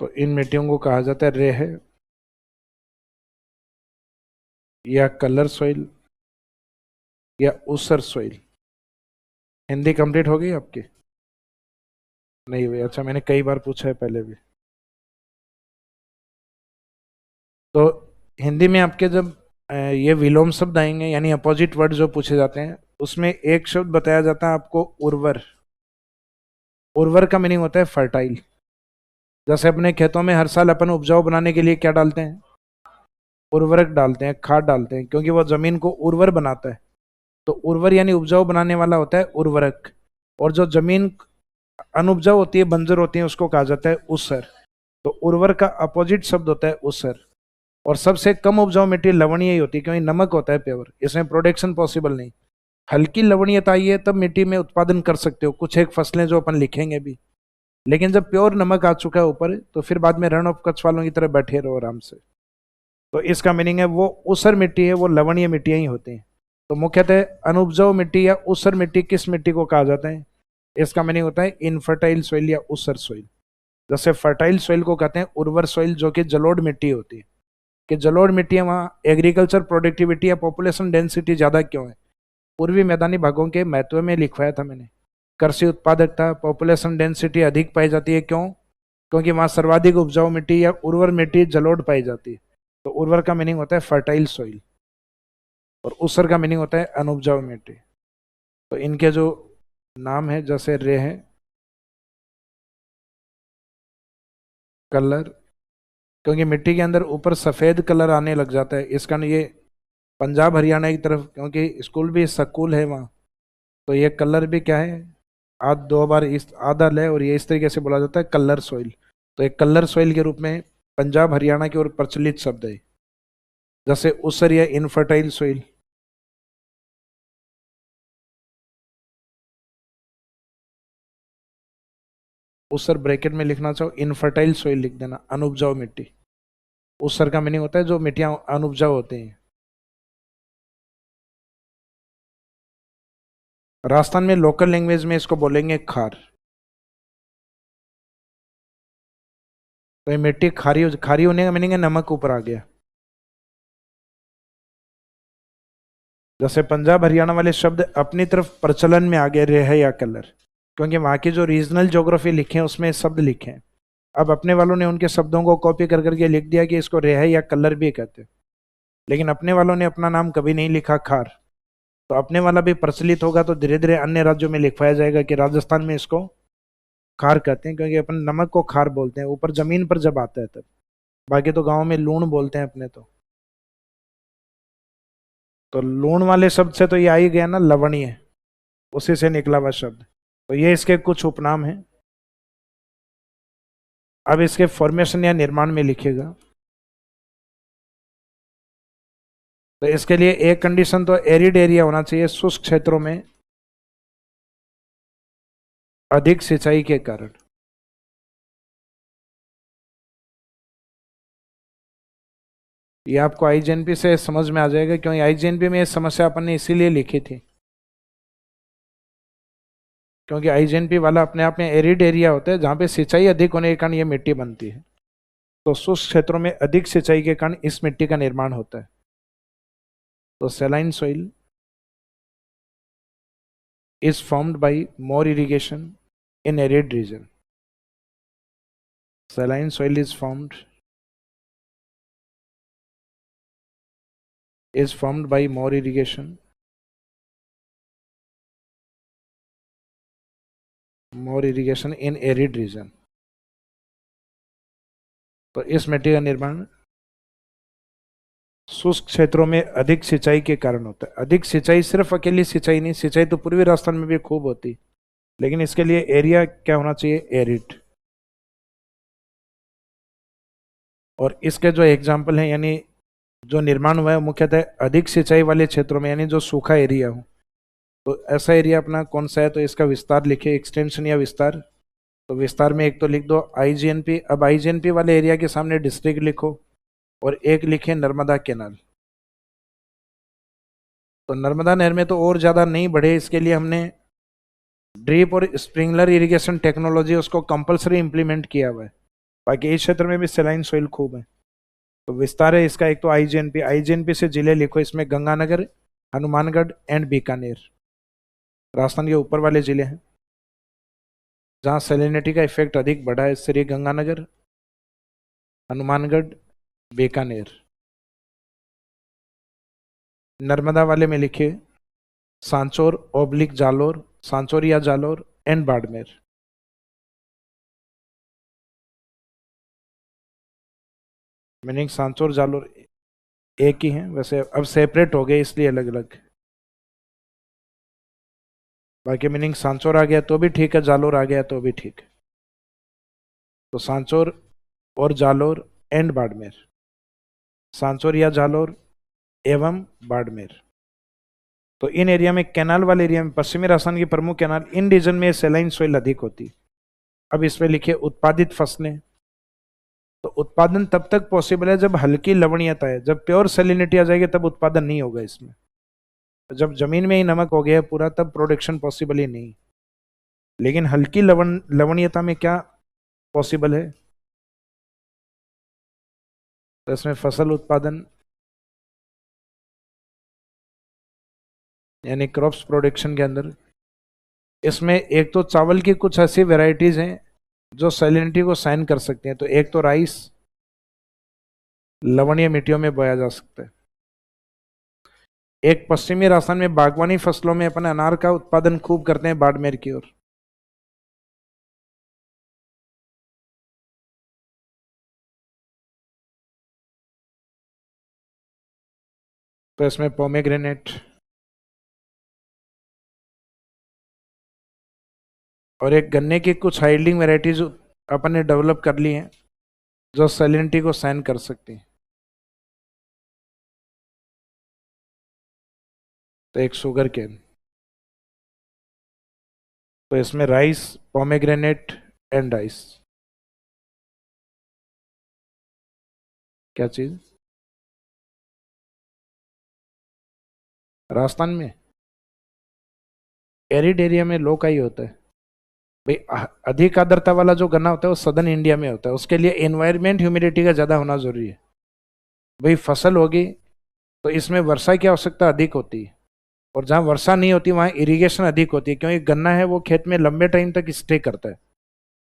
तो इन मिट्टियों को कहा जाता है रेह या कलर सॉइल या ऊसर सॉइल। हिंदी कंप्लीट हो गई आपकी? नहीं हुई? अच्छा, मैंने कई बार पूछा है पहले भी। तो हिंदी में आपके जब ये विलोम शब्द आएंगे यानी अपोजिट वर्ड जो पूछे जाते हैं, उसमें एक शब्द बताया जाता है आपको उर्वर। उर्वर का मीनिंग होता है फर्टाइल। जैसे अपने खेतों में हर साल अपन उपजाऊ बनाने के लिए क्या डालते हैं? उर्वरक डालते हैं, खाद डालते हैं, क्योंकि वो जमीन को उर्वर बनाता है। तो उर्वर यानी उपजाऊ बनाने वाला होता है उर्वरक। और जो जमीन अनुपजाऊ होती है, बंजर होती है, उसको कहा जाता है उसर। तो उर्वर का अपोजिट शब्द होता है उसर। और सबसे कम उपजाऊ मिट्टी लवणीय ही होती है, क्योंकि नमक होता है प्योर, इसमें प्रोडक्शन पॉसिबल नहीं। हल्की लवणीयता आई है तब मिट्टी में उत्पादन कर सकते हो, कुछ एक फसलें जो अपन लिखेंगे भी। लेकिन जब प्योर नमक आ चुका है ऊपर, तो फिर बाद में रण ऑफ कच्छ वालों की तरह बैठे रहो आराम से। तो इसका मीनिंग है वो ऊसर मिट्टी है, वो लवणीय मिट्टियां ही होती हैं। तो मुख्यतः अनुपजाऊ मिट्टी या ऊसर मिट्टी किस मिट्टी को कहा जाता है? इसका मीनिंग होता है इनफर्टाइल सॉइल या ऊसर सॉइल। जैसे फर्टाइल सॉइल को कहते हैं उर्वर सॉइल, जो कि जलोढ़ मिट्टी होती है। कि जलोढ़ मिट्टी है, वहाँ एग्रीकल्चर प्रोडक्टिविटी या पॉपुलेशन डेंसिटी ज़्यादा क्यों है? पूर्वी मैदानी भागों के महत्व में लिखवाया था मैंने। कृषि उत्पादकता, पॉपुलेशन डेंसिटी अधिक पाई जाती है, क्यों? क्योंकि वहाँ सर्वाधिक उपजाऊ मिट्टी या उर्वर मिट्टी जलोढ़ पाई जाती है। तो उर्वर का मीनिंग होता है फर्टाइल सॉइल, और ऊसर का मीनिंग होता है अनुपजाऊ मिट्टी। तो इनके जो नाम है, जैसे रे है, कलर, क्योंकि मिट्टी के अंदर ऊपर सफ़ेद कलर आने लग जाता है, इसका ये पंजाब हरियाणा की तरफ, क्योंकि स्कूल भी स्कूल है वहाँ, तो ये कलर भी क्या है, आज दो बार इस आधा ले, और ये इस तरीके से बोला जाता है कलर सॉइल। तो एक कलर सॉइल के रूप में पंजाब हरियाणा की ओर प्रचलित शब्द है। जैसे ऊसर या इनफर्टाइल सॉइल। ऊसर ब्रैकेट में लिखना चाहो, इनफर्टाइल सॉइल लिख देना, अनुपजाऊ मिट्टी। ऊसर का मीनिंग होता है जो मिट्टियां अनुपजाऊ होती हैं। राजस्थान में लोकल लैंग्वेज में इसको बोलेंगे खार। तो ये मिट्टी खारी, खारी होने का मीनिंग है नमक ऊपर आ गया। जैसे पंजाब हरियाणा वाले शब्द अपनी तरफ प्रचलन में आ गए, रेह या कलर, क्योंकि वहाँ की जो रीजनल ज्योग्राफी लिखे हैं उसमें शब्द लिखे हैं। अब अपने वालों ने उनके शब्दों को कॉपी कर करके लिख दिया कि इसको रेह या कलर भी कहते हैं, लेकिन अपने वालों ने अपना नाम कभी नहीं लिखा खार। तो अपने वाला भी प्रचलित होगा तो धीरे धीरे अन्य राज्यों में लिखवाया जाएगा कि राजस्थान में इसको खार कहते हैं, क्योंकि अपन नमक को खार बोलते हैं ऊपर जमीन पर जब आता है तब। बाकी तो गाँव में लूण बोलते हैं अपने तो लूण वाले शब्द से तो ये आ ही गया ना, लवणीय, उसी से निकला हुआ शब्द। तो ये इसके कुछ उपनाम हैं। अब इसके फॉर्मेशन या निर्माण में लिखिएगा। तो इसके लिए एक कंडीशन तो एरिड एरिया होना चाहिए, शुष्क क्षेत्रों में अधिक सिंचाई के कारण। ये आपको आईजीएनपी से समझ में आ जाएगा, क्योंकि आईजीएनपी में ये समस्या अपन ने इसीलिए लिखी थी, क्योंकि आईजीएनपी वाला अपने आप में एरिड एरिया होता है जहां पे सिंचाई अधिक होने के कारण ये मिट्टी बनती है। तो शुष्क क्षेत्रों में अधिक सिंचाई के कारण इस मिट्टी का निर्माण होता है। तो saline soil is formed by more irrigation in arid region. Saline soil is formed by more irrigation in arid region. तो इस मिट्टी का निर्माण शुष्क क्षेत्रों में अधिक सिंचाई के कारण होता है। अधिक सिंचाई सिर्फ अकेली सिंचाई नहीं, सिंचाई तो पूर्वी राजस्थान में भी खूब होती, लेकिन इसके लिए एरिया क्या होना चाहिए, एरिड। और इसके जो एग्जाम्पल हैं, यानी जो निर्माण हुआ है मुख्यतः अधिक सिंचाई वाले क्षेत्रों में, यानी जो सूखा एरिया हो। तो ऐसा एरिया अपना कौन सा है, तो इसका विस्तार लिखे, एक्सटेंशन या विस्तार, तो विस्तार में एक तो लिख दो आईजीएनपी। अब आईजीएनपी वाले एरिया के सामने डिस्ट्रिक्ट लिखो और एक लिखे नर्मदा कैनाल। तो नर्मदा नहर में तो और ज़्यादा नहीं बढ़े, इसके लिए हमने ड्रिप और स्प्रिंकलर इरिगेशन टेक्नोलॉजी उसको कंपलसरी इंप्लीमेंट किया हुआ है। बाकी इस क्षेत्र में भी सेलाइन सोइल खूब है। तो विस्तार है इसका एक तो आईजीएनपी। आईजीएनपी से जिले लिखो, इसमें गंगानगर, हनुमानगढ़ एंड बीकानेर राजस्थान के ऊपर वाले जिले हैं जहां सेलिनिटी का इफेक्ट अधिक बढ़ा है। श्री गंगानगर, हनुमानगढ़, बीकानेर। नर्मदा वाले में लिखे सांचौर ओब्लिक जालोर, सांचौर या जालोर एंड बाड़मेर। मीनिंग सांचौर जालोर एक ही है, वैसे अब सेपरेट हो गए इसलिए अलग अलग। बाकी मीनिंग सांचौर आ गया तो भी ठीक है, जालोर आ गया तो भी ठीक है। तो सांचौर और जालोर एंड बाड़मेर, सांचौर या जालोर एवं बाड़मेर। तो इन एरिया में, कैनाल वाले एरिया में, पश्चिमी राजस्थान की प्रमुख कैनाल, इन रीजन में सेलाइन सोइल अधिक होती। अब इसमें लिखे उत्पादित फसलें। तो उत्पादन तब तक पॉसिबल है जब हल्की लवणीयता है। जब प्योर सेलिनिटी आ जाएगी तब उत्पादन नहीं होगा इसमें। जब जमीन में ही नमक हो गया पूरा तब प्रोडक्शन पॉसिबल ही नहीं। लेकिन हल्की लवणीयता में क्या पॉसिबल है? तो इसमें फसल उत्पादन यानी क्रॉप्स प्रोडक्शन के अंदर, इसमें एक तो चावल की कुछ ऐसी वेराइटीज हैं जो सैलिनिटी को सहन कर सकते हैं। तो एक तो राइस लवणीय मिट्टियों में बोया जा सकता है। एक पश्चिमी राजस्थान में बागवानी फसलों में अपन अनार का उत्पादन खूब करते हैं बाड़मेर की ओर। तो इसमें पोमेग्रेनेट और एक गन्ने की कुछ हाइल्डिंग वेराइटीज अपन ने डेवलप कर ली हैं जो सैलिनिटी को सहन कर सकती हैं। तो एक शुगर केन। तो इसमें राइस, पोमेग्रेनेट एंड राइस। क्या चीज? राजस्थान में एरिड एरिया में लो का ही होता है भाई। अधिक आर्द्रता वाला जो गन्ना होता है वो सदर्न इंडिया में होता है। उसके लिए एनवायरमेंट ह्यूमिडिटी का ज़्यादा होना जरूरी है। भाई फसल होगी तो इसमें वर्षा की आवश्यकता अधिक होती है, और जहाँ वर्षा नहीं होती वहाँ इरिगेशन अधिक होती है, क्योंकि गन्ना है वो खेत में लंबे टाइम तक स्टे करता है।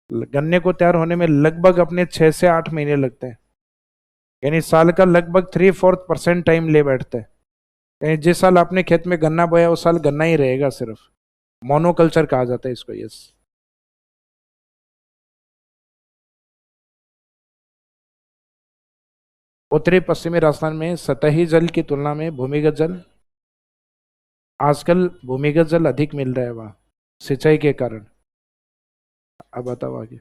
गन्ने को तैयार होने में लगभग अपने 6 से 8 महीने लगते हैं, यानी साल का लगभग 3/4% टाइम ले बैठता है। यानी जिस साल आपने खेत में गन्ना बोया उस साल गन्ना ही रहेगा सिर्फ। मोनोकल्चर कहा जाता है इसको। यस। उत्तरी पश्चिमी राजस्थान में सतही जल की तुलना में भूमिगत जल, आजकल भूमिगत जल अधिक मिल रहा है वहां सिंचाई के कारण। अब बताओ आगे।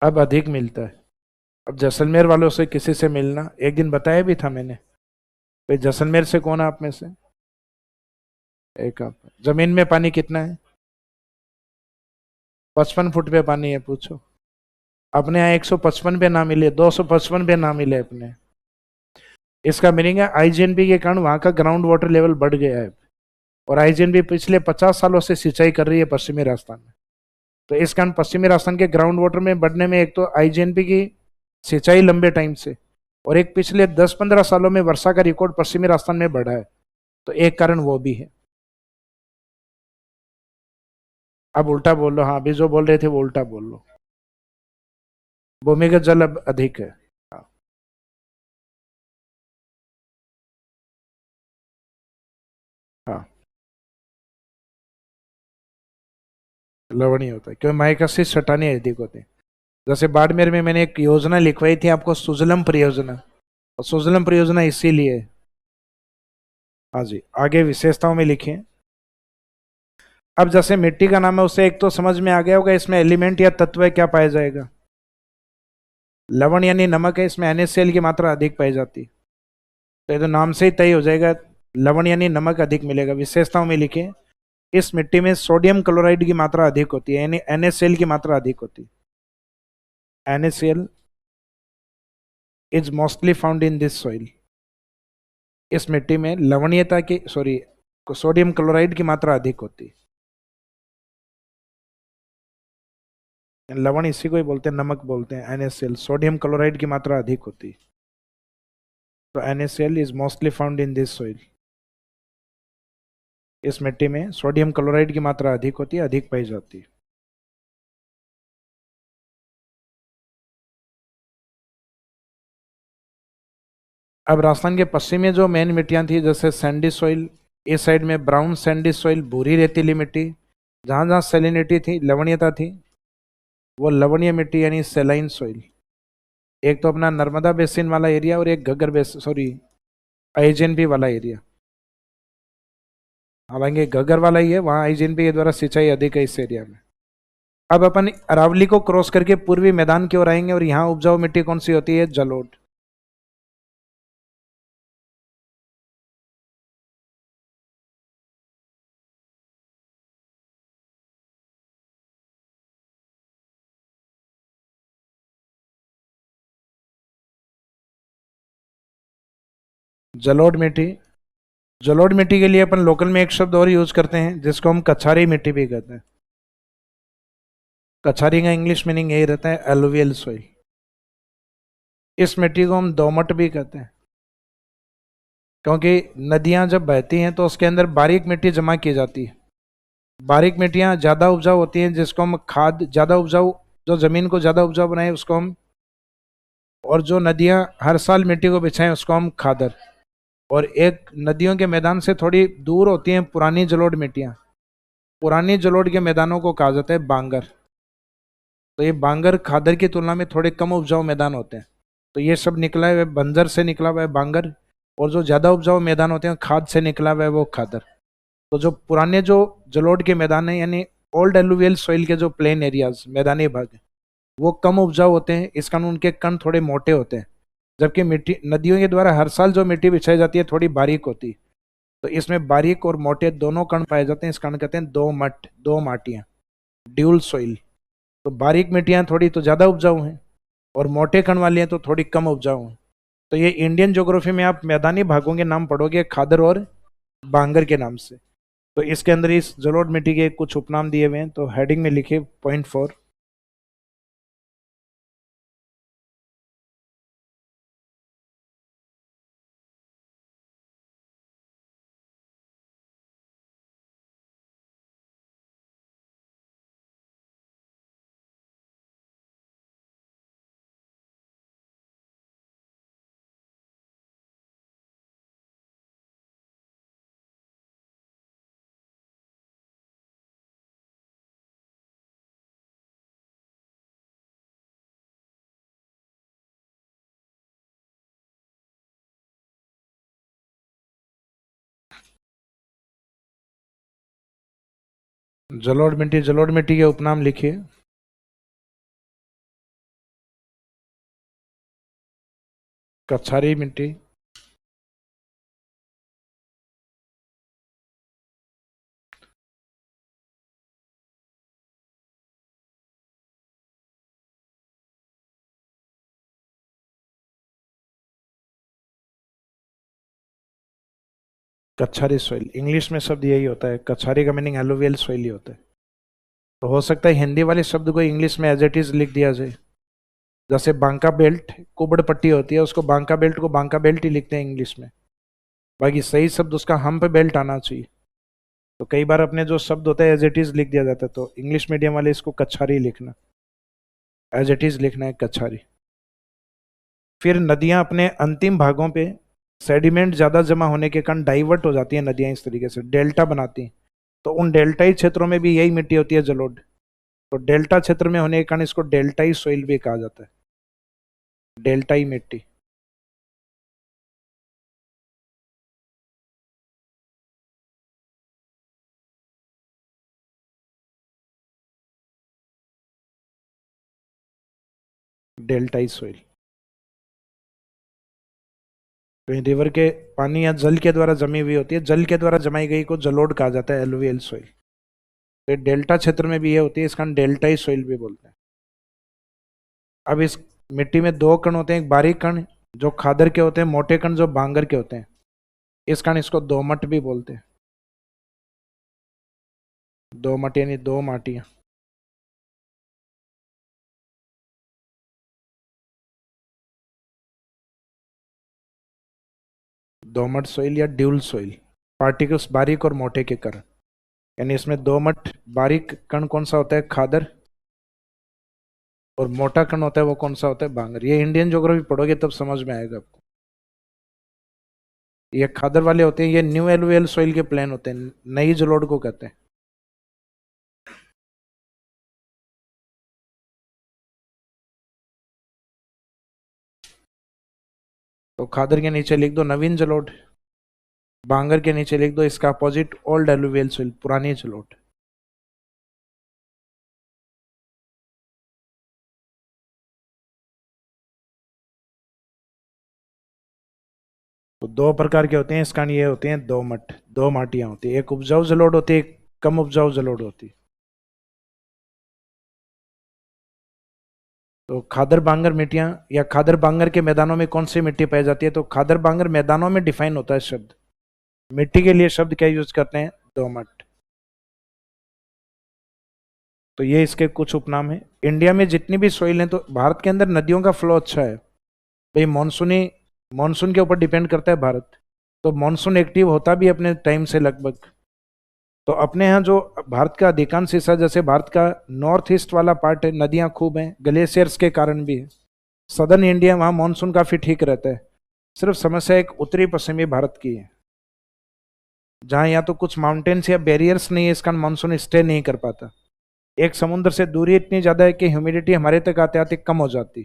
अब अधिक मिलता है। अब जैसलमेर वालों से किसी से मिलना, एक दिन बताया भी था मैंने। भाई जैसलमेर से कौन है आप में से? एक आप। जमीन में पानी कितना है? 55 फुट पे पानी है। पूछो। अपने यहाँ 155 पे ना मिले, 255 पे ना मिले अपने। इसका मीनिंग है आईजीएनपी के कारण वहां का ग्राउंड वाटर लेवल बढ़ गया है, और आईजीएनपी पिछले 50 सालों से सिंचाई कर रही है पश्चिमी राजस्थान में। तो इस कारण पश्चिमी राजस्थान के ग्राउंड वाटर में बढ़ने में एक तो आईजीएनपी की सिंचाई लंबे टाइम से, और एक पिछले 10-15 सालों में वर्षा का रिकॉर्ड पश्चिमी राजस्थान में बढ़ा है। तो एक कारण वो भी है। अब उल्टा बोल लो। हाँ, अभी जो बोल रहे थे वो उल्टा बोल लो। भूमिगत जल अब अधिक है। हाँ। हाँ, लवणीय होता है क्योंकि माइकासिस चट्टानें अधिक होते हैं। जैसे बाड़मेर में मैंने एक योजना लिखवाई थी आपको, सुजलम परियोजना, और सुजलम परियोजना इसीलिए। हाँ जी, आगे विशेषताओं में लिखे। अब जैसे मिट्टी का नाम है उससे एक तो समझ में आ गया होगा इसमें एलिमेंट या तत्व है क्या पाया जाएगा। लवण यानी नमक है, इसमें NaCl की मात्रा अधिक पाई जाती है। तो ये तो नाम से ही तय हो जाएगा, लवण यानी नमक अधिक मिलेगा। विशेषताओं में लिखे इस मिट्टी में सोडियम क्लोराइड की मात्रा अधिक होती है, यानी NaCl की मात्रा अधिक होती है। NaCl is mostly found in this soil. इस मिट्टी में लवणीयता की सोडियम क्लोराइड की मात्रा अधिक होती है। लवण इसी को ही बोलते हैं, नमक बोलते हैं। NaCl सोडियम क्लोराइड की मात्रा अधिक होती है। तो NaCl is mostly found in this soil. इस मिट्टी में सोडियम क्लोराइड की मात्रा अधिक होती है, अधिक पाई जाती है। अब राजस्थान के पश्चिम में जो मेन मिट्टियां थी, जैसे सैंडी सॉइल, इस साइड में ब्राउन सैंडी सॉइल, भूरी रेतीली मिट्टी, जहां जहां सेलिनिटी थी, लवणीयता थी, वो लवणीय मिट्टी यानी सेलाइन सॉइल। एक तो अपना नर्मदा बेसिन वाला एरिया और एक घग्गर आईजीएनपी वाला एरिया। हालांकि घग्गर वाला ही है, वहां आईजीएनपी के द्वारा सिंचाई अधिक है इस एरिया में। अब अपन अरावली को क्रॉस करके पूर्वी मैदान की ओर आएंगे और यहाँ उपजाऊ मिट्टी कौन सी होती है? जलोढ़। जलोढ़ मिट्टी, जलोढ़ मिट्टी के लिए अपन लोकल में एक शब्द और यूज करते हैं जिसको हम कछारी मिट्टी भी कहते हैं। कछारी का इंग्लिश मीनिंग यही रहता है, एलुवियल सॉइल। इस मिट्टी को हम दोमट भी कहते हैं, क्योंकि नदियां जब बहती हैं तो उसके अंदर बारीक मिट्टी जमा की जाती है। बारीक मिट्टियां ज्यादा उपजाऊ होती हैं, जिसको हम खाद ज्यादा उपजाऊ, जो जमीन को ज्यादा उपजाऊ बनाए उसको हम, और जो नदियां हर साल मिट्टी को बिछाएं उसको हम खादर। और एक नदियों के मैदान से थोड़ी दूर होती हैं पुरानी जलोढ़ मिट्टियां। पुरानी जलोढ़ के मैदानों को कहा जाता है बांगर। तो ये बांगर खादर की तुलना में थोड़े कम उपजाऊ मैदान होते हैं। तो ये सब निकला है बंजर से निकला हुआ है बांगर, और जो ज्यादा उपजाऊ मैदान होते हैं खाद से निकला हुआ है वो खादर। तो जो पुराने जो जलोढ़ के मैदान है, यानी ओल्ड एलुवियल सॉइल के जो प्लेन एरियाज, मैदानी भाग, वो कम उपजाऊ होते हैं, इस कारण उनके कण थोड़े मोटे होते हैं। जबकि मिट्टी नदियों के द्वारा हर साल जो मिट्टी बिछाई जाती है थोड़ी बारीक होती है। तो इसमें बारीक और मोटे दोनों कण पाए जाते हैं, इस कारण कहते हैं दो मट, दो माटियां, ड्यूल सॉइल। तो बारीक मिट्टियां थोड़ी तो ज़्यादा उपजाऊ हैं और मोटे कण वाली हैं तो थोड़ी कम उपजाऊ हैं। तो ये इंडियन ज्योग्राफी में आप मैदानी भागों के नाम पढ़ोगे खादर और बांगर के नाम से। तो इसके अंदर इस जलोढ़ मिट्टी के कुछ उपनाम दिए हुए हैं, तो हेडिंग में लिखिए .4। जलोढ़ मिट्टी के उपनाम लिखिए। कछारी मिट्टी, कछारी सॉइल, इंग्लिश में शब्द यही होता है। कछारी का मीनिंग एलुवियल सॉइल ही होता है। तो हो सकता है हिंदी वाले शब्द को इंग्लिश में एज इट इज लिख दिया जाए। जैसे बांका बेल्ट कुबड़ पट्टी होती है, उसको बांका बेल्ट को बांका बेल्ट ही लिखते हैं इंग्लिश में, बाकी सही शब्द उसका हम्प बेल्ट आना चाहिए। तो कई बार अपने जो शब्द होता है एज इट इज लिख दिया जाता है, तो इंग्लिश मीडियम वाले इसको कछारी लिखना, एज इट इज लिखना है कछारी। फिर नदियां अपने अंतिम भागों पे सेडिमेंट ज़्यादा जमा होने के कारण डाइवर्ट हो जाती हैं नदियां, इस तरीके से डेल्टा बनाती हैं। तो उन डेल्टाई क्षेत्रों में भी यही मिट्टी होती है जलोढ़। तो डेल्टा क्षेत्र में होने के कारण इसको डेल्टाई सोइल भी कहा जाता है, डेल्टाई मिट्टी। डेल्टाई सोइल कहीं रिवर के पानी या जल के द्वारा जमी हुई होती है, जल के द्वारा जमाई गई को जलोढ़ कहा जाता है, एलुवियल सोइल। तो डेल्टा क्षेत्र में भी ये होती है, इसका डेल्टाई सॉइल भी बोलते हैं। अब इस मिट्टी में दो कण होते हैं, एक बारीक कण जो खादर के होते हैं, मोटे कण जो बांगर के होते हैं। इस कारण इसको दोमट भी बोलते हैं। दोमट यानी दो माटियां। दोमट सॉइल या ड्यूल सॉइल, पार्टिकल्स बारीक और मोटे के कारण। यानी इसमें दोमट बारीक कण कौन सा होता है, खादर, और मोटा कण होता है वो कौन सा होता है, बांगर। ये इंडियन ज्योग्राफी पढ़ोगे तब समझ में आएगा आपको। ये खादर वाले होते हैं, ये न्यू एलुवियल सॉइल के प्लेन होते हैं, नई जलोढ़ को कहते हैं। तो खादर के नीचे लिख दो नवीन जलोढ़, बांगर के नीचे लिख दो इसका अपोजिट ओल्ड एलुवियल सॉइल, पुरानी जलोढ़। तो दो प्रकार के होते हैं इसका, ये होते हैं दोमट, दो माटियां होती है, एक उपजाऊ जलोढ़ होती है, एक कम उपजाऊ जलोढ़ होती है। तो खादर बांगर मिट्टियां या खादर बांगर के मैदानों में कौन सी मिट्टी पाई जाती है, तो खादर बांगर मैदानों में डिफाइन होता है शब्द। मिट्टी के लिए शब्द क्या यूज करते हैं, दोमट। तो ये इसके कुछ उपनाम है। इंडिया में जितनी भी सॉइल है, तो भारत के अंदर नदियों का फ्लो अच्छा है भाई। मानसून के ऊपर डिपेंड करता है भारत। तो मानसून एक्टिव होता भी अपने टाइम से लगभग। तो अपने यहाँ जो भारत का अधिकांश हिस्सा, जैसे भारत का नॉर्थ ईस्ट वाला पार्ट है, नदियां खूब हैं, ग्लेशियर्स के कारण भी है। सदर्न इंडिया, वहाँ मानसून काफी ठीक रहता है। सिर्फ समस्या एक उत्तरी पश्चिमी भारत की है, जहाँ या तो कुछ माउंटेन्स या बैरियर्स नहीं है, इस कारण मानसून स्टे नहीं कर पाता। एक समुद्र से दूरी इतनी ज्यादा है कि ह्यूमिडिटी हमारे तक आते आते कम हो जाती।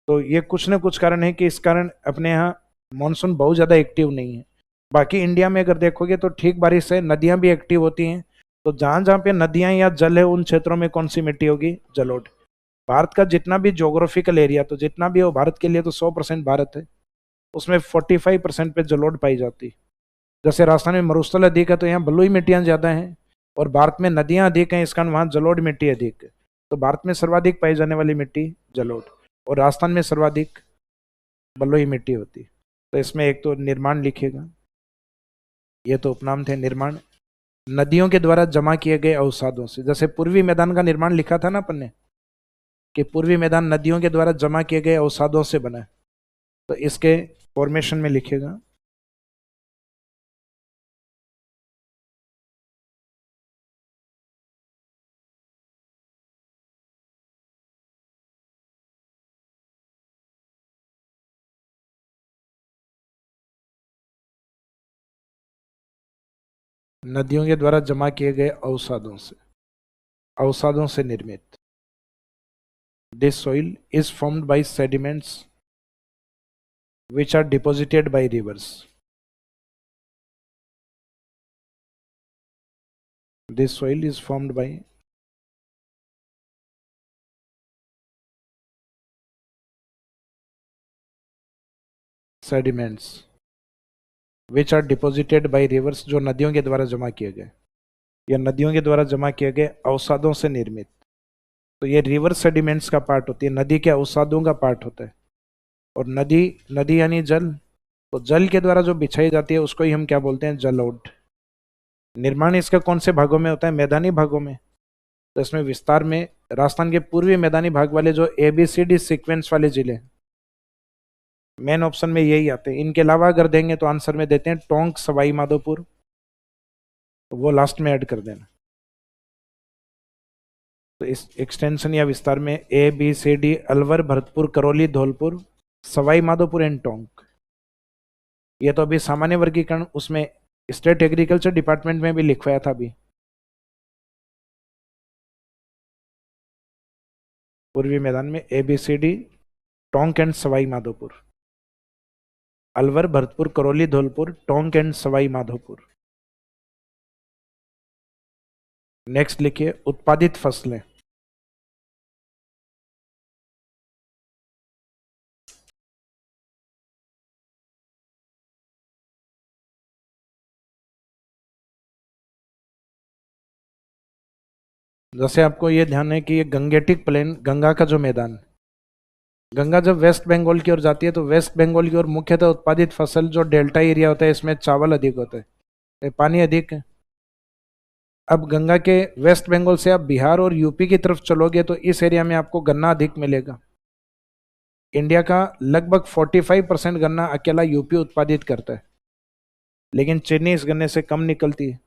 तो ये कुछ न कुछ कारण है कि इस कारण अपने यहाँ मानसून बहुत ज्यादा एक्टिव नहीं है। बाकी इंडिया में अगर देखोगे तो ठीक बारिश है, नदियां भी एक्टिव होती हैं। तो जहां जहां पे नदियां या जल है, उन क्षेत्रों में कौन सी मिट्टी होगी, जलोढ़। भारत का जितना भी ज्योग्राफिकल एरिया, तो जितना भी हो भारत के लिए, तो 100% भारत है, उसमें 45% पे जलोढ़ पाई जाती। जैसे राजस्थान में मरुस्थल अधिक है, तो यहाँ बलुई मिट्टियां ज्यादा हैं, और भारत में नदियां अधिक हैं, इस कारण वहाँ जलोढ़ मिट्टी अधिक है। तो भारत में सर्वाधिक पाई जाने वाली मिट्टी जलोढ़, और राजस्थान में सर्वाधिक बलुई मिट्टी होती। तो इसमें एक तो निर्माण लिखेगा, ये तो उपनाम थे निर्माण। नदियों के द्वारा जमा किए गए अवसादों से, जैसे पूर्वी मैदान का निर्माण लिखा था ना अपन ने, कि पूर्वी मैदान नदियों के द्वारा जमा किए गए अवसादों से बना है। तो इसके फॉर्मेशन में लिखेगा, नदियों के द्वारा जमा किए गए अवसादों से निर्मित। This soil is formed by sediments which are deposited by rivers. This soil is formed by sediments which are deposited by rivers, जो नदियों के द्वारा जमा किए गए, या नदियों के द्वारा जमा किए गए अवसादों से निर्मित। तो ये रिवर सेडिमेंट्स का पार्ट होती है, नदी के अवसादों का पार्ट होता है। और नदी, नदी यानी जल, तो जल के द्वारा जो बिछाई जाती है उसको ही हम क्या बोलते हैं, जलोढ़। निर्माण इसका कौन से भागों में होता है, मैदानी भागों में। तो इसमें विस्तार में राजस्थान के पूर्वी मैदानी भाग वाले जो ABCD सीक्वेंस वाले जिले, मेन ऑप्शन में यही आते हैं। इनके अलावा अगर देंगे तो आंसर में देते हैं टोंक, सवाई माधोपुर, तो वो लास्ट में ऐड कर देना। तो इस एक्सटेंशन या विस्तार में ABCD, अलवर, भरतपुर, करौली, धौलपुर, सवाई माधोपुर एंड टोंक। ये तो अभी सामान्य वर्गीकरण उसमें स्टेट एग्रीकल्चर डिपार्टमेंट में भी लिखवाया था अभी। पूर्वी मैदान में ABCD, Tonk and Sawai Madhopur, Alwar, Bharatpur, Karauli, Dholpur, Tonk and Sawai Madhopur. Next लिखिए उत्पादित फसलें। जैसे आपको ये ध्यान है कि ये गंगेटिक प्लेन, गंगा का जो मैदान, गंगा जब वेस्ट बंगाल की ओर जाती है तो वेस्ट बंगाल की ओर मुख्यतः उत्पादित फसल जो डेल्टा एरिया होता है इसमें चावल अधिक होता है, ये पानी अधिक है। अब गंगा के वेस्ट बंगाल से आप बिहार और यूपी की तरफ चलोगे तो इस एरिया में आपको गन्ना अधिक मिलेगा। इंडिया का लगभग 45% गन्ना अकेला यूपी उत्पादित करता है, लेकिन चीनी इस गन्ने से कम निकलती है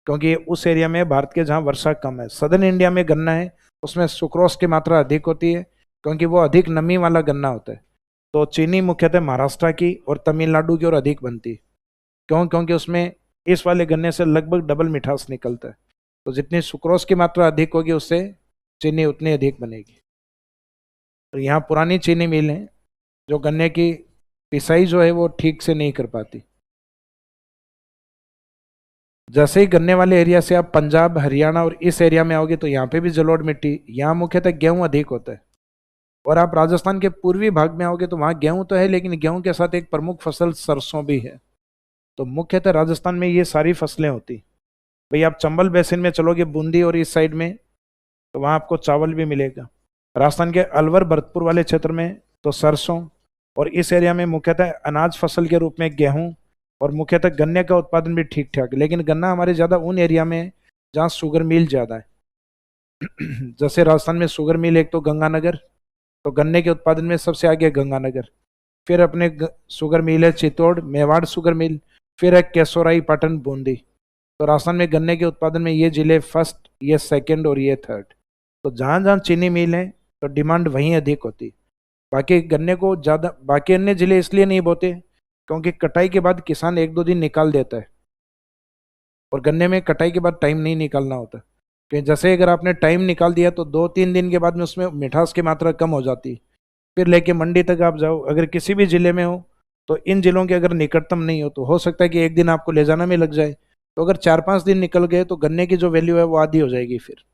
क्योंकि ये उस एरिया में भारत के जहाँ वर्षा कम है। सदर्न इंडिया में गन्ना है उसमें सुक्रोज की मात्रा अधिक होती है क्योंकि वो अधिक नमी वाला गन्ना होता है। तो चीनी मुख्यतः महाराष्ट्र की और तमिलनाडु की ओर अधिक बनती है। क्यों? क्योंकि उसमें इस वाले गन्ने से लगभग डबल मिठास निकलता है। तो जितनी सुक्रोज की मात्रा अधिक होगी उससे चीनी उतनी अधिक बनेगी। तो यहाँ पुरानी चीनी मिल है जो गन्ने की पिसाई जो है वो ठीक से नहीं कर पाती। जैसे ही गन्ने वाले एरिया से आप पंजाब, हरियाणा और इस एरिया में आओगे तो यहाँ पे भी जलोढ़ मिट्टी, यहाँ मुख्यतः गेहूं अधिक होता है। और आप राजस्थान के पूर्वी भाग में आओगे तो वहाँ गेहूं तो है लेकिन गेहूं के साथ एक प्रमुख फसल सरसों भी है। तो मुख्यतः राजस्थान में ये सारी फसलें होती। भाई आप चंबल बेसिन में चलोगे बूंदी और इस साइड में तो वहाँ आपको चावल भी मिलेगा। राजस्थान के अलवर भरतपुर वाले क्षेत्र में तो सरसों, और इस एरिया में मुख्यतः अनाज फसल के रूप में गेहूं और मुख्यतः गन्ने का उत्पादन भी ठीक ठाक है। लेकिन गन्ना हमारे ज़्यादा उन एरिया में है जहाँ शुगर मिल ज़्यादा है। जैसे राजस्थान में शुगर मिल एक तो गंगानगर, तो गन्ने के उत्पादन में सबसे आगे गंगानगर, फिर अपने शुगर मिल है चित्तौड़, मेवाड़ शुगर मिल, फिर है केसोराई, पाटन, बूंदी। तो राजस्थान में गन्ने के उत्पादन में ये जिले फर्स्ट, ये सेकंड और ये थर्ड। तो जहाँ जहाँ चीनी मिल है तो डिमांड वहीं अधिक होती। बाकी गन्ने को ज़्यादा बाकी अन्य जिले इसलिए नहीं बोते क्योंकि कटाई के बाद किसान 1-2 दिन निकाल देता है और गन्ने में कटाई के बाद टाइम नहीं निकालना होता। कि जैसे अगर आपने टाइम निकाल दिया तो 2-3 दिन के बाद में उसमें मिठास की मात्रा कम हो जाती। फिर लेके मंडी तक आप जाओ, अगर किसी भी जिले में हो तो इन जिलों के अगर निकटतम नहीं हो सकता है कि एक दिन आपको ले जाना में लग जाए। तो अगर 4-5 दिन निकल गए तो गन्ने की जो वैल्यू है वो आधी हो जाएगी। फिर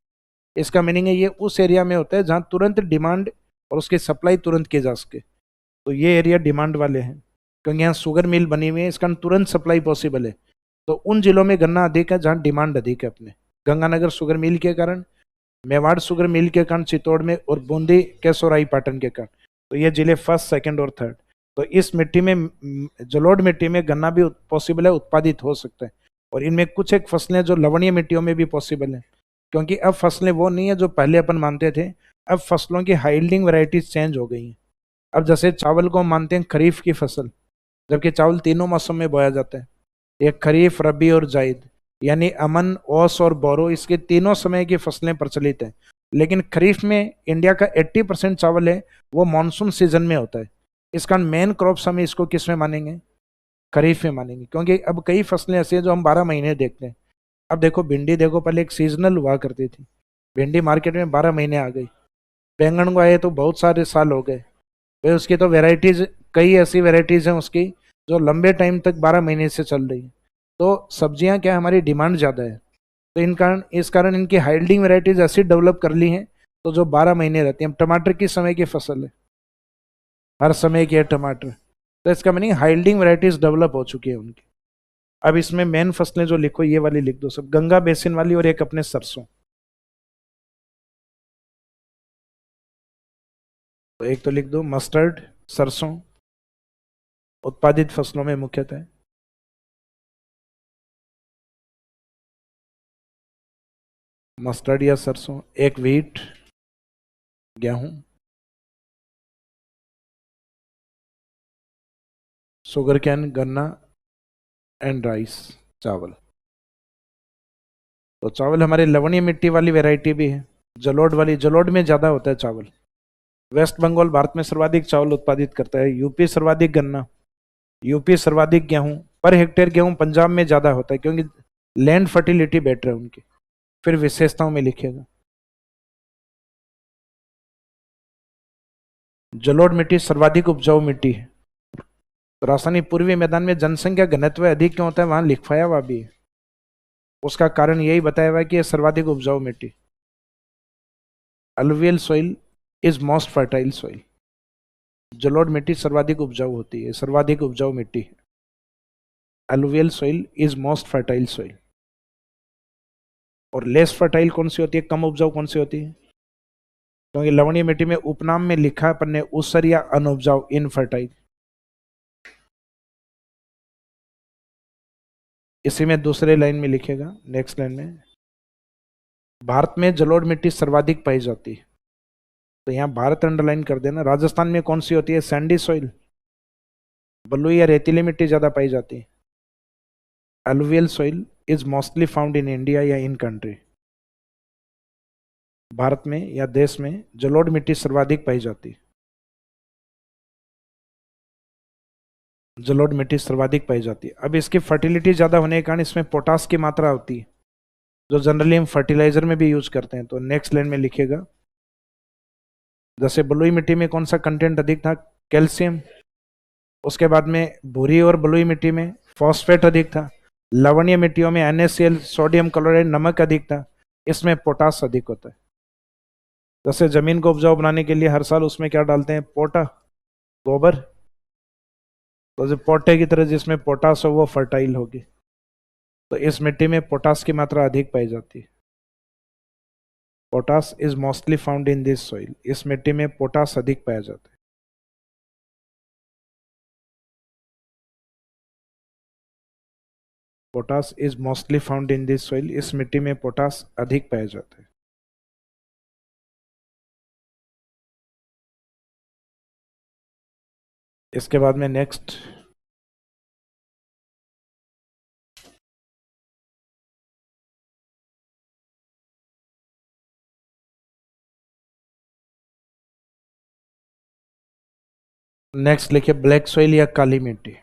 इसका मीनिंग है ये उस एरिया में होता है जहाँ तुरंत डिमांड और उसकी सप्लाई तुरंत की जा सके। तो ये एरिया डिमांड वाले हैं क्योंकि यहाँ शुगर मिल बनी हुई है, इसका तुरंत सप्लाई पॉसिबल है। तो उन जिलों में गन्ना अधिक है जहाँ डिमांड अधिक है। अपने गंगानगर शुगर मिल के कारण, मेवाड़ शुगर मिल के कारण चित्तौड़ में, और बूंदी केसोराई पाटन के कारण। तो ये जिले फर्स्ट, सेकंड और थर्ड। तो इस मिट्टी में, जलोढ़ मिट्टी में गन्ना भी पॉसिबल है, उत्पादित हो सकता है। और इनमें कुछ एक फसलें जो लवणीय मिट्टियों में भी पॉसिबल है क्योंकि अब फसलें वो नहीं है जो पहले अपन मानते थे। अब फसलों की हाइल्डिंग वैरायटीज चेंज हो गई हैं। अब जैसे चावल को हम मानते हैं खरीफ की फसल, जबकि चावल तीनों मौसम में बोया जाता है। एक खरीफ, रबी और जायद, यानी अमन, ओस और बोरो, इसके तीनों समय की फसलें प्रचलित हैं। लेकिन खरीफ में इंडिया का 80% चावल है वो मानसून सीजन में होता है। इस कारण मेन क्रॉप्स हम इसको किस में मानेंगे? खरीफ में मानेंगे, क्योंकि अब कई फसलें ऐसी हैं जो हम 12 महीने देखते हैं। अब देखो भिंडी, देखो पहले एक सीजनल हुआ करती थी, भिंडी मार्केट में 12 महीने आ गई। बैंगन को आए तो बहुत सारे साल हो गए भाई। उसकी तो वेराइटीज, कई ऐसी वेराइटीज हैं उसकी जो लंबे टाइम तक 12 महीने से चल रही है। तो सब्जियां क्या, हमारी डिमांड ज़्यादा है तो इस कारण इनकी हाइल्डिंग वेराइटीज ऐसी डेवलप कर ली हैं तो जो 12 महीने रहती हैं। टमाटर किस समय की फसल है? हर समय की है टमाटर। तो इसका मीनिंग हाइल्डिंग वेराइटीज डेवलप हो चुकी है उनकी। अब इसमें मेन फसलें जो लिखो ये वाली लिख दो सब, गंगा बेसिन वाली और एक अपने सरसों। तो एक तो लिख दो मस्टर्ड, सरसों उत्पादित फसलों में मुख्यतः। मस्टर्ड या सरसों, एक व्हीट गेहूं, शुगर कैन गन्ना, एंड राइस चावल। तो चावल हमारे लवणीय मिट्टी वाली वैरायटी भी है, जलोढ़ वाली, जलोढ़ में ज़्यादा होता है चावल। वेस्ट बंगाल भारत में सर्वाधिक चावल उत्पादित करता है, यूपी सर्वाधिक गन्ना, यूपी सर्वाधिक गेहूं, पर हेक्टेयर गेहूं पंजाब में ज़्यादा होता है क्योंकि लैंड फर्टिलिटी बेटर है उनकी। फिर विशेषताओं में लिखेगा जलोढ़ मिट्टी सर्वाधिक उपजाऊ मिट्टी है। तो राजस्थानी पूर्वी मैदान में जनसंख्या घनत्व अधिक क्यों होता है, वहां लिखवाया हुआ भी है। उसका कारण यही बताया हुआ है कि यह सर्वाधिक उपजाऊ मिट्टी, alluvial soil is most fertile soil. जलोढ़ मिट्टी सर्वाधिक उपजाऊ होती है, सर्वाधिक उपजाऊ मिट्टी है। Alluvial soil is most fertile soil. और लेस फर्टाइल कौन सी होती है, कम उपजाऊ कौन सी होती है? क्योंकि लवणीय मिट्टी में उपनाम में लिखा है अपन ने ऊसर या अनउपजाऊ, इनफर्टाइल। इसी में दूसरे लाइन में लिखेगा, नेक्स्ट लाइन में, भारत में जलोढ़ मिट्टी सर्वाधिक पाई जाती है। तो यहाँ भारत अंडरलाइन कर देना। राजस्थान में कौन सी होती है, सैंडी सॉइल, बलुई या रेतीली मिट्टी ज्यादा पाई जाती है। Alluvial soil is mostly found in India या इन कंट्री, भारत में या देश में जलोढ़ मिट्टी सर्वाधिक पाई जाती है। जलोढ़ मिट्टी सर्वाधिक पाई जाती है। अब इसकी फर्टिलिटी ज्यादा होने के कारण इसमें पोटास की मात्रा होती है, जो जनरली हम फर्टिलाइजर में भी यूज करते हैं। तो नेक्स्ट लाइन में लिखेगा, जैसे बलुई मिट्टी में कौन सा कंटेंट अधिक था, कैल्शियम। उसके बाद में भूरी और बलुई मिट्टी में फॉस्फेट अधिक था। लवणीय मिट्टियों में NaCl, सोडियम क्लोराइड, नमक अधिक था। इसमें पोटास अधिक होता है। जैसे जमीन को उपजाऊ बनाने के लिए हर साल उसमें क्या डालते हैं, पोटा, गोबर। तो जो पोटे की तरह जिसमें पोटास हो वो फर्टाइल होगी। तो इस मिट्टी में पोटास की मात्रा अधिक पाई जाती है। Potash is mostly found in this soil, इस मिट्टी में पोटास अधिक पाया जाता है। Potash is mostly found in this soil, इस मिट्टी में पोटास अधिक पाया जाता है। इसके बाद में नेक्स्ट, नेक्स्ट लिखिए ब्लैक सॉइल या काली मिट्टी।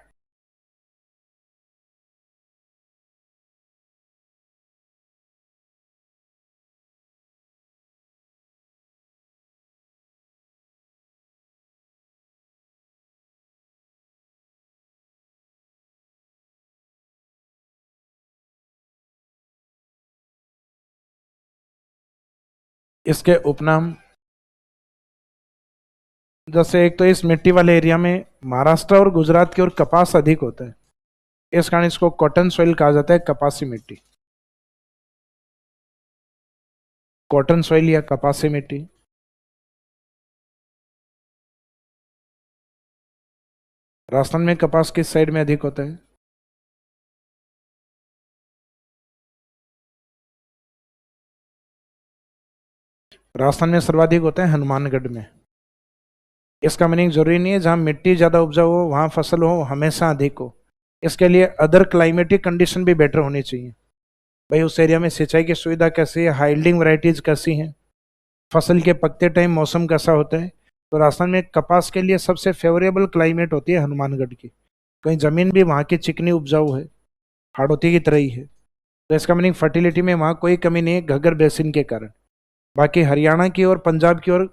इसके उपनाम, जैसे एक तो इस मिट्टी वाले एरिया में महाराष्ट्र और गुजरात की ओर कपास अधिक होता है, इस कारण इसको कॉटन सॉइल कहा जाता है, कपासी मिट्टी। कॉटन सॉइल या कपासी मिट्टी। राजस्थान में कपास किस साइड में अधिक होता है, राजस्थान में सर्वाधिक होता है हनुमानगढ़ में। इसका मीनिंग जरूरी नहीं है जहां मिट्टी ज्यादा उपजाऊ हो वहां फसल हो हमेशा अधिक हो। इसके लिए अदर क्लाइमेटिक कंडीशन भी बेटर होनी चाहिए। भाई उस एरिया में सिंचाई की सुविधा कैसी है, हाइल्डिंग वैरायटीज कैसी हैं, फसल के पकते टाइम मौसम कैसा होता है। तो राजस्थान में कपास के लिए सबसे फेवरेबल क्लाइमेट होती है हनुमानगढ़ की। कहीं जमीन भी वहाँ की चिकनी उपजाऊ है, हाड़ौती की तरह ही है। तो इसका मीनिंग फर्टिलिटी में वहाँ कोई कमी नहीं है घग्गर बेसिन के कारण। बाकी हरियाणा की और पंजाब की ओर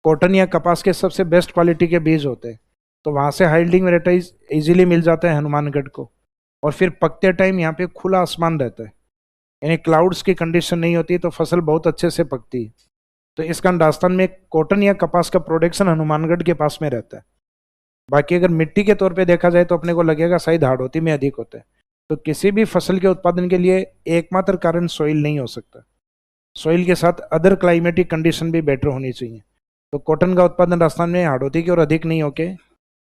कॉटन या कपास के सबसे बेस्ट क्वालिटी के बीज होते हैं, तो वहाँ से हाइल्डिंग वेराइटीज इजीली मिल जाता है हनुमानगढ़ को। और फिर पकते टाइम यहाँ पे खुला आसमान रहता है, यानी क्लाउड्स की कंडीशन नहीं होती, तो फसल बहुत अच्छे से पकती है। तो इस कारण राजस्थान में कॉटन या कपास का प्रोडक्शन हनुमानगढ़ के पास में रहता है। बाकी अगर मिट्टी के तौर पे देखा जाए तो अपने को लगेगा शायद हाड़ौती में अधिक होता है। तो किसी भी फसल के उत्पादन के लिए एकमात्र कारण सॉइल नहीं हो सकता, सॉइल के साथ अदर क्लाइमेटिक कंडीशन भी बेटर होनी चाहिए। तो कॉटन का उत्पादन राजस्थान में हाड़ौती की ओर अधिक नहीं होके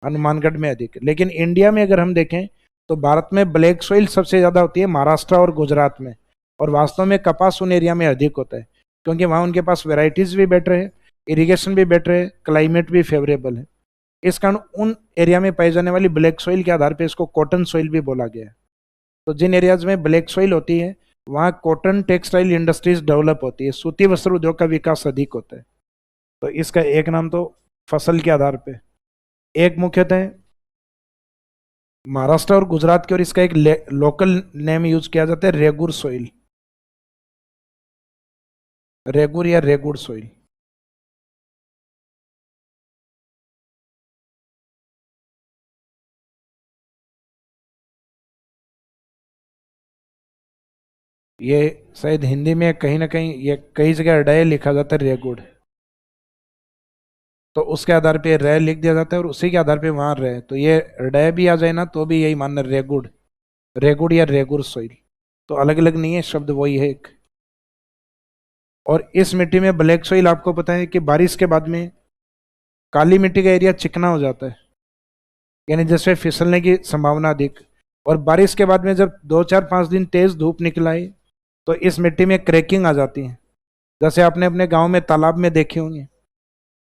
हनुमानगढ़ में अधिक। लेकिन इंडिया में अगर हम देखें तो भारत में ब्लैक सॉइल सबसे ज़्यादा होती है महाराष्ट्र और गुजरात में, और वास्तव में कपास उन एरिया में अधिक होता है क्योंकि वहाँ उनके पास वेराइटीज़ भी बेटर है, इरिगेशन भी बेटर है, क्लाइमेट भी फेवरेबल है। इस कारण उन एरिया में पाई जाने वाली ब्लैक सॉइल के आधार पर इसको कॉटन सॉइल भी बोला गया है। तो जिन एरियाज में ब्लैक सॉइल होती है वहाँ कॉटन टेक्सटाइल इंडस्ट्रीज डेवलप होती है, सूती वस्त्र उद्योग का विकास अधिक होता है। तो इसका एक नाम तो फसल के आधार पे, एक मुख्यतः महाराष्ट्र और गुजरात की, और इसका एक लोकल नेम यूज किया जाता है रेगुर सॉइल, रेगुर या रेगुड़ सॉइल। ये शायद हिंदी में कहीं ना कहीं ये कई जगह अडाय लिखा जाता है रेगुड़, तो उसके आधार पे रे लिख दिया जाता है और उसी के आधार पे वहां रे, तो ये अडाय भी आ जाए ना तो भी यही मानना रेगुड़, रेगुड़ या रेगुड़ सॉइल। तो अलग अलग नहीं है शब्द, वही है एक। और इस मिट्टी में ब्लैक सॉइल आपको पता है कि बारिश के बाद में काली मिट्टी का एरिया चिकना हो जाता है, यानी जिसमें फिसलने की संभावना अधिक। और बारिश के बाद में जब 2 4 5 दिन तेज धूप निकल आई तो इस मिट्टी में क्रैकिंग आ जाती है। जैसे आपने अपने गांव में तालाब में देखे होंगे,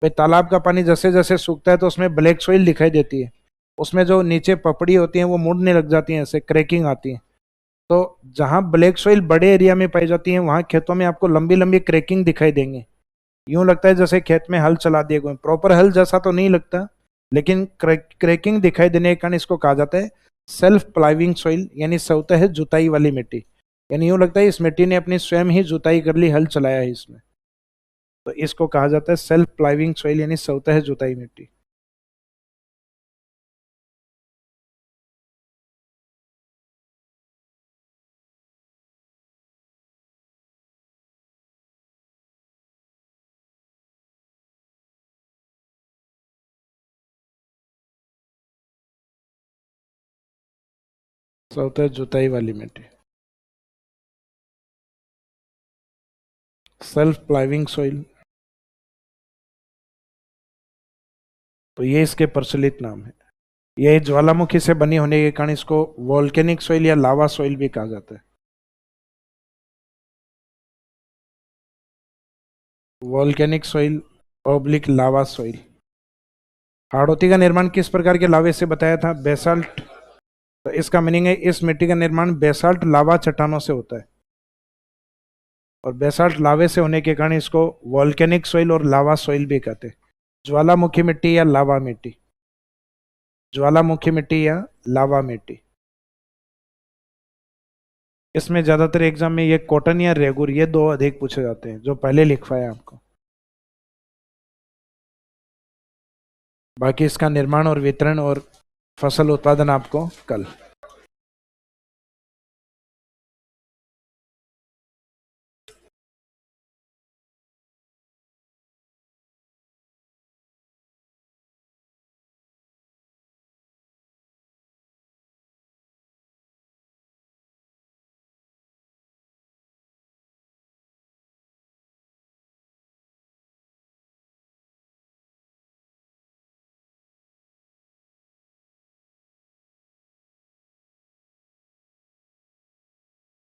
भाई तालाब का पानी जैसे जैसे सूखता है तो उसमें ब्लैक सॉइल दिखाई देती है, उसमें जो नीचे पपड़ी होती है वो मुड़ने लग जाती है, ऐसे क्रैकिंग आती है। तो जहां ब्लैक सॉइल बड़े एरिया में पाई जाती है वहां खेतों में आपको लंबी लंबी क्रैकिंग दिखाई देंगे। यूं लगता है जैसे खेत में हल चला दिए गए, प्रॉपर हल जैसा तो नहीं लगता, लेकिन क्रैकिंग दिखाई देने के कारण इसको कहा जाता है सेल्फ प्लाइविंग सॉइल, यानी स्वतः जुताई वाली मिट्टी। यानी यूं लगता है इस मिट्टी ने अपनी स्वयं ही जुताई कर ली, हल चलाया है इसमें, तो इसको कहा जाता है सेल्फ प्लाइविंग सॉइल, यानी स्वतः जुताई मिट्टी। स्वतः जुताई वाली मिट्टी, सेल्फ प्लाइविंग सॉइल, तो ये इसके प्रचलित नाम है। ये ज्वालामुखी से बनी होने के कारण इसको वोल्केनिक सॉइल या लावा सॉइल भी कहा जाता है। वोल्केनिक सॉइल ऑब्लिक लावा सॉइल। हाड़ौती का निर्माण किस प्रकार के लावे से बताया था? बेसाल्ट। तो इसका मीनिंग है इस मिट्टी का निर्माण बेसाल्ट लावा चट्टानों से होता है, और बेसाल्ट लावे से होने के कारण इसको वोल्केनिक सॉइल और लावा सॉइल भी कहते हैं। ज्वालामुखी मिट्टी या लावा मिट्टी, ज्वालामुखी मिट्टी या लावा मिट्टी। इसमें ज्यादातर एग्जाम में ये कॉटन या रेगुर, ये दो अधिक पूछे जाते हैं, जो पहले लिखवाया आपको। बाकी इसका निर्माण और वितरण और फसल उत्पादन आपको कल।